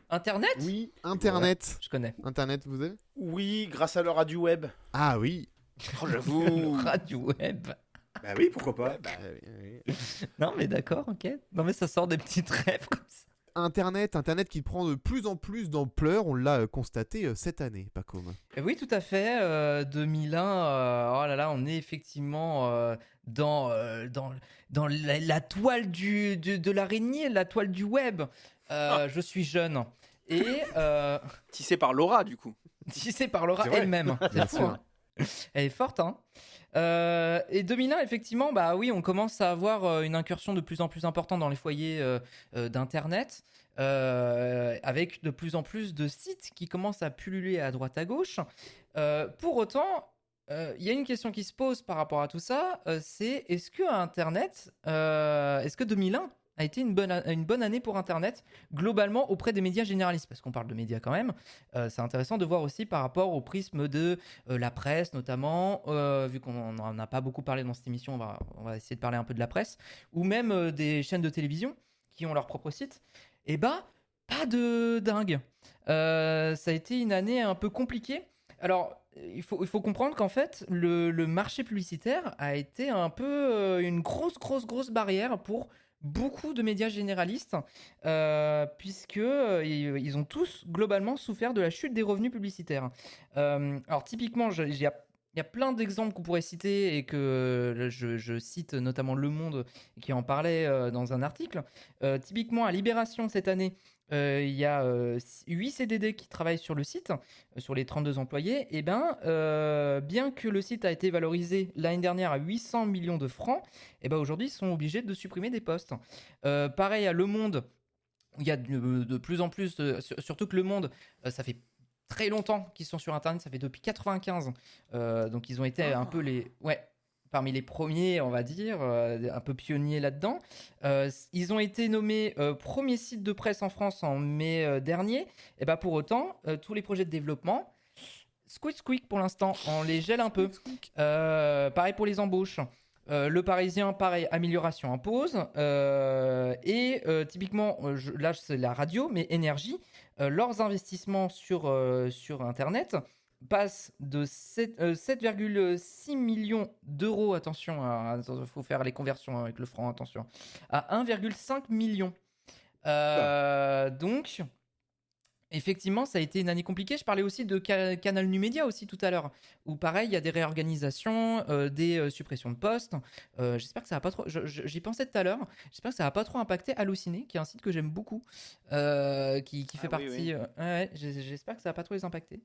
Internet? Oui, Internet. Ouais, je connais. Internet, vous avez? Oui, grâce à leur radio web. Ah oui. Oh, j'avoue. Radio web. Bah oui, pourquoi pas. Oui. Non mais d'accord, ok. Non mais ça sort des petites rêves comme ça. Internet qui prend de plus en plus d'ampleur, on l'a constaté cette année, Pacôme. Oui, tout à fait. 2001, oh là là, on est effectivement dans la toile de l'araignée, la toile du web. Je suis jeune. Et Tissé par Laura, du coup. Tissé par Laura elle-même. Bien C'est sûr. fou, hein. Elle est forte, hein. Et 2001, effectivement, bah oui, on commence à avoir une incursion de plus en plus importante dans les foyers d'Internet, avec de plus en plus de sites qui commencent à pulluler à droite à gauche. Pour autant, il y a une question qui se pose par rapport à tout ça, c'est est-ce que 2001 a été une bonne année pour Internet, globalement auprès des médias généralistes, parce qu'on parle de médias quand même. C'est intéressant de voir aussi par rapport au prisme de la presse, notamment, vu qu'on n'en a pas beaucoup parlé dans cette émission, on va essayer de parler un peu de la presse, ou même des chaînes de télévision qui ont leur propre site. Et bah, pas de dingue. Ça a été une année un peu compliquée. Alors, il faut comprendre qu'en fait, le marché publicitaire a été un peu une grosse barrière pour beaucoup de médias généralistes, puisque ils ont tous globalement souffert de la chute des revenus publicitaires. Alors typiquement, il y a plein d'exemples qu'on pourrait citer et que je cite notamment Le Monde qui en parlait dans un article. Typiquement à Libération cette année, il y a 8 CDD qui travaillent sur le site, sur les 32 employés. Et bien que le site a été valorisé l'année dernière à 800 millions de francs, et ben aujourd'hui ils sont obligés de supprimer des postes. Pareil à Le Monde, il y a de plus en plus, surtout que Le Monde, ça fait très longtemps qu'ils sont sur Internet, ça fait depuis 95. Donc ils ont été un peu parmi les premiers, on va dire, un peu pionniers là-dedans. Ils ont été nommés premier site de presse en France en mai dernier. Et bah pour autant, tous les projets de développement, squeak pour l'instant, on les gèle un peu. Pareil pour les embauches. Le Parisien, pareil, amélioration en pause. Typiquement, là c'est la radio, mais Énergie, leurs investissements sur Internet, passe de 7,6 millions d'euros, attention, il faut faire les conversions avec le franc, attention, à 1,5 million. Donc, effectivement, ça a été une année compliquée. Je parlais aussi de Canal Nu Média aussi tout à l'heure, où pareil, il y a des réorganisations, des suppressions de postes. J'espère que ça va pas trop. J'y pensais tout à l'heure. J'espère que ça va pas trop impacter Allociné, qui est un site que j'aime beaucoup, qui fait oui, partie. oui. Ouais, j'espère que ça va pas trop les impacter.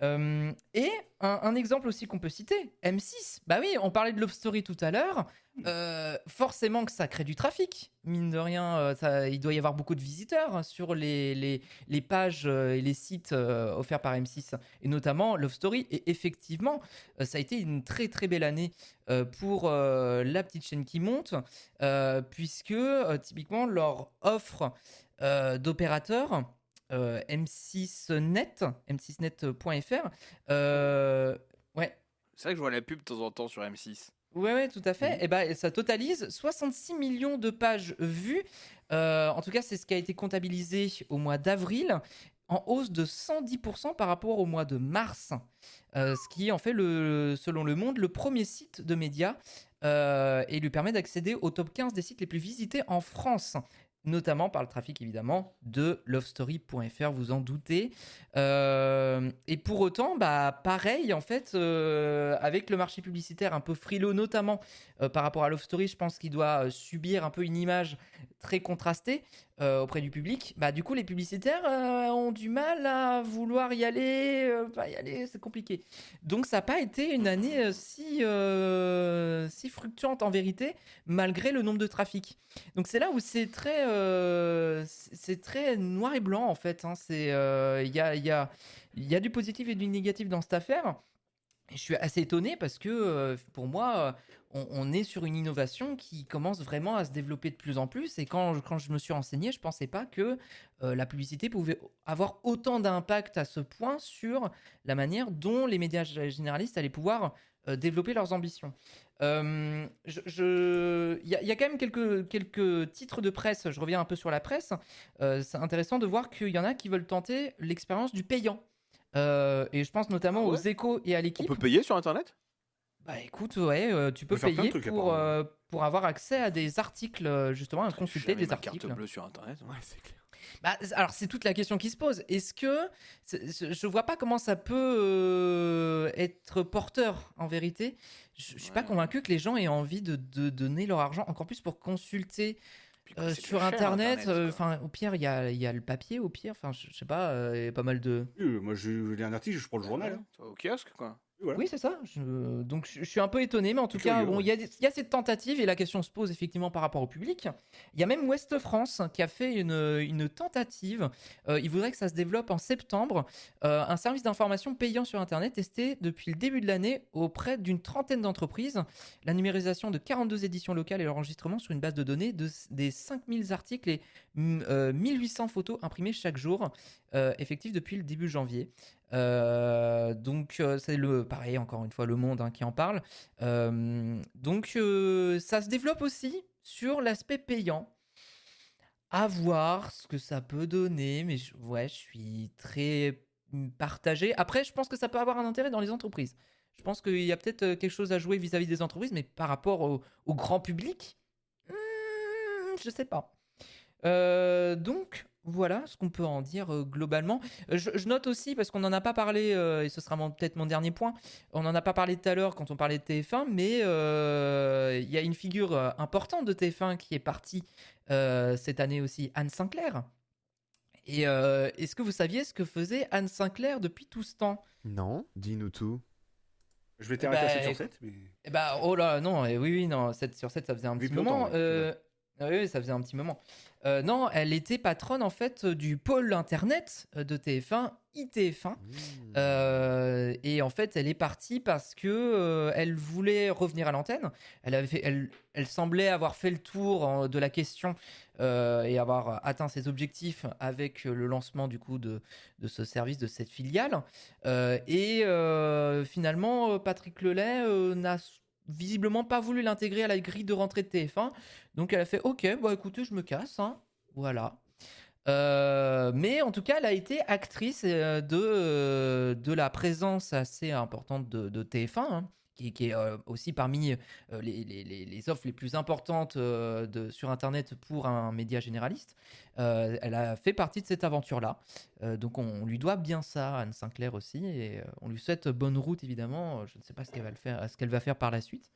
Et un exemple aussi qu'on peut citer, M6. Bah oui, on parlait de Love Story tout à l'heure. Forcément que ça crée du trafic. Mine de rien, il doit y avoir beaucoup de visiteurs sur les pages et les sites offerts par M6, et notamment Love Story. Et effectivement, ça a été une très très belle année pour la petite chaîne qui monte, puisque typiquement leur offre d'opérateurs M6net, m6net.fr, ouais. C'est vrai que je vois la pub de temps en temps sur M6. Ouais, tout à fait. Et ben, ça totalise 66 millions de pages vues. En tout cas, c'est ce qui a été comptabilisé au mois d'avril, en hausse de 110% par rapport au mois de mars. Ce qui en fait, selon Le Monde, le premier site de médias et lui permet d'accéder au top 15 des sites les plus visités en France. Notamment par le trafic évidemment de lovestory.fr, vous en doutez. Et pour autant, bah pareil en fait, avec le marché publicitaire un peu frileux, notamment par rapport à Love Story, je pense qu'il doit subir un peu une image très contrastée auprès du public. Bah du coup, les publicitaires ont du mal à vouloir y aller, pas y aller, c'est compliqué. Donc ça n'a pas été une année si fluctuante en vérité, malgré le nombre de trafic. Donc c'est là où c'est très noir et blanc en fait. Il y a du positif et du négatif dans cette affaire. Et je suis assez étonné parce que pour moi, on est sur une innovation qui commence vraiment à se développer de plus en plus. Et quand je me suis renseigné, je ne pensais pas que la publicité pouvait avoir autant d'impact à ce point sur la manière dont les médias généralistes allaient pouvoir développer leurs ambitions. Il y a quand même quelques titres de presse. Je reviens un peu sur la presse. C'est intéressant de voir qu'il y en a qui veulent tenter l'expérience du payant. Et je pense notamment aux Échos et à On l'équipe. peut payer sur Internet? Bah écoute, ouais, tu peux peut faire plein payer de trucs, pour avoir accès à des articles, justement, à consulter J'avais des ma articles. carte bleue sur Internet. Ouais, c'est clair. Bah, alors c'est toute la question qui se pose. Est-ce que je vois pas comment ça peut être porteur en vérité. Je suis pas Ouais. convaincu que les gens aient envie de donner leur argent encore plus pour consulter Puis quoi, c'est sur cher, Internet. quoi. Enfin, au pire, il y a le papier. Au pire, enfin, je sais pas, il y a pas mal de. Moi, je lis un article, je prends le journal. hein. Tu vas au kiosque, quoi. Voilà. Oui, c'est ça. Donc, je suis un peu étonné, mais en tout C'est cas, curieux, bon, ouais. il y a cette tentative et la question se pose effectivement par rapport au public. Il y a même Ouest France qui a fait une tentative. Il voudrait que ça se développe en septembre. Un service d'information payant sur Internet testé depuis le début de l'année auprès d'une trentaine d'entreprises. La numérisation de 42 éditions locales et l'enregistrement sur une base de données des 5000 articles et 1800 photos imprimées chaque jour, effectif depuis le début janvier. Donc c'est pareil encore une fois Le Monde qui en parle. Donc ça se développe aussi sur l'aspect payant. À voir ce que ça peut donner, mais je suis très partagé. Après, je pense que ça peut avoir un intérêt dans les entreprises. Je pense qu'il y a peut-être quelque chose à jouer vis-à-vis des entreprises, mais par rapport au grand public, je sais pas. Donc voilà ce qu'on peut en dire globalement. Je note aussi, parce qu'on n'en a pas parlé, et ce sera peut-être mon dernier point, on n'en a pas parlé tout à l'heure quand on parlait de TF1, mais il y a une figure importante de TF1 qui est partie cette année aussi, Anne Sinclair. Et est-ce que vous saviez ce que faisait Anne Sinclair depuis tout ce temps? Non, dis-nous tout. Je vais t'arrêter à 7 sur 7. Mais... Eh bah, oh là, non, oui, non, 7 sur 7, ça faisait un Depuis petit longtemps, moment. ouais, Oui, ça faisait un petit moment. Non, elle était patronne en fait du pôle internet de TF1, ITF1. Et en fait, elle est partie parce que elle voulait revenir à l'antenne. Elle semblait avoir fait le tour de la question et avoir atteint ses objectifs avec le lancement du coup de ce service, de cette filiale. Et finalement, Patrick Lelay n'a visiblement pas voulu l'intégrer à la grille de rentrée de TF1. Donc elle a fait OK, bah écoutez, je me casse. Voilà. Mais en tout cas, elle a été actrice de la présence assez importante de TF1, hein, qui est aussi parmi les offres les plus importantes sur Internet pour un média généraliste. Elle a fait partie de cette aventure-là. Donc on lui doit bien ça, Anne Sinclair aussi. Et on lui souhaite bonne route, évidemment. Je ne sais pas ce qu'elle va faire par la suite.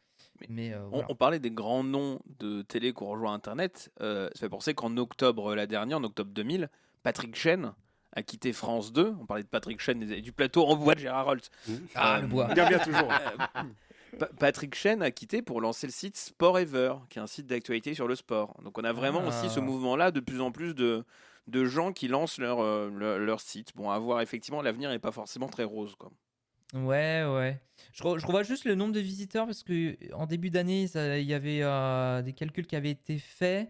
Mais voilà. On parlait des grands noms de télé qu'on rejoint Internet. Ça fait penser qu'en octobre en octobre 2000, Patrick Chen a quitté France 2. On parlait de Patrick Chen et du plateau en bois de Gérard Holt. Le bois. Bien toujours. Patrick Chen a quitté pour lancer le site Sporever, qui est un site d'actualité sur le sport. Donc on a vraiment aussi ce mouvement-là, de plus en plus de gens qui lancent leur site. Bon, à voir, effectivement, l'avenir n'est pas forcément très rose, quoi. Ouais. Je revois juste le nombre de visiteurs parce que en début d'année, il y avait des calculs qui avaient été faits.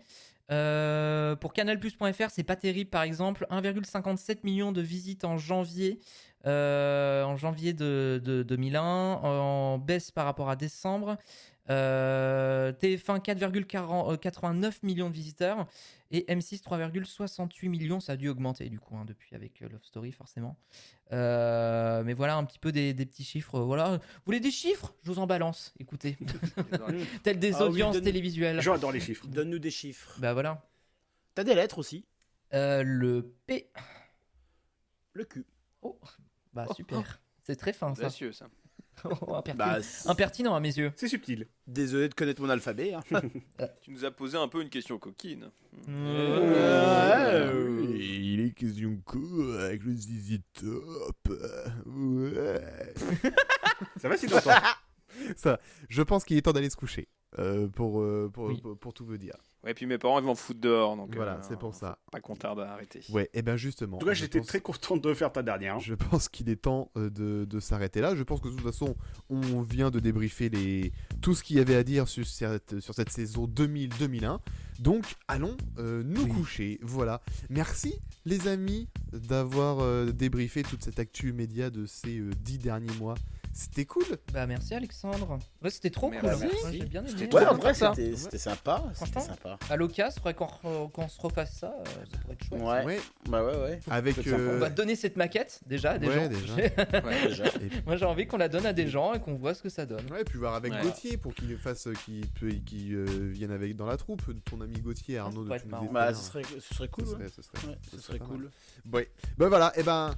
Pour canalplus.fr, c'est pas terrible, par exemple. 1,57 million de visites en janvier de 2001, en baisse par rapport à décembre. TF1 4,89 millions de visiteurs et M6 3,68 millions. Ça a dû augmenter du coup depuis avec Love Story forcément. Mais voilà un petit peu des petits chiffres. Voilà. Vous voulez des chiffres ? Je vous en balance. Écoutez, telles des audiences télévisuelles. J'adore les chiffres. Donne-nous des chiffres. Bah voilà. T'as des lettres aussi. Le P. Le Q. Oh, bah super. C'est très fin ça. Audacieux, ça. Impertinent à mes yeux. C'est subtil. Désolé de connaître mon alphabet. Hein. Tu nous as posé un peu une question coquine. Il est question quoi avec le zizi top. Ouais. Ça va, Sylvain? Ça, je pense qu'il est temps d'aller se coucher. Pour tout vous dire. Ouais, puis mes parents ils vont foutre dehors, donc Voilà, c'est pour ça. Pas qu'on tarde à arrêter. Ouais, et ben justement. En tout cas, j'étais très content de faire ta dernière. Je pense qu'il est temps de s'arrêter là. Je pense que de toute façon, on vient de débriefer tout ce qu'il y avait à dire sur cette saison 2000-2001. Donc, allons nous coucher. Voilà. Merci, les amis, d'avoir débriefé toute cette actu média de ces 10 derniers mois. C'était cool. Bah merci Alexandre. Ouais, c'était trop cool. Merci. Ouais, j'ai bien aimé. Ouais, en vrai, ça. c'était sympa. Franchement, C'était sympa. À l'occasion, faudrait qu'on se refasse ça. Ça pourrait être chouette. Ouais. Ouais. Bah ouais. Avec. C'est sympa. On va donner cette maquette déjà à des Ouais, gens. déjà. Ouais. Déjà. Moi j'ai envie qu'on la donne à des gens et qu'on voit ce que ça donne. Ouais, puis voir avec Ouais. Gauthier pour qu'il fasse, qu'il vienne avec dans la troupe. Ton ami Gauthier, Arnaud, pourrait de être marrant. Bah, ce serait cool. Ce Ouais. serait Ce serait pas cool. mal. Ouais. Ben voilà, et ben.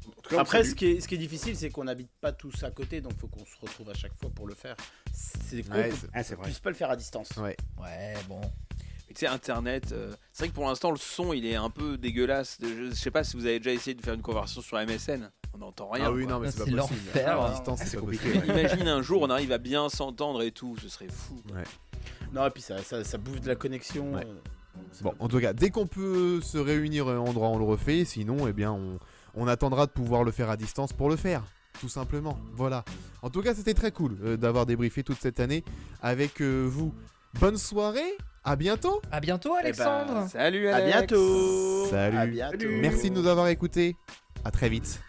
En tout cas, Après, on ce qui est difficile, c'est qu'on n'habite pas tous à côté, donc faut qu'on se retrouve à chaque fois pour le faire. C'est con Ouais, qu'on c'est vrai. puisse pas le faire à distance. Ouais. Ouais, bon. Mais tu sais, Internet, c'est vrai que pour l'instant, le son, il est un peu dégueulasse. Je sais pas si vous avez déjà essayé de faire une conversion sur MSN. On n'entend rien. Ah oui, quoi. non, mais Ah, c'est pas c'est possible. l'enfer. À distance, Ah, c'est c'est pas compliqué, possible. Imagine un jour, on arrive à bien s'entendre et tout, ce serait fou. Ouais. Non, et puis ça bouffe de la connexion. Ouais. Bon, en tout cas, dès qu'on peut se réunir à un endroit, on le refait. Sinon, eh bien, on attendra de pouvoir le faire à distance pour le faire. Tout simplement. Voilà. En tout cas, c'était très cool d'avoir débriefé toute cette année avec vous. Bonne soirée. À bientôt. À bientôt Alexandre. Salut À Alex. bientôt. Salut. À bientôt. Salut. Merci de nous avoir écoutés. À très vite.